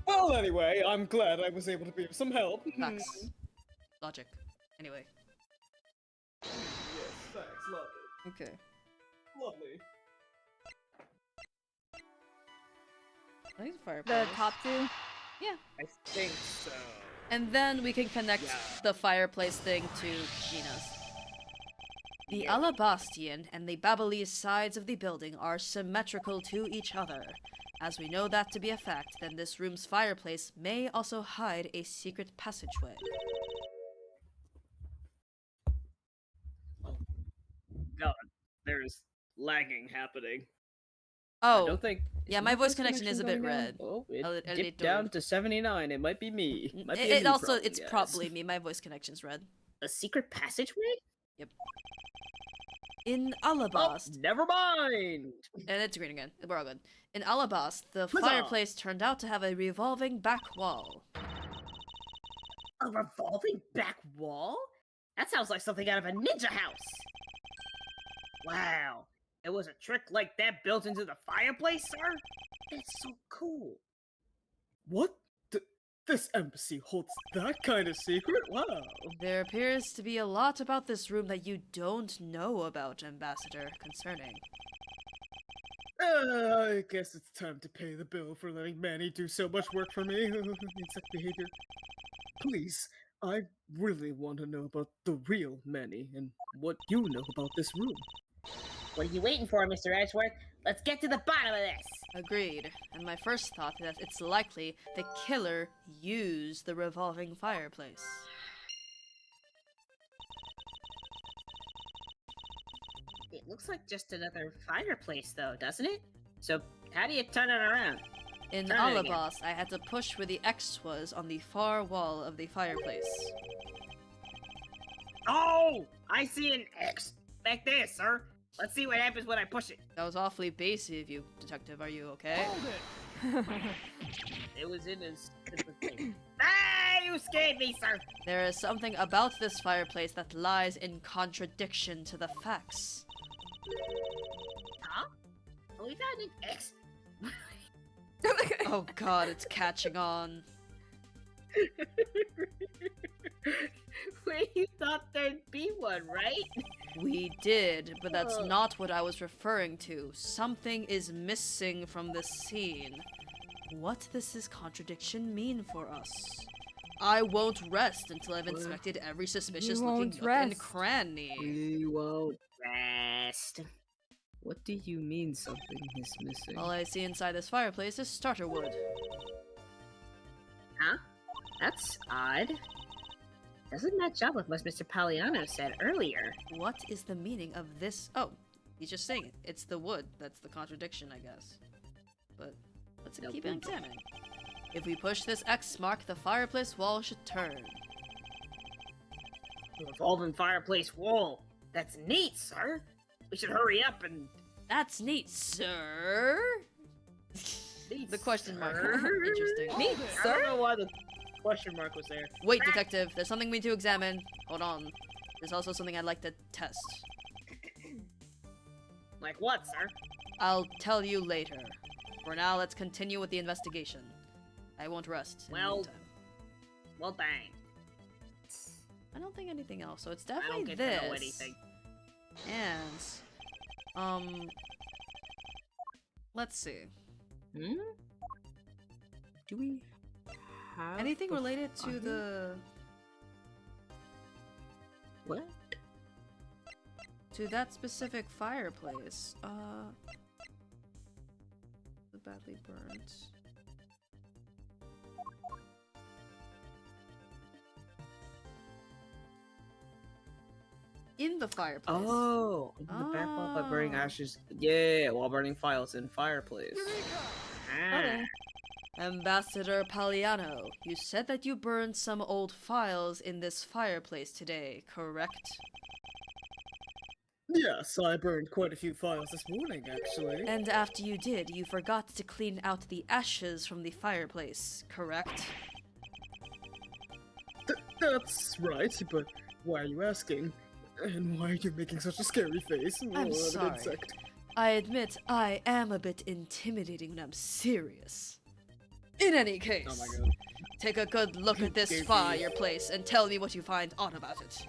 Well, anyway, I'm glad I was able to be of some help. Facts. Logic. Anyway. Yes, facts. Lovely. Okay. Lovely. I think it's fireplace. The top two. I think so. And then we can connect the fireplace thing to Gina's. The Alabastian and the Babalese sides of the building are symmetrical to each other. As we know that to be a fact, then this room's fireplace may also hide a secret passageway. God, there's lagging happening. Oh, I don't think. yeah, is my voice connection is a bit going down? red. Oh, it I'll dipped do down it. to 79. It might be me. Might be a It me also, problem, it's guys. probably me. My voice connection's red. A secret passageway? In Oh, Alabast, never mind. and it's green again. We're all good. In Alabast, the Huzzah! fireplace turned out to have a revolving back wall. A revolving back wall? That sounds like something out of a ninja house. Wow. It was a trick like that built into the fireplace, sir? That's so cool. What? This embassy holds that kind of secret? Wow. There appears to be a lot about this room that you don't know about, Ambassador, concerning. I guess it's time to pay the bill for letting Manny do so much work for me. Insect behavior. Please, I really want to know about the real Manny and what you know about this room. What are you waiting for, Mr. Edgeworth? Let's get to the bottom of this. Agreed. And my first thought is that it's likely the killer used the revolving fireplace. It looks like just another fireplace, though, doesn't it? So, how do you turn it around? In Try it again. Alabast, I had to push where the X was on the far wall of the fireplace. Oh! I see an X back there, sir. Let's see what happens when I push it. That was awfully basic of you, Detective. Are you okay? It was in his thing. Ah, you scared me, sir. There is something about this fireplace that lies in contradiction to the facts. Huh? Oh, we found an X. Oh god, it's catching on. Wait, you thought there'd be one, right? We did, but that's not what I was referring to. Something is missing from this scene. What does this contradiction mean for us? I won't rest until I've inspected every suspicious looking won't nook and rest. cranny. We won't. Rest. What do you mean something is missing? All I see inside this fireplace is starter wood. Huh? That's odd. Doesn't match up with what Mr. Palliano said earlier. What is the meaning of this? Oh, he's just saying it. It's the wood. That's the contradiction, I guess. But let's No keep problem. examining. If we push this X mark, the fireplace wall should turn. A revolving fireplace wall. That's neat, sir. We should hurry up and. That's neat, sir. Neat, The question mark. sir. Interesting. Neat, I sir. don't know why the question mark was there. Wait, detective. There's something we need to examine. Hold on. There's also something I'd like to test. Like what, sir? I'll tell you later. For now, let's continue with the investigation. I won't rest. In the Well, meantime. Well, dang. I don't think anything else. So it's I definitely don't get this. to know anything. And let's see. Do we have Anything the related to fire? the What? to that specific fireplace? The badly burnt. In the fireplace. Oh, in the back wall by burning Ah. ashes. Yeah, while burning files in fireplace. Okay. Ambassador Palliano, you said that you burned some old files in this fireplace today, correct? Yes, I burned quite a few files this morning, actually. And after you did, you forgot to clean out the ashes from the fireplace, correct? That's right, but why are you asking? And why are you making such a scary face? I'm An sorry. insect. I admit I am a bit intimidating when I'm serious. In any case, Oh my god. take a good look at this Gave me- fireplace and tell me what you find odd about it.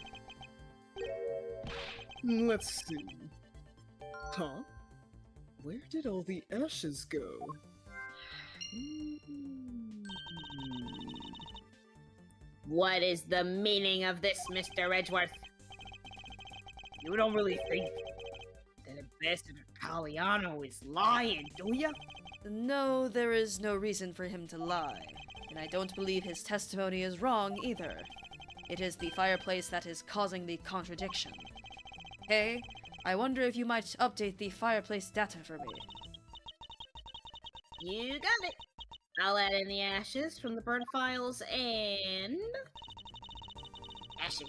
Let's see. Huh? Where did all the ashes go? What is the meaning of this, Mr. Edgeworth? You don't really think that Ambassador Poliano is lying, do ya? No, there is no reason for him to lie, and I don't believe his testimony is wrong either. It is the fireplace that is causing the contradiction. Hey, I wonder if you might update the fireplace data for me. You got it. I'll add in the ashes from the burn files and... ashes.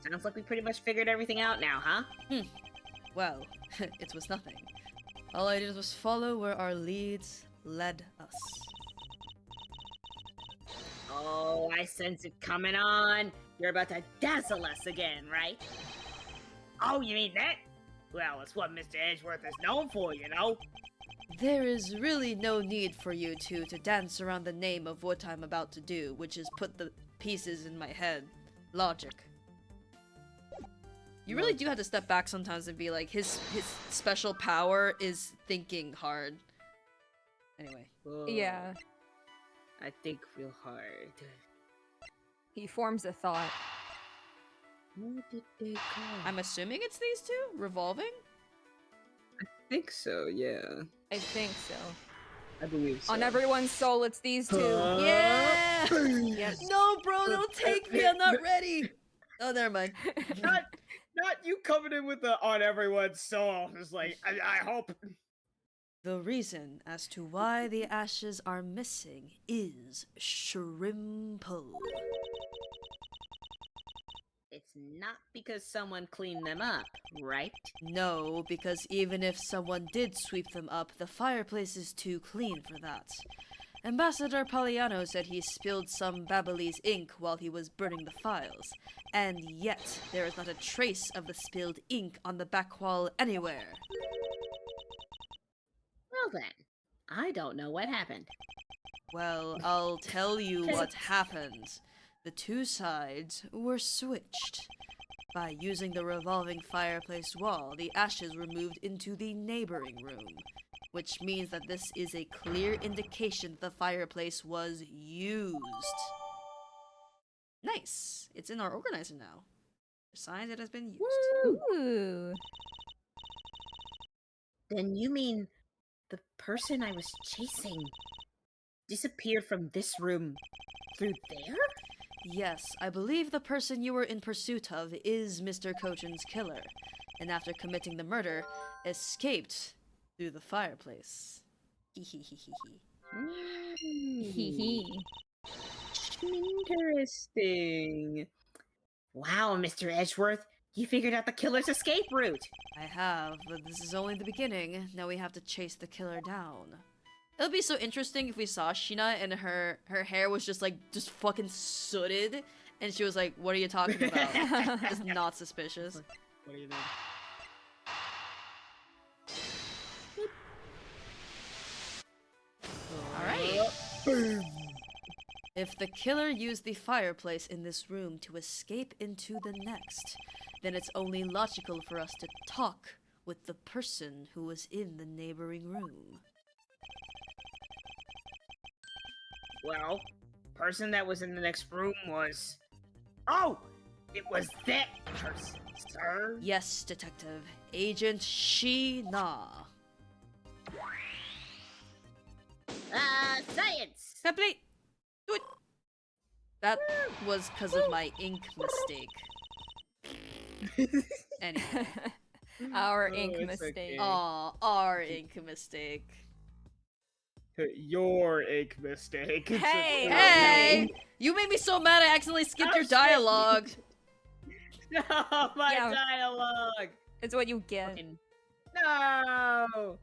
Sounds like we pretty much figured everything out now, huh? Well, it was nothing. All I did was follow where our leads led us. Oh, I sense it coming on. You're about to dazzle us again, right? Oh, you mean that? Well, it's what Mr. Edgeworth is known for, you know? There is really no need for you two to dance around the name of what I'm about to do, which is put the pieces in my head. Logic. You really do have to step back sometimes and be like, his special power is thinking hard. Anyway. Yeah, I think real hard. he forms a thought. Where did they go? I'm assuming it's these two? Revolving? I think so, yeah. I think so. I believe so. On everyone's soul, it's these two. Yeah! Yes. No, bro, don't take me, I'm not ready! Oh, never mind. Not you coming in with the on everyone's soul. It's like, I hope. The reason as to why the ashes are missing is Shrimple. It's not because someone cleaned them up, right? No, because even if someone did sweep them up, the fireplace is too clean for that. Ambassador Poliano said he spilled some Babalese ink while he was burning the files, and yet there is not a trace of the spilled ink on the back wall anywhere. Well then, I don't know what happened. Well, I'll tell you what happened. The two sides were switched. By using the revolving fireplace wall, the ashes were moved into the neighboring room, which means that this is a clear indication the fireplace was used. Nice! It's in our organizer now. Signs it has been used. Ooh. Then you mean the person I was chasing disappeared from this room through there? Yes, I believe the person you were in pursuit of is Mr. Kochin's killer, and after committing the murder, escaped through the fireplace. Hee hee. Interesting. Wow, Mr. Edgeworth, you figured out the killer's escape route. I have, but this is only the beginning. Now we have to chase the killer down. It would be so interesting if we saw Sheena and her hair was just fucking sooted, and she was like, "What are you talking about?" It's not suspicious. What do you mean? Alright. If the killer used the fireplace in this room to escape into the next, then it's only logical for us to talk with the person who was in the neighboring room. Well, person that was in the next room was... Oh! It was that person, sir. Yes, Detective. Agent Sheena. Science! Complete! Do it! That was because of my ink mistake. Anyway. Our ink it's mistake. okay. Aw, our ink mistake. Your ink mistake. Hey! Hey! You made me so mad I accidentally skipped your dialogue. No, my Yeah. dialogue. It's what you get. Looking... No!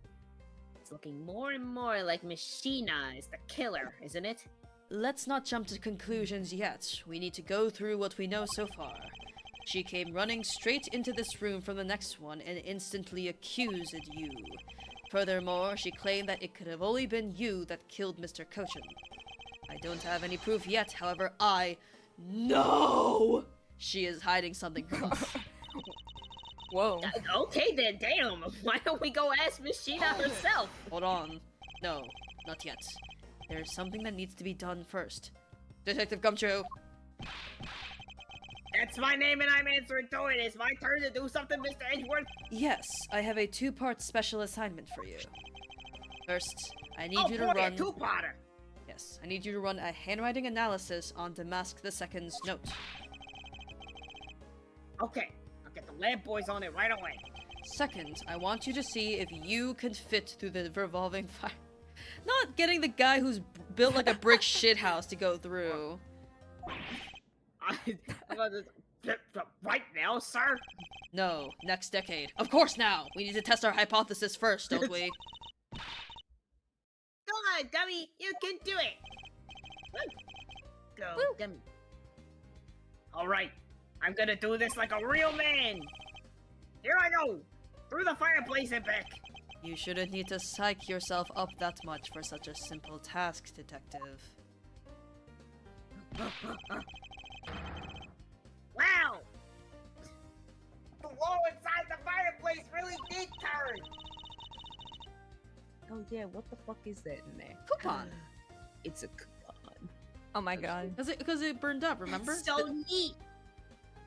It's looking more and more like Machina is the killer, isn't it? Let's not jump to conclusions yet. We need to go through what we know so far. She came running straight into this room from the next one and instantly accused you. Furthermore, she claimed that it could have only been you that killed Mr. Cochin. I don't have any proof yet, however, I know she is hiding something from us. Whoa. Okay then, damn. Why don't we go ask Machina herself? Hold on. No, not yet. There's something that needs to be done first. Detective Gumshoe. That's my name and I'm answering to it. It's my turn to do something, Mr. Edgeworth. Yes, I have a two-part special assignment for you. First, I need Oh you boy, to run... a two-parter. Yes, I need you to run a handwriting analysis on Damask II's note. Okay, I'll get the lab boys on it right away. Second, I want you to see if you can fit through the revolving fire. Not getting the guy who's built like a brick shithouse to go through. Right now, sir? No, next decade. Of course now! We need to test our hypothesis first, don't we? Go on, dummy! You can do it! Woo. Go, Woo. dummy. Alright, I'm gonna do this like a real man! Here I go! Through the fireplace and back! You shouldn't need to psych yourself up that much for such a simple task, detective. Wow! The wall inside the fireplace really did turn! Oh yeah, what the fuck is that in there? Coupon! It's a coupon. Oh my god. Because it burned up, remember? It's so neat!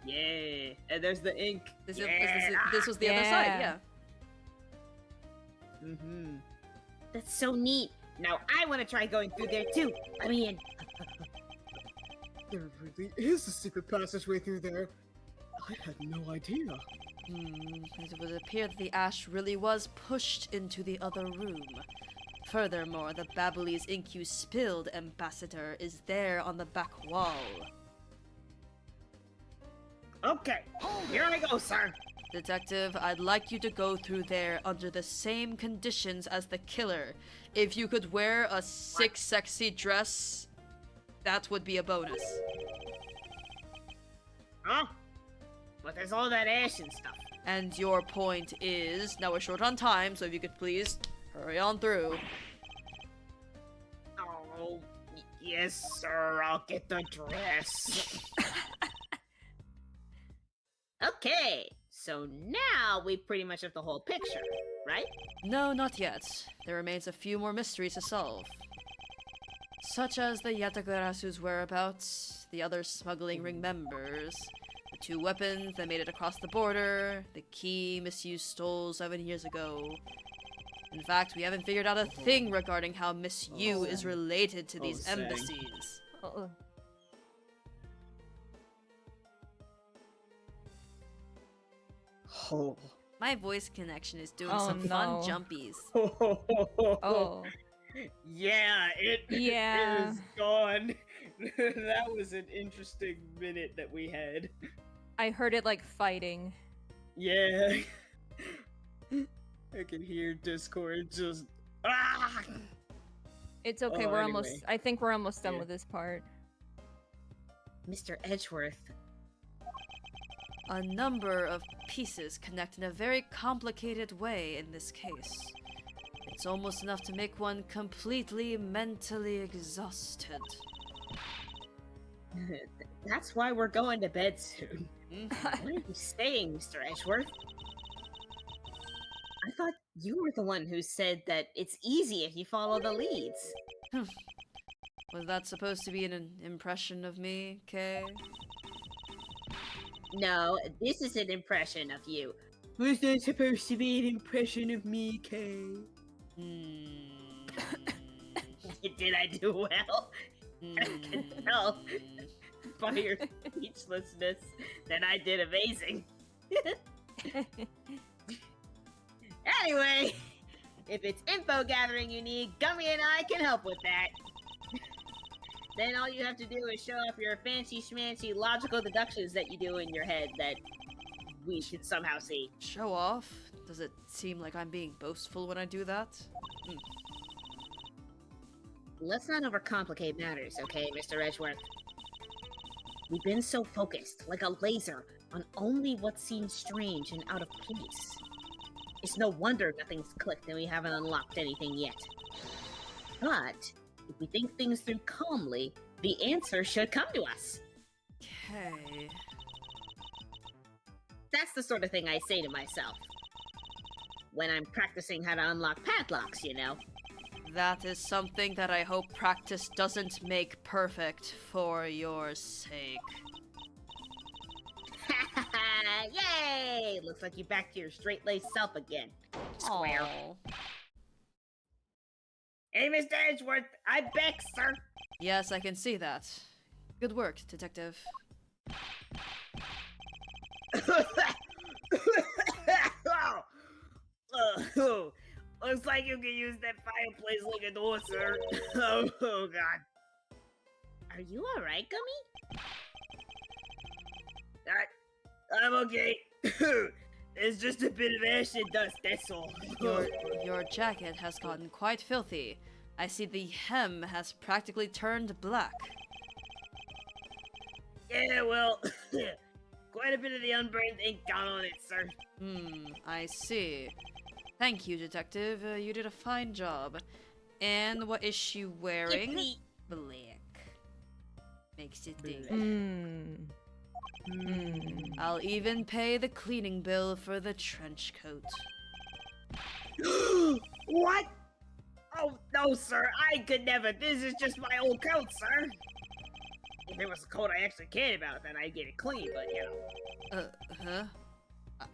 Yeah, and there's the ink. This was the other side, yeah. Mm-hmm. That's so neat! Now I want to try going through there too! I mean, There really is a secret passageway through there. I had no idea. It would appear that the ash really was pushed into the other room. Furthermore, the Babbly's ink you spilled, Ambassador, is there on the back wall. okay, here I go, sir! Detective, I'd like you to go through there under the same conditions as the killer. If you could wear a sick, sexy dress, that would be a bonus. Huh? But there's all that ash and stuff. And your point is, now we're short on time, so if you could please hurry on through. Oh, yes, sir, I'll get the dress. Okay, so now we pretty much have the whole picture, right? No, not yet. There remains a few more mysteries to solve. Such as the Yatagarasu's whereabouts, the other smuggling ring members, the two weapons that made it across the border, the key Miss Yu stole 7 years ago. In fact, we haven't figured out a thing regarding how Miss Yu is related to these Sang. embassies. Uh-oh. Oh. My voice connection is doing Oh, some fun no. jumpies. Oh. Yeah, it Yeah. is gone. That was an interesting minute that we had. I heard it like fighting. Yeah. I can hear Discord just. Ah! It's okay, Oh, we're anyway. almost I think we're almost done Yeah. with this part. Mr. Edgeworth. A number of pieces connect in a very complicated way in this case. It's almost enough to make one completely mentally exhausted. That's why we're going to bed soon. Mhm. Where are you staying, Mr. Edgeworth? I thought you were the one who said that it's easy if you follow the leads. Was that supposed to be an impression of me, Kay? No, this is an impression of you. Was that supposed to be an impression of me, Kay? Did I do well? I can tell by your speechlessness that I did amazing. Anyway, if it's info gathering you need, Gummy and I can help with that. Then all you have to do is show off your fancy schmancy logical deductions that you do in your head that we can somehow see. Show off? Does it seem like I'm being boastful when I do that? Let's not overcomplicate matters, okay, Mr. Edgeworth? We've been so focused, like a laser, on only what seems strange and out of place. It's no wonder nothing's clicked and we haven't unlocked anything yet. But, if we think things through calmly, the answer should come to us. Okay. That's the sort of thing I say to myself. When I'm practicing how to unlock padlocks, you know. That is something that I hope practice doesn't make perfect for your sake. Yay! Looks like you're back to your straight-laced self again. Square. Aw. Hey, Mr. Edgeworth, I'm back, sir. Yes, I can see that. Good work, detective. Looks like you can use that fireplace like a door, sir. Oh, God. Are you alright, Gummy? I'm okay. It's just a bit of ash and dust, that's all. Your jacket has gotten quite filthy. I see the hem has practically turned black. Yeah, well, quite a bit of the unburned ink got on it, sir. I see. Thank you, detective. You did a fine job. And what is she wearing? Yippee. Black. Makes it ding. I'll even pay the cleaning bill for the trench coat. What? Oh, no, sir. I could never. This is just my old coat, sir. If it was a coat I actually cared about, then I'd get it clean, but, you know. Huh?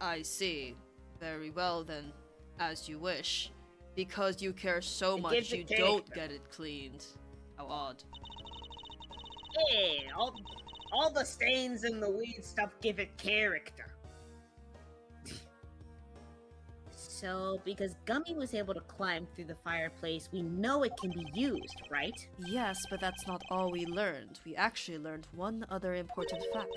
I see. Very well, then. As you wish. Because you care so It much, gives you it don't character. get it cleaned. How odd. Yeah, all the stains and the weird stuff give it character. So, because Gummy was able to climb through the fireplace, we know it can be used, right? Yes, but that's not all we learned. We actually learned one other important fact.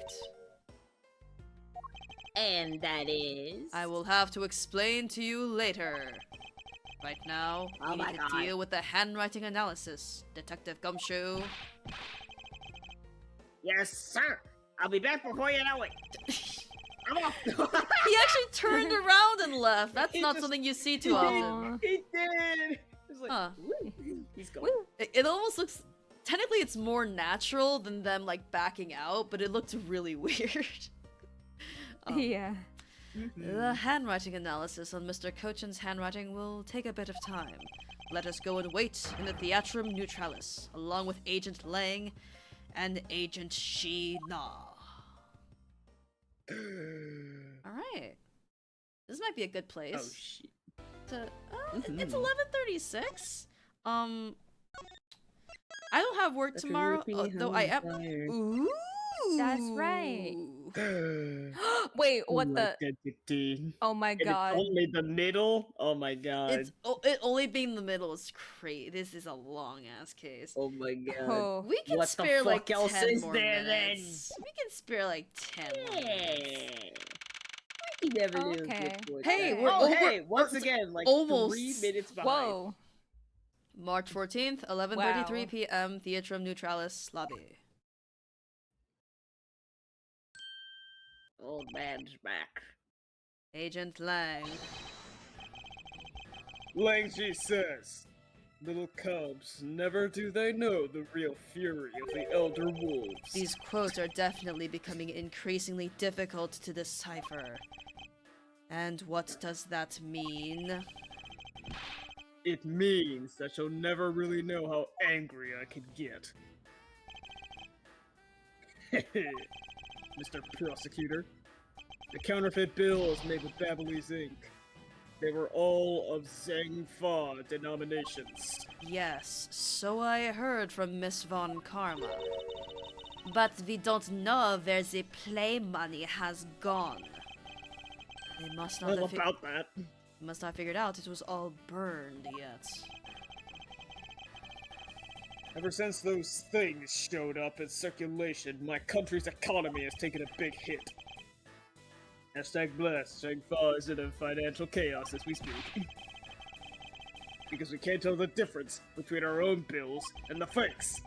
And that is... I will have to explain to you later. Right now, Oh we my need to God. deal with the handwriting analysis. Detective Gumshoe. Yes, sir. I'll be back before you know it. I'm off. He actually turned around and left. That's He not just- something you see too often. He did. It's like, Huh. He's going. It almost looks... Technically, it's more natural than them, like, backing out, but it looked really weird. Yeah. The handwriting analysis on Mr. Cochin's handwriting will take a bit of time. Let us go and wait in the Theatrum Neutralis, along with Agent Lang and Agent Sheena. Alright. This might be a good place. oh shit. It's 11:36. I don't have work tomorrow, though I am. Ooh. That's right. Wait, what the? Identity. Oh my And god. it's only the middle? Oh my god. It only being the middle is crazy. This is a long ass case. Oh my god. Oh. We can What the spare like fuck else 10 is more there, then? minutes. We can spare like 10 more minutes. He never knew Okay. good Hey, boy. we're Oh, over- hey, once we're again, like almost- 3 minutes behind. Whoa. March 14th, 11:33 Wow. p.m. Theatrum Neutralis lobby. Old man's back. Agent Lang. Langji says, little cubs, never do they know the real fury of the elder wolves. These quotes are definitely becoming increasingly difficult to decipher. And what does that mean? It means that you'll never really know how angry I can get. Mr. Prosecutor, the counterfeit bills made with Babyliss ink. They were all of Zhang Fa denominations. Yes, so I heard from Miss Von Karma. But we don't know where the play money has gone. They must not All have about that. must not figured out it was all burned yet. Ever since those things showed up in circulation, my country's economy has taken a big hit. Hashtag blessed. Shangfa is in a financial chaos as we speak. Because we can't tell the difference between our own bills and the fakes.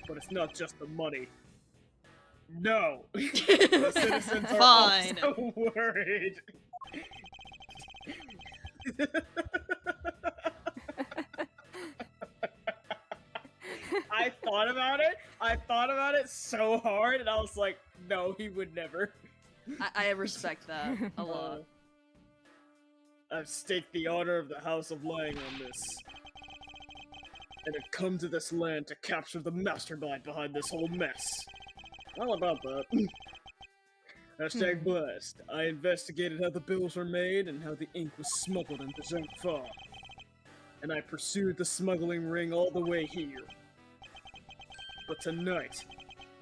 But it's not just the money. No! The citizens are Fine. also worried. I thought about it so hard, and I was like, no, he would never. I respect that a lot. I've staked the honor of the House of Lang on this. And have come to this land to capture the mastermind behind this whole mess. All about that. Hashtag blessed. I investigated how the bills were made and how the ink was smuggled into Zhengfa. And I pursued the smuggling ring all the way here. But tonight,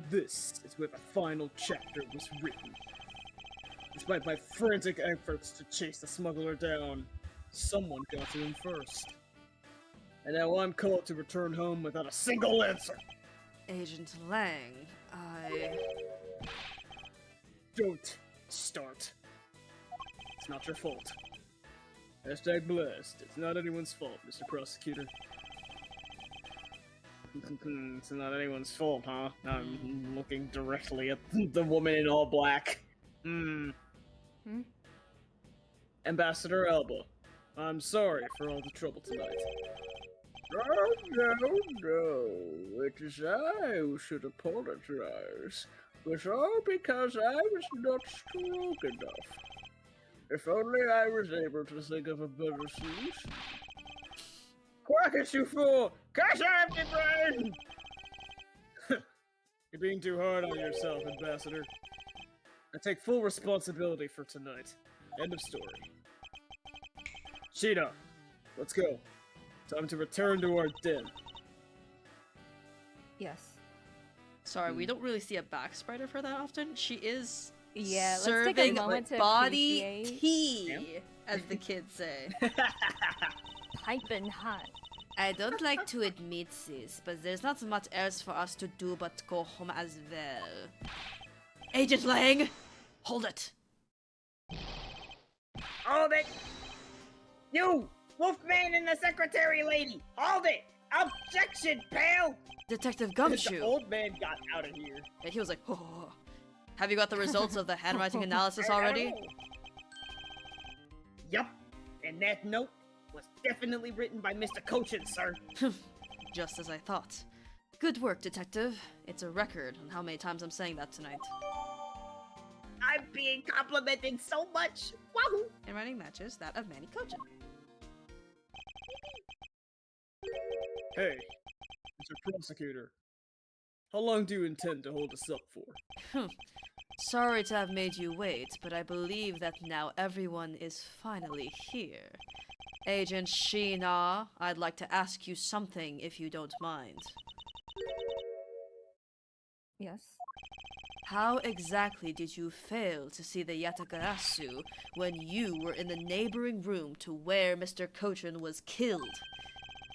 this is where the final chapter was written. Despite my frantic efforts to chase the smuggler down, someone got to him first. And now I'm called to return home without a single answer. Agent Lang, I... Don't start. It's not your fault. Hashtag blessed. It's not anyone's fault, Mr. Prosecutor. It's not anyone's fault, huh? I'm looking directly at the woman in all black. Ambassador Alba, I'm sorry for all the trouble tonight. Oh, no. It is I who should apologize. It was all because I was not strong enough. If only I was able to think of a better solution. Quack it, you fool! Cash out your brain! You're being too hard on yourself, Ambassador. I take full responsibility for tonight. End of story. Sheena, let's go. Time to return to our den. Yes. Sorry, we don't really see a back spider for that often. She is Yeah, let's serving take a moment to body appreciate. tea, as the kids say. Piping hot. I don't like to admit this, but there's not much else for us to do but go home as well. Agent Lang, hold it. Hold it! You! Wolfman and the secretary lady! Hold it! Objection, pal! Detective The Gumshoe. old man got out of here. And he was like, oh. Have you got the results of the handwriting analysis already? Yup, and that note was definitely written by Mr. Cochin, sir. Just as I thought. Good work, Detective. It's a record on how many times I'm saying that tonight. I'm being complimented so much! Wahoo! Handwriting matches that of Manny Cochin. Hey, Mr. Prosecutor. How long do you intend to hold us up for? Sorry to have made you wait, but I believe that now everyone is finally here. Agent Sheena, I'd like to ask you something if you don't mind. Yes. How exactly did you fail to see the Yatagarasu when you were in the neighboring room to where Mr. Cochin was killed?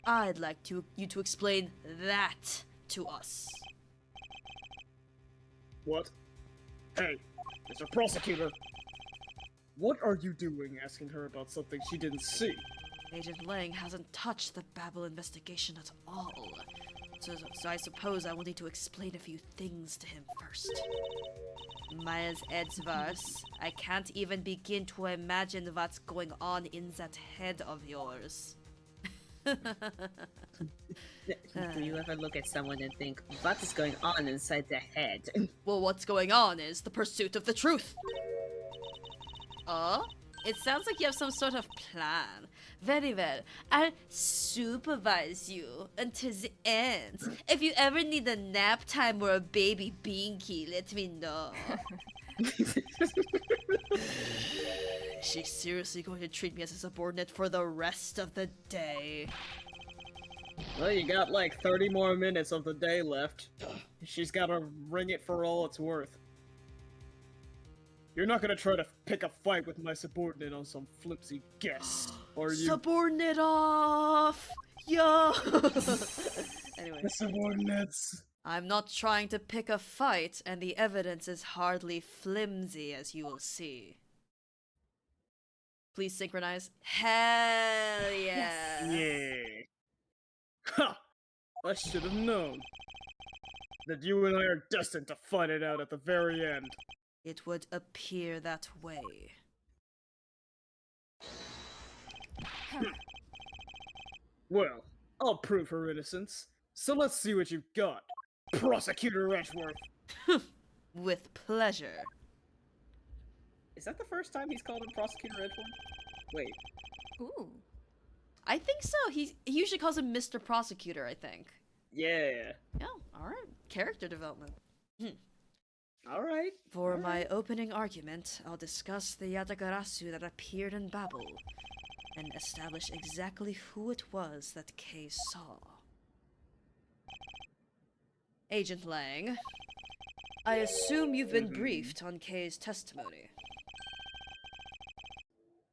I'd like you to explain that to us. What? Hey, Mr. Prosecutor. What are you doing asking her about something she didn't see? Agent Lang hasn't touched the Babel investigation at all. So I suppose I will need to explain a few things to him first. Miles Edgeworth, I can't even begin to imagine what's going on in that head of yours. Do you ever look at someone and think, what is going on inside their head? Well, what's going on is the pursuit of the truth. Oh? It sounds like you have some sort of plan. Very well. I'll supervise you until the end. If you ever need a nap time or a baby binky, let me know. She's seriously going to treat me as a subordinate for the rest of the day. Well, you got like 30 more minutes of the day left. She's gotta ring it for all it's worth. You're not gonna try to pick a fight with my subordinate on some flimsy guess, are you? Subordinate off! Yo! Anyway. The subordinates. I'm not trying to pick a fight, and the evidence is hardly flimsy, as you will see. Please synchronize. Hell yeah! Yeah. Ha! I should have known that you and I are destined to fight it out at the very end. It would appear that way. Well, I'll prove her innocence. So let's see what you've got, Prosecutor Edgeworth. With pleasure. Is that the first time he's called him Prosecutor Edgeworth? Wait. Ooh. I think so. He usually calls him Mr. Prosecutor, I think. Yeah. Yeah, alright. Character development. Alright. For my opening argument, I'll discuss the Yatagarasu that appeared in Babel, and establish exactly who it was that Kay saw. Agent Lang, I assume you've been briefed on Kay's testimony.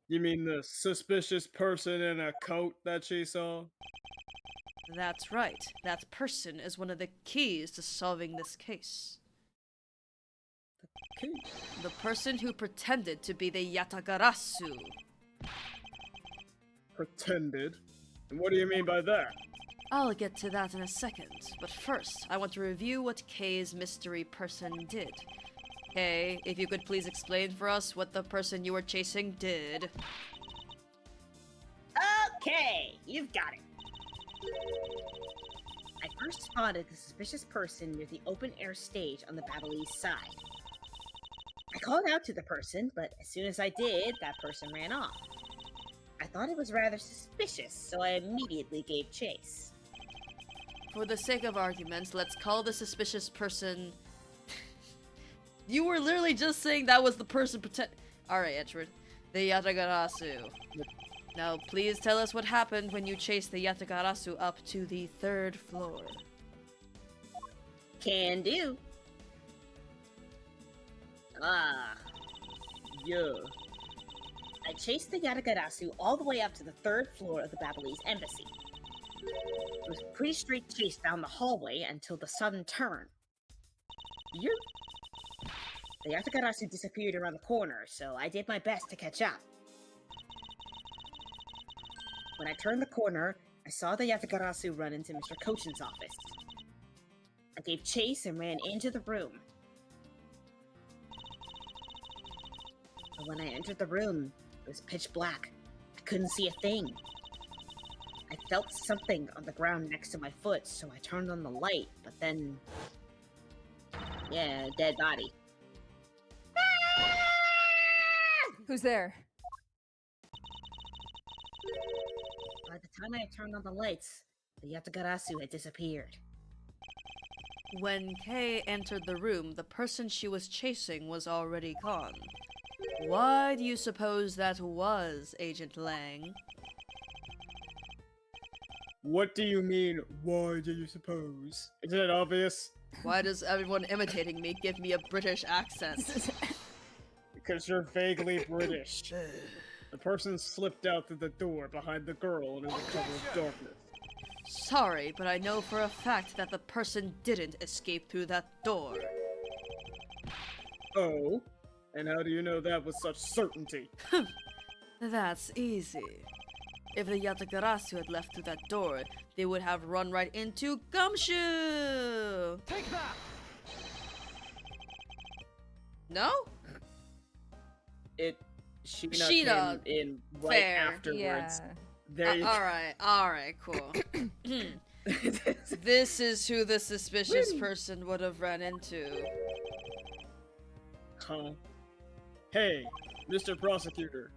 You mean the suspicious person in a coat that she saw? That's right. That person is one of the keys to solving this case. Key. The person who pretended to be the Yatagarasu. Pretended? And what do you mean by that? I'll get to that in a second, but first, I want to review what Kay's mystery person did. Kay, if you could please explain for us what the person you were chasing did. Okay, you've got it. I first spotted the suspicious person near the open-air stage on the Babelese side. I called out to the person, but as soon as I did, that person ran off. I thought it was rather suspicious, so I immediately gave chase. For the sake of argument, let's call the suspicious person... You were literally just saying that was the person Alright, Edgeworth. The Yatagarasu. Now, please tell us what happened when you chased the Yatagarasu up to the 3rd floor. Can do. Yeah. I chased the Yatagarasu all the way up to the 3rd floor of the Babelese embassy. It was a pretty straight chase down the hallway until the sudden turn. You're... The Yatagarasu disappeared around the corner, so I did my best to catch up. When I turned the corner, I saw the Yatagarasu run into Mr. Kochin's office. I gave chase and ran into the room. But when I entered the room, it was pitch black. I couldn't see a thing. I felt something on the ground next to my foot, so I turned on the light, but then... Yeah, dead body. Who's there? By the time I turned on the lights, the Yatagarasu had disappeared. When Kay entered the room, the person she was chasing was already gone. Why do you suppose that was, Agent Lang? What do you mean, why do you suppose? Isn't it obvious? Why does everyone imitating me give me a British accent? Because you're vaguely British. The person slipped out through the door behind the girl under the cover of darkness. Sorry, but I know for a fact that the person didn't escape through that door. Oh? And how do you know that with such certainty? That's easy. If the Yatagarasu had left through that door, they would have run right into Gumshoe! Take that! No? Sheena Sheena, came in right fair. afterwards. Yeah. There you Alright, cool. This is who the suspicious person would have run into. Huh? Hey, Mr. Prosecutor.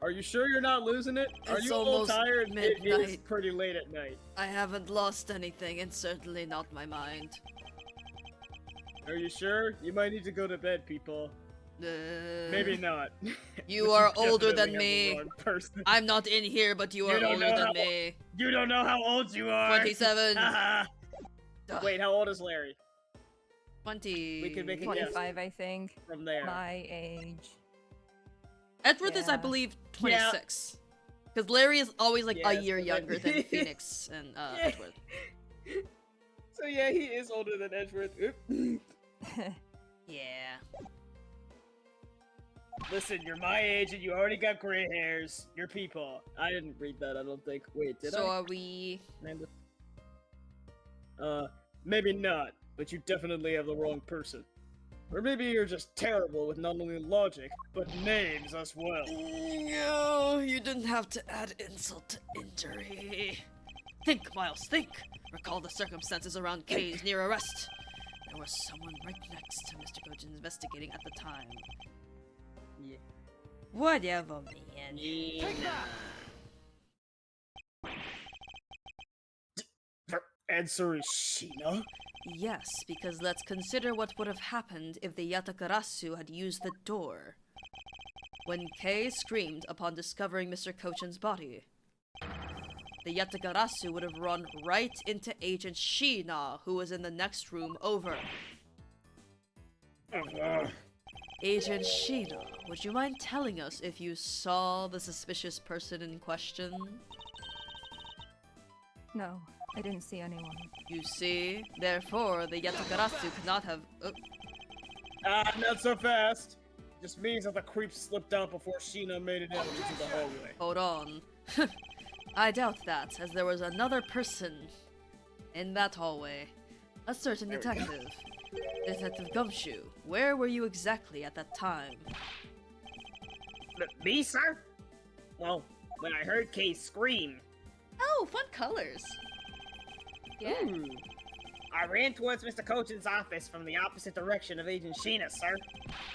Are you sure you're not losing it? Are It's you a little almost tired? It is midnight. pretty late at night. I haven't lost anything, and certainly not my mind. Are you sure? You might need to go to bed, people. Maybe not. You But are definitely older than have the me. wrong person. I'm not in here, but you are don't older know than how- me. You don't know how old you are. 27. Haha. Ugh. Wait, how old is Larry? 20. We can make a guess. 25, I think. From there. My age. Edgeworth is, I Yeah. believe, 26. Because Larry is always like Yeah, a year so then- younger than Phoenix and Edgeworth. So yeah, he is older than Edgeworth. Oop. Yeah. Listen, you're my age and you already got gray hairs. You're Peepaw. I didn't read that, I don't think. Wait, did So I? are we... Amanda? Maybe not, but you definitely have the wrong person. Or maybe you're just terrible with not only logic, but names as well. No, you didn't have to add insult to injury. Think, Miles, think. Recall the circumstances around Kay's near arrest. There was someone right next to Mr. Gojin investigating at the time. Yeah. Whatever, man. Her answer is Sheena? Yes, because let's consider what would have happened if the Yatakarasu had used the door. When Kay screamed upon discovering Mr. Kochin's body, the Yatakarasu would have run right into Agent Sheena, who was in the next room over. Agent Sheena, would you mind telling us if you saw the suspicious person in question? No, I didn't see anyone. You see, therefore, the Yatakarasu could not have... Not so fast. Just means that the creep slipped out before Sheena made it out into the hallway. Hold on. I doubt that, as there was another person in that hallway. A certain detective. Detective Gumshoe, where were you exactly at that time? Me, sir? Well, when I heard Kay scream, Oh, fun colors! Yeah. I ran towards Mr. Kochin's office from the opposite direction of Agent Sheena, sir.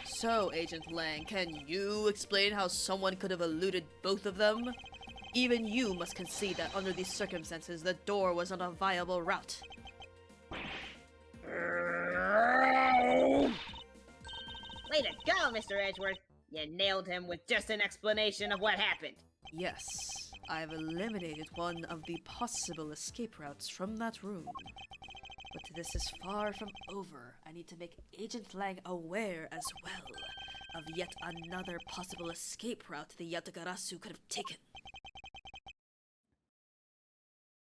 So, Agent Lang, can you explain how someone could have eluded both of them? Even you must concede that under these circumstances, the door was not a viable route. Way to go, Mr. Edgeworth. You nailed him with just an explanation of what happened. Yes, I've eliminated one of the possible escape routes from that room. But this is far from over. I need to make Agent Lang aware as well of yet another possible escape route the Yatakarasu could have taken.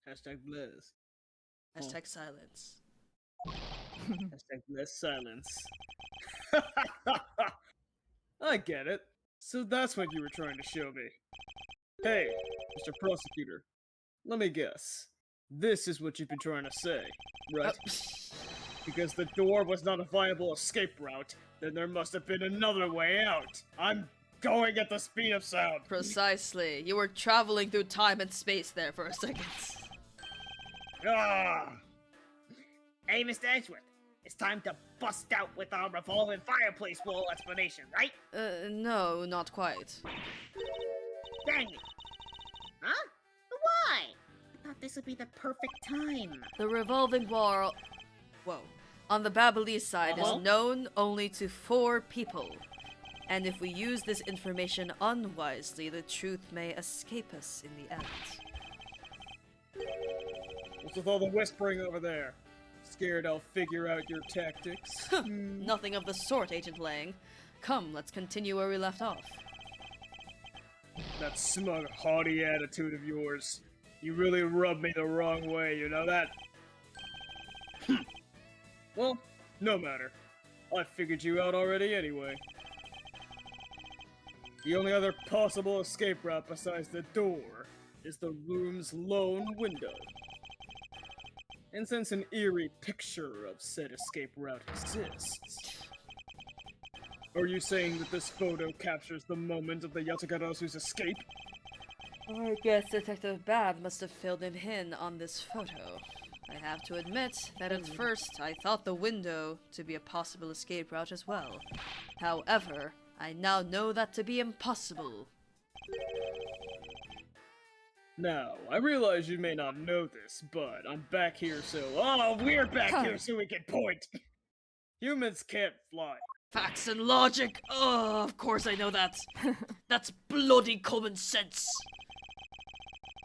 Hashtag bless. Hashtag silence. Hashtag bless silence. I get it. So that's what you were trying to show me. Hey, Mr. Prosecutor. Let me guess. This is what you've been trying to say, right? Because the door was not a viable escape route, then there must have been another way out. I'm going at the speed of sound. Precisely. You were traveling through time and space there for a second. Ah! Hey, Mr. Edgeworth. It's time to bust out with our revolving fireplace wall explanation, right? No, not quite. Dang it. Huh? But why? I thought this would be the perfect time. The revolving wall... Whoa. On the Babalese side Uh-huh. is known only to 4 people. And if we use this information unwisely, the truth may escape us in the end. What's with all the whispering over there? Scared I'll figure out your tactics? Nothing of the sort, Agent Lang. Come, let's continue where we left off. That smug, haughty attitude of yours. You really rub me the wrong way, you know that? Well, no matter. I figured you out already anyway. The only other possible escape route besides the door is the room's lone window. And since an eerie picture of said escape route exists, are you saying that this photo captures the moment of the Yatakarasu's escape? I guess Detective Bad must have filled him in on this photo. I have to admit that at first I thought the window to be a possible escape route as well. However, I now know that to be impossible. Now, I realize you may not know this, but I'm back here so... Oh, we're back here so we can point! Humans can't fly. Facts and logic! Oh, of course I know that. That's bloody common sense.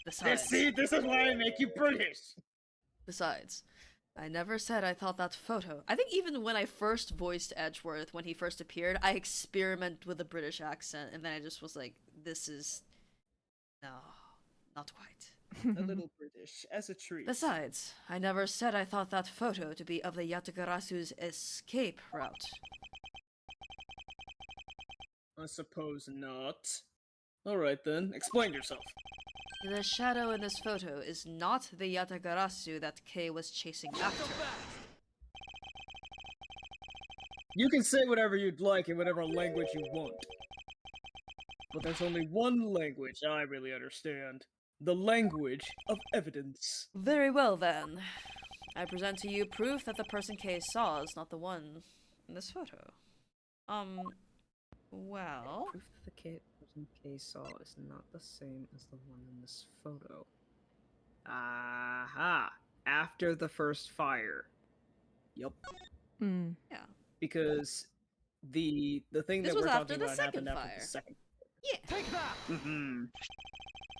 This is why I make you British! Besides, I never said I thought that photo. I think even when I first voiced Edgeworth, when he first appeared, I experimented with a British accent, and then I just was like, this is... no, not quite. A little British, as a treat. Besides, I never said I thought that photo to be of the Yatagarasu's escape route. I suppose not. Alright then, explain yourself. The shadow in this photo is not the Yatagarasu that Kei was chasing after. You can say whatever you'd like in whatever language you want. But there's only one language I really understand. The language of evidence. Very well then. I present to you proof that the person Kei saw is not the one in this photo. Well... Proof that the person Kay saw is not the same as the one in this photo. Aha! After the first fire. Yup. Mm. Yeah. Because the thing This that was we're after talking the about second happened after fire. the second. Yeah. Mm-hmm.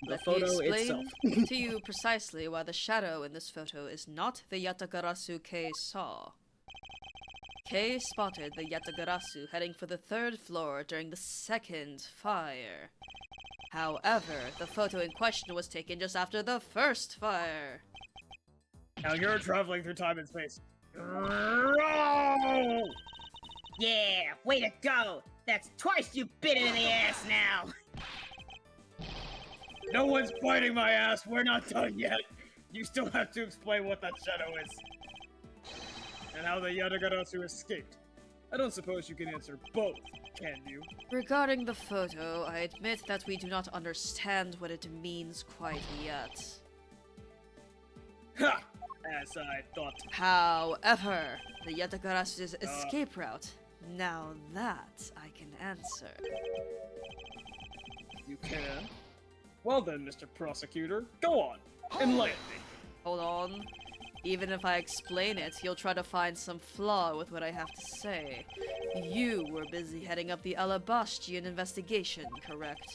The Let photo me explain itself. to you precisely why the shadow in this photo is not the Yatagarasu Kei saw. Kei spotted the Yatagarasu heading for the 3rd floor during the second fire. However, the photo in question was taken just after the first fire. Now you're traveling through time and space. Yeah, way to go! That's twice you've bit it in the ass now! No one's biting my ass, we're not done yet! You still have to explain what that shadow is. And how the Yatagarasu escaped. I don't suppose you can answer both, can you? Regarding the photo, I admit that we do not understand what it means quite yet. Ha! As I thought. However, the Yatagarasu's escape route, now that I can answer. You can? Well then, Mr. Prosecutor, go on. Enlighten me. Hold on. Even if I explain it, you'll try to find some flaw with what I have to say. You were busy heading up the Alabastian investigation, correct?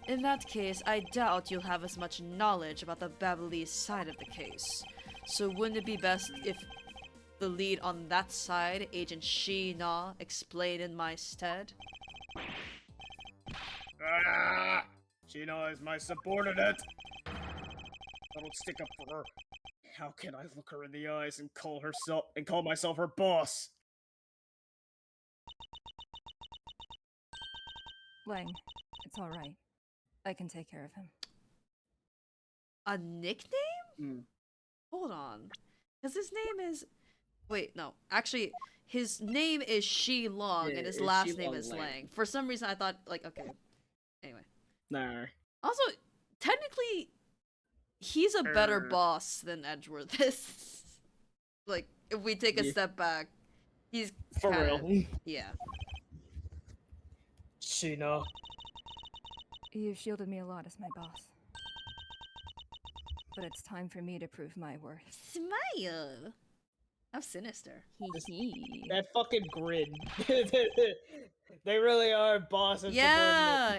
In that case, I doubt you'll have as much knowledge about the Babyliss side of the case. So wouldn't it be best if the lead on that side, Agent Shi-Na, explained in my stead? Ah! Chino is my subordinate. I don't stick up for her. How can I look her in the eyes and call myself her boss? Lang, it's all right. I can take care of him. A nickname? Hmm. Hold on. Because his name is... Wait, no. Actually, his name is Shi Long, Yeah, and his it's last Shi name Long is Lang. Lang. For some reason, I thought, like, okay. Anyway. Nah. Also, technically, he's a better Er. boss than Edgeworth is. Like, if we take a Yeah. step back, he's For kinda- real. Yeah. Shina. You've shielded me a lot as my boss. But it's time for me to prove my worth. Smile! How sinister. Hee hee. That fucking grin. They really are boss and subordinate. Yeah!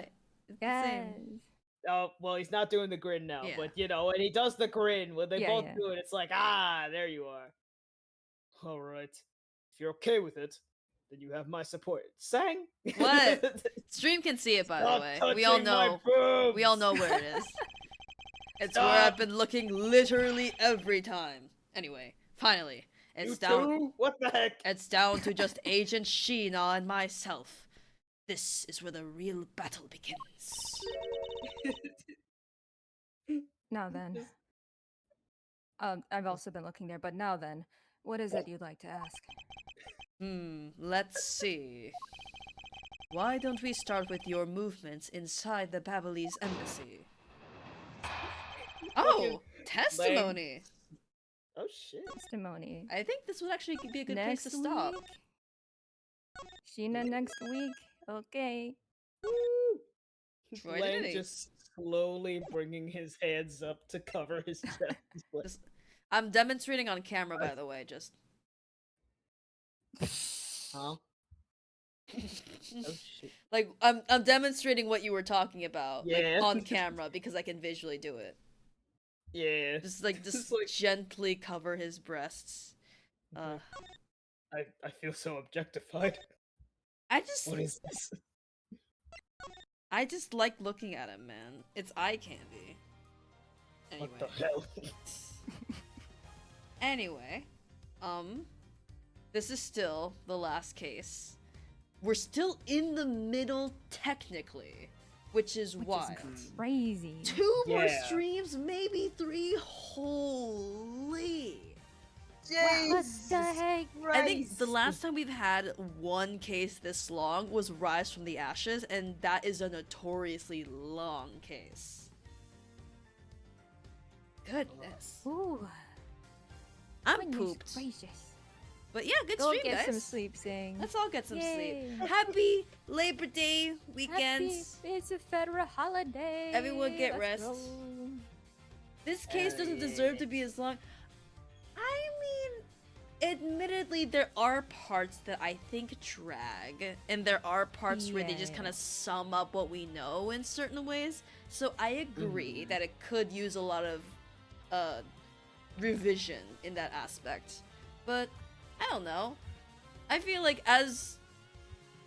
It's the Yes. same. Oh, well, he's not doing the grin now, Yeah. but you know, when he does the grin, when they Yeah, both yeah. do it, it's like, ah, there you are. Alright. If you're okay with it, then you have my support. Sang? What? Stream can see it, by the Stop way. We all touching my know. We all boobs! know where it is. It's where I've Stop. been looking literally every time. Anyway, finally, You it's down. too? What the heck? It's down to just Agent Sheena and myself. This is where the real battle begins. Now then. I've also been looking there, but now then, what is it you'd like to ask? Let's see. Why don't we start with your movements inside the Babyliss embassy? Oh, testimony! Oh shit. Testimony. I think this would actually be a good place Next to stop. week? Sheena next week? Okay. Troy Lang Diddy. just slowly bringing his hands up to cover his chest. He's like, Just- I'm demonstrating on camera, by the way, just... huh? Oh shit. Like, I'm demonstrating what you were talking about, Yeah. like, on camera, because I can visually do it. Yeah. Just Just like- gently cover his breasts. I feel so objectified. I just What is this? I just like looking at him, man. It's eye candy. Anyway. What the hell? Anyway, this is still the last case. We're still in the middle technically, which is wild. Crazy. 2 more Yeah. streams, maybe 3. Holy. What the heck? I think the last time we've had one case this long was Rise from the Ashes, and that is a notoriously long case. Goodness. Ooh. I'm Goodness pooped. gracious. But yeah, good Go stream, get guys. some sleep, Sing. Let's all get some Yay. sleep. Happy Labor Day weekends. Happy, it's a federal holiday. Everyone get Let's rest. go. This case doesn't deserve to be as long. I mean, admittedly, there are parts that I think drag, and there are parts where they just Yeah. kind of sum up what we know in certain ways. So I agree that it could use a lot of revision in that aspect. But I don't know. I feel like as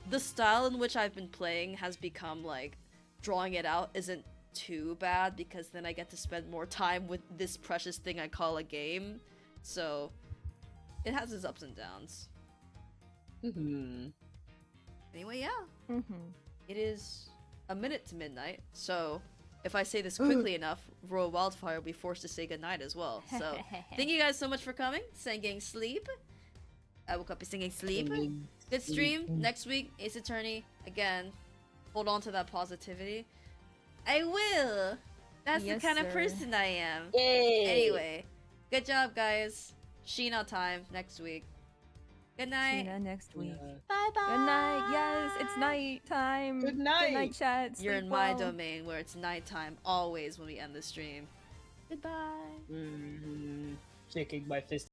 the style in which I've been playing has become like drawing it out isn't too bad, because then I get to spend more time with this precious thing I call a game. So it has its ups and downs. Anyway, yeah. It is a minute to midnight, so if I say this quickly enough, Royal Wildfire will be forced to say goodnight as well. So thank you guys so much for coming. Singing sleep. I woke up singing sleep. Good stream. Next week, Ace Attorney. Again, hold on to that positivity. I will. That's Yes, the kind of sir. person I am. Yay! Anyway, good job, guys. Sheena time next week. Good night. Sheena next week. Bye bye. Good night. Yes, it's night time. Good night. Good night, chat. You're Sleep in my well. domain where it's nighttime always when we end the stream. Goodbye. Shaking my fist